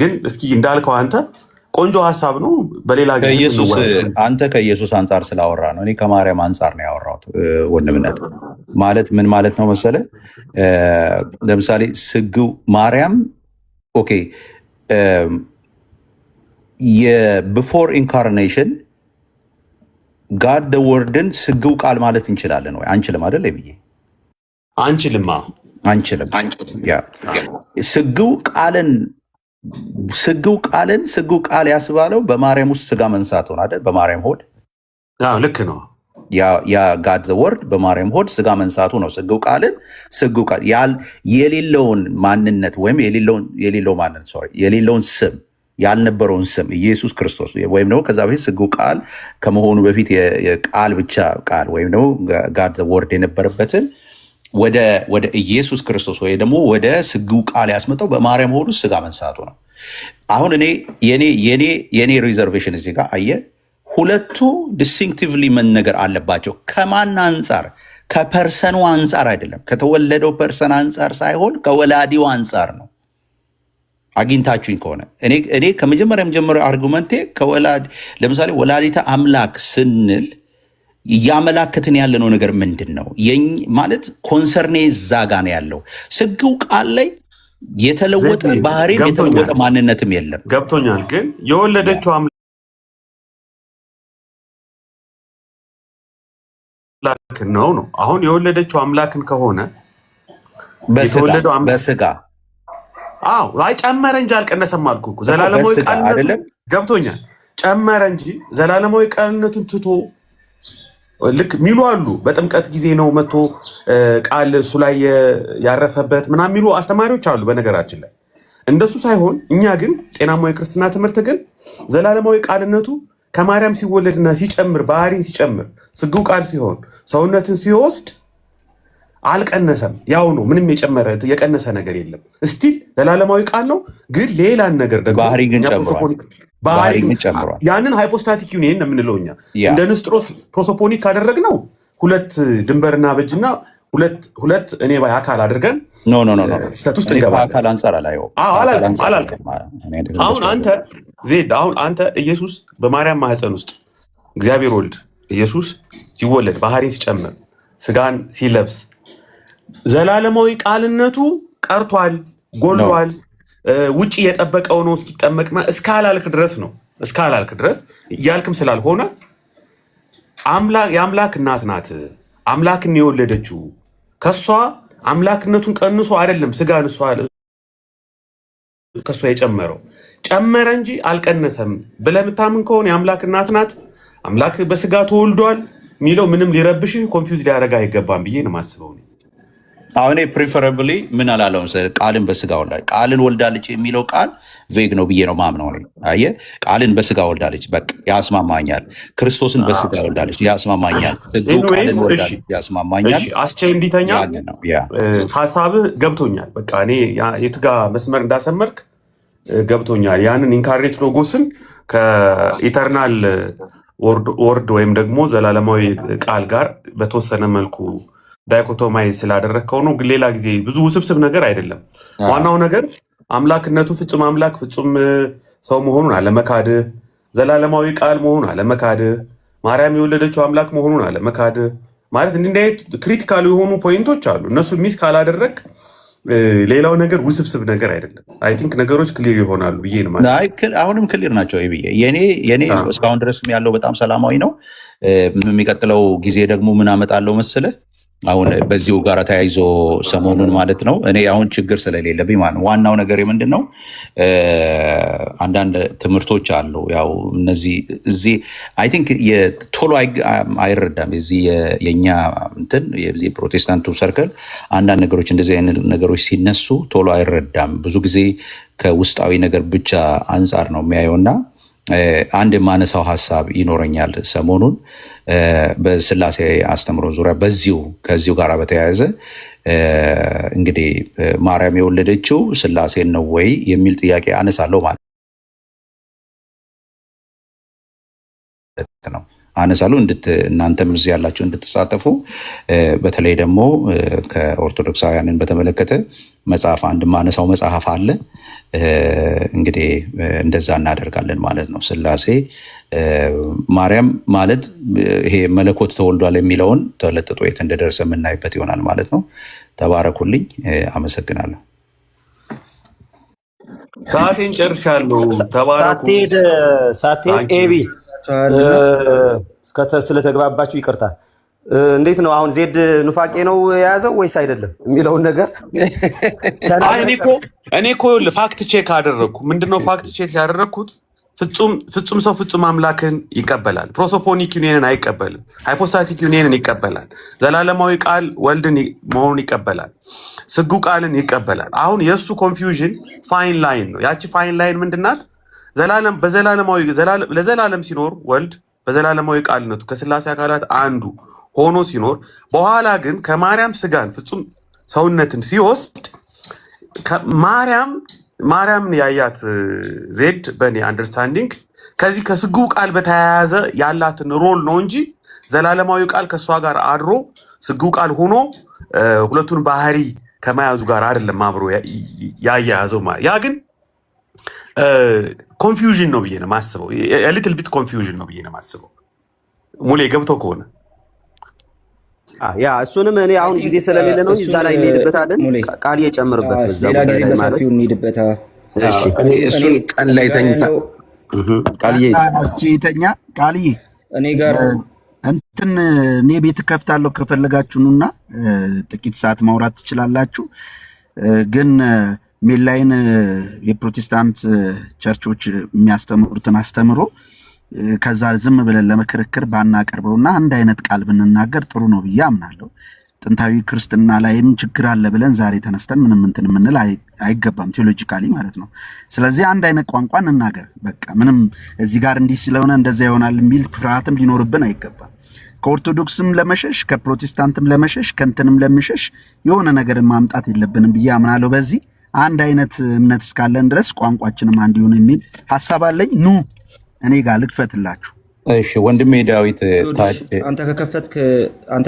ግን እስኪ እንዳልከው አንተ ቆንጆ ሀሳብ ነው። በሌላ
አንተ ከኢየሱስ አንጻር ስላወራ ነው፣ እኔ ከማርያም አንጻር ነው ያወራሁት። ወንድምነት ማለት ምን ማለት ነው መሰለ? ለምሳሌ ስግው ማርያም ኦኬ የቢፎር ኢንካርኔሽን ጋድ ደ ወርድን ስግው ቃል ማለት እንችላለን ወይ? አንችልም አይደል? ብዬ
አንችልም።
ስግው ቃል ያስባለው በማርያም ውስጥ ስጋ መንሳት ሆነ አይደል? በማርያም ሆድ
ልክ ነው።
ያ ጋድ ዘ ወርድ በማርያም ሆድ ስጋ መንሳቱ ነው ስግው ቃል የሌለውን ማንነት ወይም የሌለውን ስም ያልነበረውን ስም ኢየሱስ ክርስቶስ ወይም ደግሞ ከዛ በፊት ስግው ቃል ከመሆኑ በፊት የቃል ብቻ ቃል ወይም ደግሞ ጋድ ዘ ወርድ የነበረበትን ወደ ኢየሱስ ክርስቶስ ወይ ደግሞ ወደ ስግው ቃል ያስመጣው በማርያም ሆድ ስጋ መንሳቱ ነው። አሁን የኔ ሪዘርቬሽን እዚህ ጋር አየህ፣ ሁለቱ ዲስቲንክቲቭሊ መነገር አለባቸው። ከማን አንጻር? ከፐርሰኑ አንጻር አይደለም፣ ከተወለደው ፐርሰን አንጻር ሳይሆን ከወላዲው አንጻር ነው። አግኝታችሁኝ ከሆነ እኔ ከመጀመሪያም ጀምሮ አርጉመንቴ ለምሳሌ ወላዲተ አምላክ ስንል እያመላከትን ያለነው ነገር ምንድን ነው ማለት ኮንሰርኔ እዛ ጋ ነው ያለው። ስግው ቃል ላይ የተለወጠ ባህሪም የተለወጠ ማንነትም የለም።
ገብቶኛል። ግን የወለደችው አምላክ ነው። አሁን የወለደችው አምላክን ከሆነ
በስጋ
አይ ጨመረ እንጂ አልቀነሰም አልኩ እኮ። ዘላለማዊ ቃልነቱን ገብቶኛል። ጨመረ እንጂ ዘላለማዊ ቃልነቱን ትቶ ልክ ሚሉ አሉ። በጥምቀት ጊዜ ነው መጥቶ ቃል እሱ ላይ ያረፈበት ምናምን ሚሉ አስተማሪዎች አሉ። በነገራችን ላይ እንደሱ ሳይሆን እኛ ግን ጤናማ የክርስትና ትምህርት ግን ዘላለማዊ ቃልነቱ ከማርያም ሲወለድና ሲጨምር ባህሪን ሲጨምር ስግው ቃል ሲሆን ሰውነትን ሲወስድ አልቀነሰም። ያው ነው። ምንም የቀነሰ ነገር የለም። እስቲል ዘላለማዊ ቃል ነው። ግን ሌላን ነገር ደግሞ
ባህሪ ግን ጨምሯል።
ያንን ሃይፖስታቲክ ዩኒየን ነው የምንለው እኛ። እንደ ንስጥሮስ ፕሮሶፖኒክ ካደረግነው ሁለት ድንበርና በጅና ሁለት እኔ ባይ አካል አድርገን ስህተት ውስጥ እንገባለን።
አካል አንጻር አላየው።
አላልክም። አሁን አንተ ኢየሱስ በማርያም ማህፀን ውስጥ እግዚአብሔር ወልድ ኢየሱስ ሲወለድ ባህሪን ሲጨምር ስጋን ሲለብስ ዘላለማዊ ቃልነቱ ቀርቷል፣ ጎሏል። ውጪ የጠበቀው ነው እስኪጠመቅ እስካላልክ ድረስ ነው። እስካላልክ ድረስ እያልክም ስላልሆነ የአምላክ እናት ናት። አምላክን የወለደችው ከሷ አምላክነቱን ቀንሶ አይደለም ስጋን ከሷ የጨመረው ጨመረ እንጂ አልቀነሰም ብለህ የምታምን ከሆነ የአምላክ እናት ናት። አምላክ በስጋ ተወልዷል የሚለው ምንም ሊረብሽህ ኮንፊውዝ ሊያደርግ አይገባም ብዬ ነው የማስበው።
አሁን ፕሪፈረብሊ ምን አላለው ቃልን በስጋ ወልዳለች። ቃልን ወልዳለች የሚለው ቃል ቬግ ነው ብዬ ነው ማምነው። አየህ፣ ቃልን በስጋ ወልዳለች፣ በቃ ያስማማኛል። ክርስቶስን በስጋ ወልዳለች፣ ያስማማኛል። ያስማማኛል።
አስቼ እንዲተኛ ሀሳብህ ገብቶኛል። በቃ እኔ የትጋ መስመር እንዳሰመርክ ገብቶኛል። ያንን ኢንካርኔት ሎጎስን ከኢተርናል ወርድ ወይም ደግሞ ዘላለማዊ ቃል ጋር በተወሰነ መልኩ ዳይኮቶማይዝ ስላደረግከው ነው። ግን ሌላ ጊዜ ብዙ ውስብስብ ነገር አይደለም። ዋናው ነገር አምላክነቱ ፍጹም አምላክ ፍጹም ሰው መሆኑን አለመካድህ፣ ዘላለማዊ ቃል መሆኑን አለመካድህ፣ ማርያም የወለደችው አምላክ መሆኑን አለመካድህ ማለት እንዲህ አይነት ክሪቲካል የሆኑ ፖይንቶች አሉ። እነሱ ሚስ ካላደረግ ሌላው ነገር ውስብስብ ነገር አይደለም። አይ ቲንክ ነገሮች ክሊር ይሆናሉ ብዬ ነው ማለት።
አሁንም ክሊር ናቸው ብዬ የኔ እስካሁን ድረስም ያለው በጣም ሰላማዊ ነው። የሚቀጥለው ጊዜ ደግሞ ምን አመጣለው መሰለህ? አሁን በዚሁ ጋር ተያይዞ ሰሞኑን ማለት ነው እኔ አሁን ችግር ስለሌለብኝ ማለት ነው። ዋናው ነገር ምንድን ነው? አንዳንድ ትምህርቶች አሉ። ያው እነዚህ እዚህ አይ ቲንክ ቶሎ አይረዳም። እዚህ የኛ እንትን የዚህ ፕሮቴስታንቱ ሰርክል አንዳንድ ነገሮች እንደዚህ አይነት ነገሮች ሲነሱ ቶሎ አይረዳም። ብዙ ጊዜ ከውስጣዊ ነገር ብቻ አንጻር ነው የሚያየውና አንድ የማነሳው ሀሳብ ይኖረኛል ሰሞኑን በስላሴ አስተምሮ ዙሪያ ከዚሁ ጋር በተያያዘ እንግዲህ ማርያም የወለደችው ስላሴን ነው ወይ የሚል ጥያቄ አነሳለሁ ማለት ነው። አነሳለሁ። እናንተም እዚህ ያላችሁ እንድትሳተፉ በተለይ ደግሞ ከኦርቶዶክሳውያንን በተመለከተ መጽሐፍ አንድ ማነሳው መጽሐፍ አለ። እንግዲህ እንደዛ እናደርጋለን ማለት ነው። ስላሴ ማርያም ማለት ይሄ መለኮት ተወልዷል የሚለውን ተለጥጦ የት እንደደረሰ የምናይበት ይሆናል ማለት ነው። ተባረኩልኝ። አመሰግናለሁ።
ሰዓቴን ጨርሻለሁ። ተባረኩ።
ሳትሄድ ኤቢ ስለተግባባችሁ ይቅርታ። እንዴት ነው አሁን ዜድ ኑፋቄ ነው የያዘው ወይስ አይደለም የሚለውን ነገር
እኔ እኮ ፋክት ቼክ አደረግኩ። ምንድነው ፋክት ቼክ ያደረግኩት? ፍጹም ሰው ፍጹም አምላክን ይቀበላል። ፕሮሶፖኒክ ዩኒየንን አይቀበልም። ሃይፖስታቲክ ዩኒየንን ይቀበላል። ዘላለማዊ ቃል ወልድን መሆኑን ይቀበላል። ስጉ ቃልን ይቀበላል። አሁን የእሱ ኮንፊውዥን ፋይን ላይን ነው። ያቺ ፋይን ላይን ምንድናት? ለዘላለም ሲኖር ወልድ በዘላለማዊ ቃልነቱ ከስላሴ አካላት አንዱ ሆኖ ሲኖር፣ በኋላ ግን ከማርያም ስጋን ፍጹም ሰውነትን ሲወስድ ማርያምን ያያት ዜድ በእኔ አንደርስታንዲንግ ከዚህ ከስጉ ቃል በተያያዘ ያላትን ሮል ነው እንጂ ዘላለማዊ ቃል ከእሷ ጋር አድሮ ስጉ ቃል ሆኖ ሁለቱን ባህሪ ከመያዙ ጋር አይደለም አብሮ ያያያዘው። ያ ግን ኮንፊውዥን ነው ብዬ ነው የማስበው። ሊትል ቢት ኮንፊውዥን ነው ብዬ ነው የማስበው። ሙሌ ገብቶ ከሆነ
ያ እሱንም እኔ አሁን ጊዜ ስለሌለ ነው እዛ ላይ እንሄድበታለን። ቃል እየጨምርበት በዛ
ሌላ ጊዜ በሰፊው እንሄድበታ።
እሺ
እሱን ቀን ላይ ተኝታ ቃልዬ
ተኛ ቃልዬ
እኔ ጋር
እንትን እኔ ቤት ከፍታለሁ ከፈለጋችሁና ጥቂት ሰዓት ማውራት ትችላላችሁ። ግን ሜላይን የፕሮቴስታንት ቸርቾች የሚያስተምሩትን አስተምሮ ከዛ ዝም ብለን ለመክርክር ባናቀርበውና አንድ አይነት ቃል ብንናገር ጥሩ ነው ብዬ አምናለሁ። ጥንታዊ ክርስትና ላይም ችግር አለ ብለን ዛሬ ተነስተን ምንም እንትን የምንል አይገባም፣ ቴዎሎጂካሊ ማለት ነው። ስለዚህ አንድ አይነት ቋንቋ እንናገር በቃ። ምንም እዚህ ጋር እንዲህ ስለሆነ እንደዛ ይሆናል የሚል ፍርሃትም ሊኖርብን አይገባም። ከኦርቶዶክስም ለመሸሽ ከፕሮቴስታንትም ለመሸሽ ከእንትንም ለመሸሽ የሆነ ነገርን ማምጣት የለብንም ብዬ አምናለሁ። በዚህ አንድ አይነት እምነት እስካለን ድረስ ቋንቋችንም አንድ ይሁን የሚል ሀሳብ አለኝ። ኑ እኔ ጋር ልክፈትላችሁ።
እሺ ወንድሜ ዳዊት
አንተ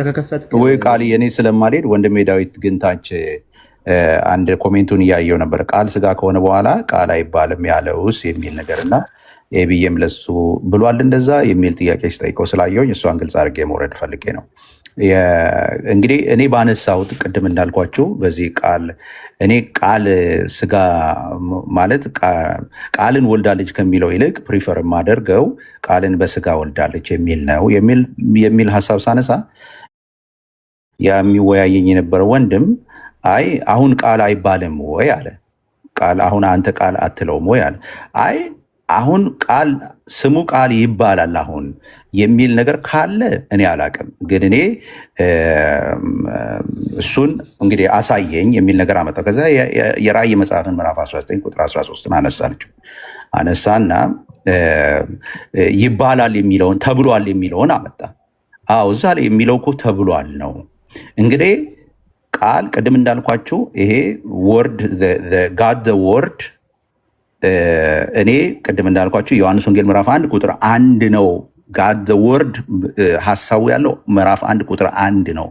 ከከፈትክ
ወይ ቃል የኔ ስለማልሄድ ወንድሜ ዳዊት ግን ታች አንድ ኮሜንቱን እያየው ነበር። ቃል ስጋ ከሆነ በኋላ ቃል አይባልም ያለውስ የሚል ነገርና ኤቢኤም ለሱ ብሏል እንደዛ የሚል ጥያቄ ሲጠይቀው ስላየውኝ እሷን ግልጽ አድርጌ መውረድ ፈልጌ ነው። እንግዲህ እኔ ባነሳሁት ቅድም እንዳልኳችሁ በዚህ ቃል እኔ ቃል ስጋ ማለት ቃልን ወልዳለች ከሚለው ይልቅ ፕሪፈር የማደርገው ቃልን በስጋ ወልዳለች የሚል ነው የሚል ሀሳብ ሳነሳ የሚወያየኝ የነበረው ወንድም አይ አሁን ቃል አይባልም ወይ አለ። ቃል አሁን አንተ ቃል አትለውም ወይ አለ። አይ አሁን ቃል ስሙ ቃል ይባላል አሁን የሚል ነገር ካለ እኔ አላቅም። ግን እኔ እሱን እንግዲህ አሳየኝ የሚል ነገር አመጣው። ከዛ የራእይ መጽሐፍን ምዕራፍ 19 ቁጥር 13 አነሳና ይባላል የሚለውን ተብሏል የሚለውን አመጣ። አዎ እዛ ላይ የሚለው እኮ ተብሏል ነው። እንግዲህ ቃል ቅድም እንዳልኳችሁ ይሄ ወርድ ጋድ ወርድ እኔ ቅድም እንዳልኳችሁ ዮሐንስ ወንጌል ምዕራፍ 1 ቁጥር 1 ነው። ጋድ ወርድ ሐሳቡ ያለው ምዕራፍ 1 ቁጥር 1 ነው።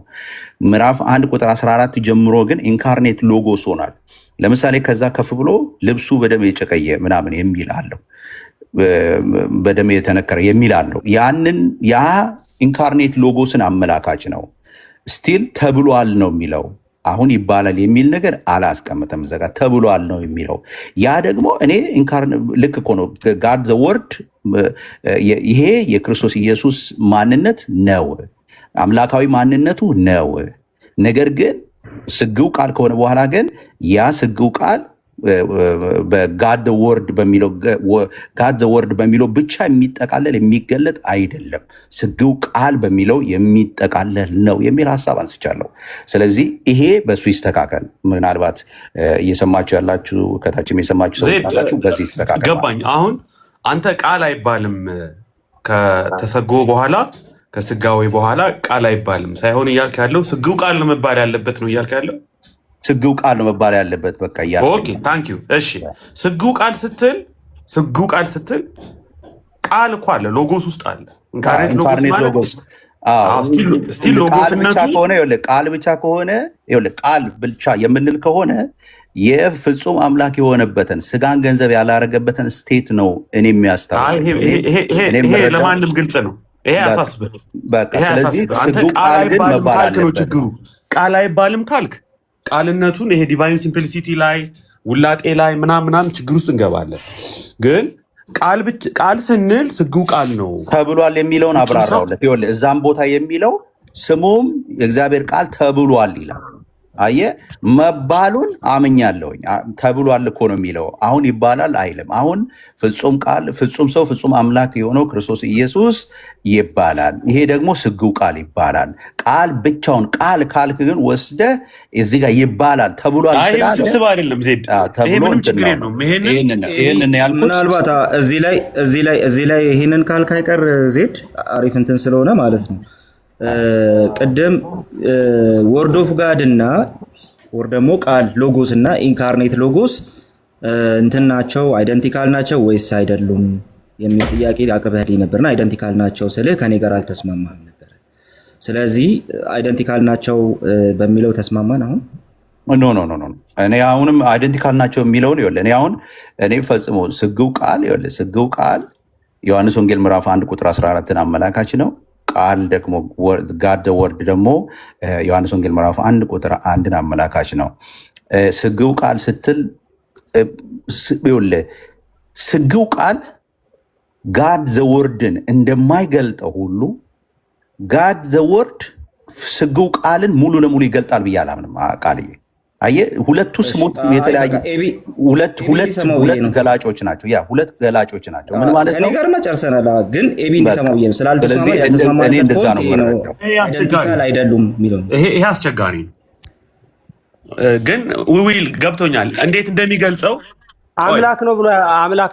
ምዕራፍ 1 ቁጥር 14 ጀምሮ ግን ኢንካርኔት ሎጎስ ሆኗል። ለምሳሌ ከዛ ከፍ ብሎ ልብሱ በደም የጨቀየ ምናምን የሚል አለው፣ በደም የተነከረ የሚል አለው። ያ ኢንካርኔት ሎጎስን አመላካች ነው። ስቲል ተብሏል ነው የሚለው። አሁን ይባላል የሚል ነገር አላስቀምጠም። ዘጋ ተብሏል ነው የሚለው። ያ ደግሞ እኔ ልክ እኮ ነው። ጋድ ዘ ወርድ ይሄ የክርስቶስ ኢየሱስ ማንነት ነው፣ አምላካዊ ማንነቱ ነው። ነገር ግን ስግው ቃል ከሆነ በኋላ ግን ያ ስግው ቃል በጋድ ወርድ በሚለው ብቻ የሚጠቃለል የሚገለጥ አይደለም፣ ስግው ቃል በሚለው የሚጠቃለል ነው የሚል ሀሳብ አንስቻለሁ። ስለዚህ ይሄ በሱ ይስተካከል። ምናልባት እየሰማችሁ ያላችሁ ከታችም የሰማችሁ ሰዎች ያላችሁ በዚህ ይስተካከል።
ገባኝ። አሁን አንተ ቃል አይባልም ከተሰጎ በኋላ ከስጋዊ በኋላ ቃል አይባልም ሳይሆን እያልክ ያለው ስግው ቃል ነው መባል ያለበት ነው እያልክ ያለው።
ስግው ቃል ነው መባል ያለበት። በቃ
ኦኬ ታንክ ዩ። እሺ ስግው ቃል ስትል ቃል እኮ አለ፣ ሎጎስ ውስጥ አለ። ኢንካርኔት ሎጎስ ማለት ስቲል
ሎጎስነቱ ቃል ብቻ ከሆነ ቃል ብቻ የምንል ከሆነ የፍጹም አምላክ የሆነበትን ስጋን ገንዘብ ያላረገበትን ስቴት ነው እኔ የሚያስታውሰው።
ይሄ ለማንም ግልጽ ነው። ይሄ አሳስበህ
ስለዚህ ስጉ ቃል ግን መባል አለበት።
ችግሩ ቃል አይባልም ካልክ ቃልነቱን ይሄ ዲቫይን ሲምፕሊሲቲ ላይ ውላጤ ላይ ምናምን ችግር ውስጥ እንገባለን። ግን ቃል ስንል ስግው ቃል ነው
ተብሏል የሚለውን አብራራውለት። ይኸውልህ እዛም ቦታ የሚለው ስሙም የእግዚአብሔር ቃል ተብሏል ይላል። አየህ መባሉን አምኛለሁኝ። ተብሏል እኮ ነው የሚለው። አሁን ይባላል አይልም። አሁን ፍጹም ቃል ፍጹም ሰው ፍጹም አምላክ የሆነው ክርስቶስ ኢየሱስ ይባላል። ይሄ ደግሞ ስግው ቃል ይባላል። ቃል ብቻውን ቃል ካልክ ግን ወስደህ እዚህ ጋር ይባላል ተብሏል ስላለ
ስብስብ አይደለም ዜድ። ይሄ ምንም ችግር የለውም።
ይሄንን ያልኩት
ምናልባት እዚህ ላይ ይሄንን ካልክ አይቀር ዜድ አሪፍ እንትን ስለሆነ ማለት ነው። ቅድም ወርድ ኦፍ ጋድ እና ወር ደግሞ ቃል ሎጎስ እና ኢንካርኔት ሎጎስ እንትን ናቸው አይደንቲካል ናቸው ወይስ አይደሉም የሚል ጥያቄ አቅርበህልኝ ነበርና አይደንቲካል ናቸው ስልህ ከኔ ጋር አልተስማማህም ነበር። ስለዚህ አይደንቲካል ናቸው በሚለው ተስማማን። አሁን
ኖ እኔ አሁንም አይደንቲካል ናቸው የሚለውን ይኸውልህ እኔ ፈጽሞ ስግው ቃል ዮሐንስ ወንጌል ምዕራፍ 1 ቁጥር 14ን አመላካች ነው። ቃል ደግሞ ጋድ ወርድ ደግሞ ዮሐንስ ወንጌል ምዕራፍ 1 ቁጥር 1ን አመላካች ነው። ስግው ቃል ስትል ስግው ቃል ጋድ ዘወርድን እንደማይገልጠው ሁሉ ጋድ ዘወርድ ስግው ቃልን ሙሉ ለሙሉ ይገልጣል ብዬ አላምንም። ቃልዬ አየህ ሁለቱ ስሞች የተለያዩ ሁለት ገላጮች ናቸው። ሁለት ገላጮች ናቸው። ምን ማለት ነው?
ከኔ ጋር መጨርሰናል። ግን ኤቢ እንዲሰማው ይሄን ስላልተስማማ
እኔ እንደዛ ነው
አይደንቲካል አይደሉም የሚለው
ይሄ አስቸጋሪ ነው። ግን ዊል ገብቶኛል እንዴት እንደሚገልጸው
አምላክ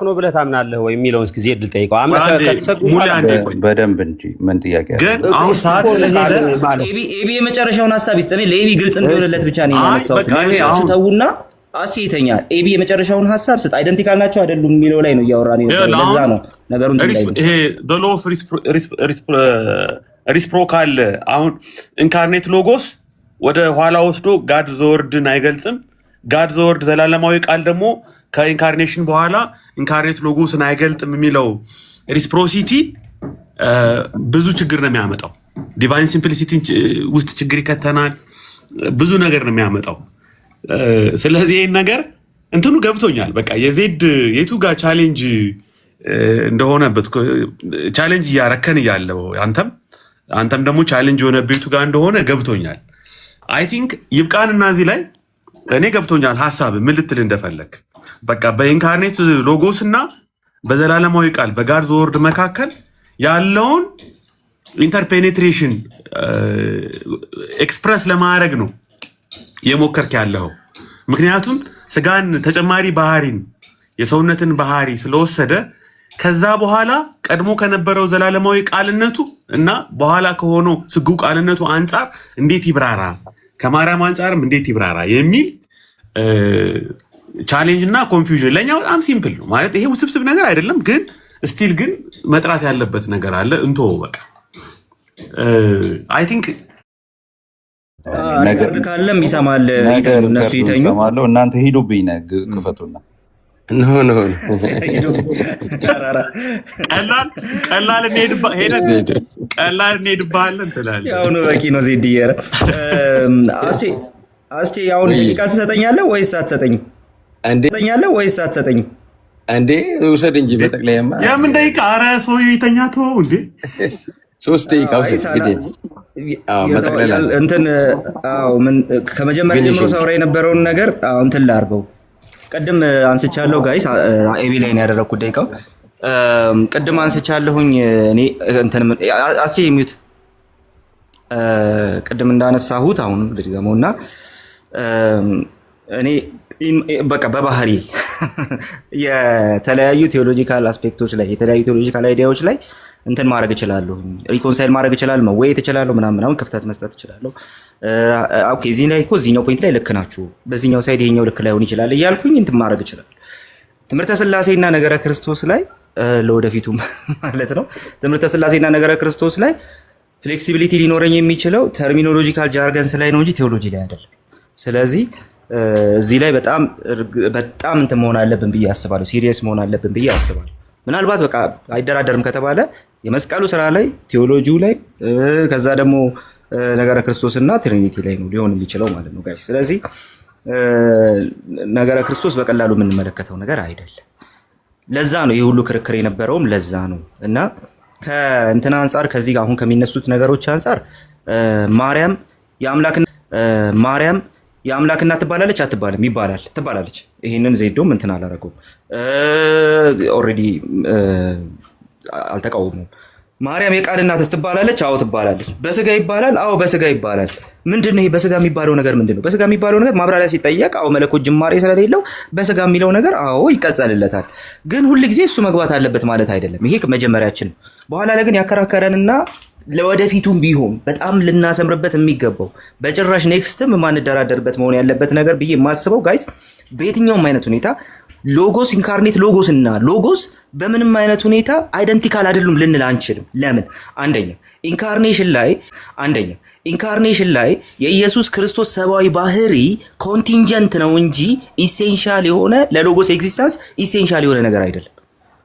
ነው ብለህ ታምናለህ ወይ የሚለውን እስኪ ዜድ ልጠይቀው። አምላክ ከተሰጡ
በደንብ እንጂ ምን ጥያቄ አለ?
ግን አሁን ሰዓት ለሄደ
ኤቢ የመጨረሻውን ሐሳብ ይስጠኔ ለኤቢ ግልጽ እንዲሆንለት ብቻ ነው ያነሳሁት። ሌሎቻችሁ ተውና አስይተኛ ኤቢ የመጨረሻውን ሐሳብ ስጥ። አይደንቲካል ናቸው አይደሉም የሚለው ላይ ነው እያወራን ነው። ለዛ ነው ነገሩን
ይሄ the law of reciprocal አሁን ኢንካርኔት ሎጎስ ወደ ኋላ ወስዶ ጋድ ዘወርድን አይገልጽም። ጋድ ዘወርድ ዘላለማዊ ቃል ደግሞ ከኢንካርኔሽን በኋላ ኢንካርኔት ሎጎስን አይገልጥም የሚለው ሪስፕሮሲቲ ብዙ ችግር ነው የሚያመጣው። ዲቫይን ሲምፕሊሲቲ ውስጥ ችግር ይከተናል። ብዙ ነገር ነው የሚያመጣው። ስለዚህ ይህን ነገር እንትኑ ገብቶኛል። በቃ የዜድ የቱ ጋር ቻሌንጅ እንደሆነበት ቻሌንጅ እያረከን እያለው አንተም ደግሞ ቻሌንጅ የሆነ ቤቱ ጋር እንደሆነ ገብቶኛል። አይ ቲንክ ይብቃንና እዚህ ላይ እኔ ገብቶኛል ሀሳብ ምን ልትል እንደፈለግ። በቃ በኢንካርኔት ሎጎስ እና በዘላለማዊ ቃል በጋድ ዘወርድ መካከል ያለውን ኢንተርፔኔትሬሽን ኤክስፕረስ ለማድረግ ነው የሞከርክ ያለው። ምክንያቱም ስጋን ተጨማሪ ባህሪን የሰውነትን ባህሪ ስለወሰደ ከዛ በኋላ ቀድሞ ከነበረው ዘላለማዊ ቃልነቱ እና በኋላ ከሆነው ስግው ቃልነቱ አንጻር እንዴት ይብራራ፣ ከማርያም አንጻርም እንዴት ይብራራ የሚል ቻሌንጅ እና ኮንፊውዥን ለእኛ በጣም ሲምፕል ነው ማለት ይሄ ውስብስብ ነገር አይደለም። ግን ስቲል ግን መጥራት ያለበት ነገር አለ። እንቶ በቃ አይ ቲንክ
ነገር ካለም ይሰማል። እነሱ ይተኙ
እናንተ ሂዱብኝ ክፈቱና
ቀላል እንሄድብሃለን ትላለህ።
ያው ነው በቂ ነው። ዜድየረ አስቼ አሁን ቃል ትሰጠኛለህ ወይስ አትሰጠኝም?
እንዴ ውሰድ እንጂ በጠቅላይማ
የምን ደቂቃ? ኧረ ሰውዬው ይተኛ ተወው እንዴ።
3 ደቂቃ ውሰድ እንግዲህ
እንትን ከመጀመሪያ ጀምሮ ሳውራ የነበረውን ነገር እንትን ላድርገው። ቅድም አንስቻለሁ ጋይስ፣ ኤቢ ላይ ነው ያደረኩት ደቂቃው። ቅድም አንስቻለሁኝ እኔ እንትን አስቼ የሚዩት ቅድም እንዳነሳሁት አሁን ልድገመውና እኔ በቃ በባህሪ የተለያዩ ቴዎሎጂካል አስፔክቶች ላይ የተለያዩ ቴዎሎጂካል አይዲያዎች ላይ እንትን ማድረግ እችላለሁ፣ ሪኮንሳይል ማድረግ እችላለሁ፣ መወየት እችላለሁ፣ ምናምን ክፍተት መስጠት እችላለሁ። ኦኬ እዚህ ላይ እኮ እዚህኛው ፖይንት ላይ ልክ ናችሁ፣ በዚህኛው ሳይድ ይሄኛው ልክ ላይሆን ይችላል እያልኩኝ እንትን ማድረግ እችላለሁ። ትምህርተ ስላሴና ነገረ ክርስቶስ ላይ ለወደፊቱ ማለት ነው። ትምህርተ ስላሴና ነገረ ክርስቶስ ላይ ፍሌክሲቢሊቲ ሊኖረኝ የሚችለው ተርሚኖሎጂካል ጃርገንስ ላይ ነው እንጂ ቴዎሎጂ ላይ አይደለም። ስለዚህ እዚህ ላይ በጣም እንትን መሆን አለብን ብዬ አስባለሁ። ሲሪየስ መሆን አለብን ብዬ አስባለሁ። ምናልባት በቃ አይደራደርም ከተባለ የመስቀሉ ስራ ላይ፣ ቴዎሎጂው ላይ፣ ከዛ ደግሞ ነገረ ክርስቶስና ትሪኒቲ ላይ ነው ሊሆን የሚችለው ማለት ነው ጋይስ። ስለዚህ ነገረ ክርስቶስ በቀላሉ የምንመለከተው ነገር አይደለም። ለዛ ነው ይህ ሁሉ ክርክር የነበረውም ለዛ ነው። እና ከእንትና አንጻር ከዚህ አሁን ከሚነሱት ነገሮች አንጻር ማርያም የአምላክ እናት ትባላለች አትባልም? ይባላል፣ ትባላለች። ይሄንን ዜዶም እንትን አላረገውም፣ ኦልሬዲ አልተቃወሙም። ማርያም የቃል እናት ትባላለች? አዎ ትባላለች። በስጋ ይባላል? አዎ በስጋ ይባላል። ምንድን ነው ይሄ በስጋ የሚባለው ነገር? ምንድን ነው በስጋ የሚባለው ነገር? ማብራሪያ ሲጠየቅ አዎ መለኮት ጅማሬ ስለሌለው በስጋ የሚለው ነገር አዎ ይቀጸልለታል። ግን ሁል ጊዜ እሱ መግባት አለበት ማለት አይደለም። ይሄ መጀመሪያችን ነው። በኋላ ላይ ግን ያከራከረንና ለወደፊቱም ቢሆን በጣም ልናሰምርበት የሚገባው በጭራሽ ኔክስትም የማንደራደርበት መሆን ያለበት ነገር ብዬ የማስበው ጋይስ፣ በየትኛውም አይነት ሁኔታ ሎጎስ ኢንካርኔት ሎጎስ እና ሎጎስ በምንም አይነት ሁኔታ አይደንቲካል አይደሉም ልንል አንችልም። ለምን? አንደኛ ኢንካርኔሽን ላይ የኢየሱስ ክርስቶስ ሰብአዊ ባህሪ ኮንቲንጀንት ነው እንጂ ኢሴንሻል የሆነ ለሎጎስ ኤግዚስተንስ ኢሴንሻል የሆነ ነገር አይደለም።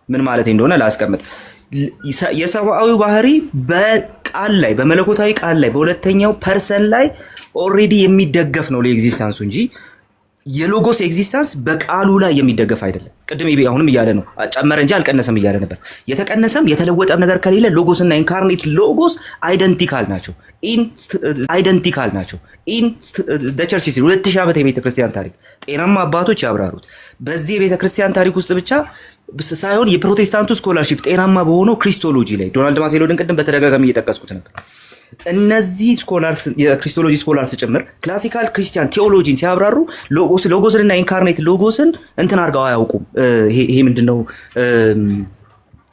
ምን ማለት እንደሆነ ላስቀምጥ። የሰብአዊ ባህሪ በቃል ላይ በመለኮታዊ ቃል ላይ በሁለተኛው ፐርሰን ላይ ኦልሬዲ የሚደገፍ ነው ለኤግዚስተንሱ እንጂ የሎጎስ ኤግዚስተንስ በቃሉ ላይ የሚደገፍ አይደለም። ቅድም አሁንም እያለ ነው ጨመረ እንጂ አልቀነሰም እያለ ነበር። የተቀነሰም የተለወጠም ነገር ከሌለ ሎጎስ እና ኢንካርኔት ሎጎስ አይደንቲካል ናቸው። ኢን ቸርች 2000 ዓመት የቤተ ክርስቲያን ታሪክ ጤናማ አባቶች ያብራሩት በዚህ የቤተ ክርስቲያን ታሪክ ውስጥ ብቻ ሳይሆን የፕሮቴስታንቱ ስኮላርሺፕ ጤናማ በሆነው ክሪስቶሎጂ ላይ ዶናልድ ማሴሎድን ቅድም በተደጋጋሚ እየጠቀስኩት ነበር። እነዚህ ስኮላርስ የክሪስቶሎጂ ስኮላርስ ጭምር ክላሲካል ክርስቲያን ቴዎሎጂን ሲያብራሩ ሎጎስንና ኢንካርኔት ሎጎስን እንትን አድርገው አያውቁም። ይሄ ምንድነው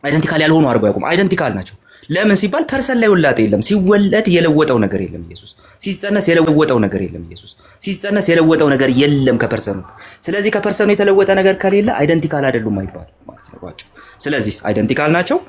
አይደንቲካል ያልሆኑ አድርገው አያውቁም። አይደንቲካል ናቸው። ለምን ሲባል ፐርሰን ላይ ውላጤ የለም። ሲወለድ የለወጠው ነገር የለም ኢየሱስ። ሲጸነስ የለወጠው ነገር የለም ኢየሱስ። ሲጸነስ የለወጠው ነገር የለም ከፐርሰኑ። ስለዚህ ከፐርሰኑ የተለወጠ ነገር ከሌለ አይደንቲካል አይደሉም አይባል ማለት ነው። ስለዚህ አይደንቲካል ናቸው።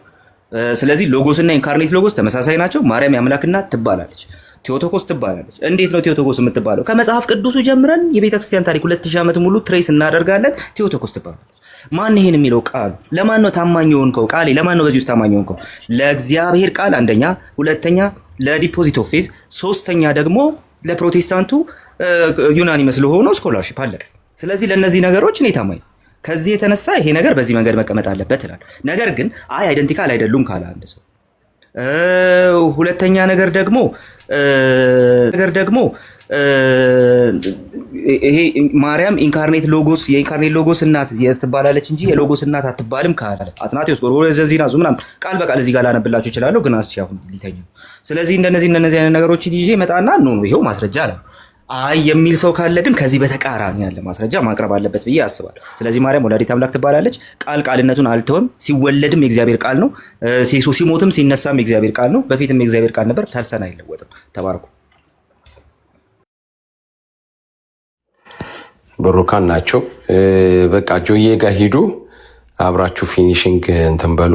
ስለዚህ ሎጎስ እና ኢንካርኔት ሎጎስ ተመሳሳይ ናቸው። ማርያም የአምላክ እናት ትባላለች፣ ቴዎቶኮስ ትባላለች። እንዴት ነው ቴዎቶኮስ የምትባለው? ከመጽሐፍ ቅዱሱ ጀምረን የቤተክርስቲያን ታሪክ 2000 ዓመት ሙሉ ትሬስ እናደርጋለን። ቴዎቶኮስ ትባላለች። ማን ይሄን የሚለው ቃል? ለማን ነው ታማኝ የሆንከው? ቃል ለማን ነው በዚህ ውስጥ ታማኝ የሆንከው? ለእግዚአብሔር ቃል አንደኛ፣ ሁለተኛ ለዲፖዚት ኦፍ ፌዝ፣ ሶስተኛ ደግሞ ለፕሮቴስታንቱ ዩናኒመስ ለሆነው ስኮላርሺፕ አለቀ። ስለዚህ ለእነዚህ ነገሮች እኔ ታማኝ። ከዚህ የተነሳ ይሄ ነገር በዚህ መንገድ መቀመጥ አለበት ይላል። ነገር ግን አይደንቲካል አይደሉም ካለ አንድ ሰው፣ ሁለተኛ ነገር ደግሞ ይሄ ማርያም ኢንካርኔት ሎጎስ የኢንካርኔት ሎጎስ እናት ትባላለች እንጂ የሎጎስ እናት አትባልም ካለ አትናቴዎስ ጎርጎርዮስ ምናምን ቃል በቃል እዚህ ጋር ላነብላችሁ እችላለሁ፣ ግን አስቻ አሁን ሊተኛ። ስለዚህ እንደነዚህ አይነት ነገሮችን ይዤ መጣና ነው ይሄው ማስረጃ አለ አይ የሚል ሰው ካለ ግን ከዚህ በተቃራኒ ያለ ማስረጃ ማቅረብ አለበት ብዬ አስባለሁ። ስለዚህ ማርያም ወላዲተ አምላክ ትባላለች። ቃልነቱን አልተወም። ሲወለድም የእግዚአብሔር ቃል ነው፣ ሲሞትም ሲነሳም የእግዚአብሔር ቃል ነው። በፊትም የእግዚአብሔር ቃል ነበር። ፐርሰን አይለወጥም። ተባረኩ።
ብሩካን ናቸው። በቃ ጆዬ ጋር ሂዱ፣ አብራችሁ ፊኒሽንግ እንትን በሉ።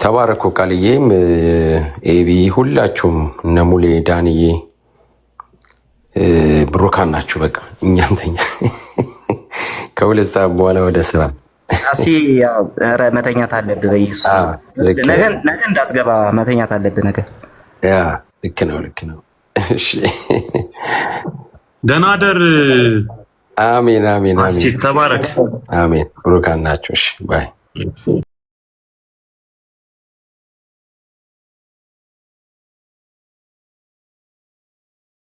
ተባረኩ። ቃልዬም ኤቢ፣ ሁላችሁም እነ ሙሌ፣ ዳንዬ ብሩካን ናችሁ። በቃ እኛንተኛ ከሁለት ሰዓት በኋላ ወደ ስራ
መተኛት አለብህ። በኢየሱስ ነገ እንዳትገባ መተኛት አለብህ። ነገ
ልክ ነው። እሺ
ደህና ደር።
አሜን።
ተባረክ።
አሜን። ብሩካን ናችሁ። እሺ ባይ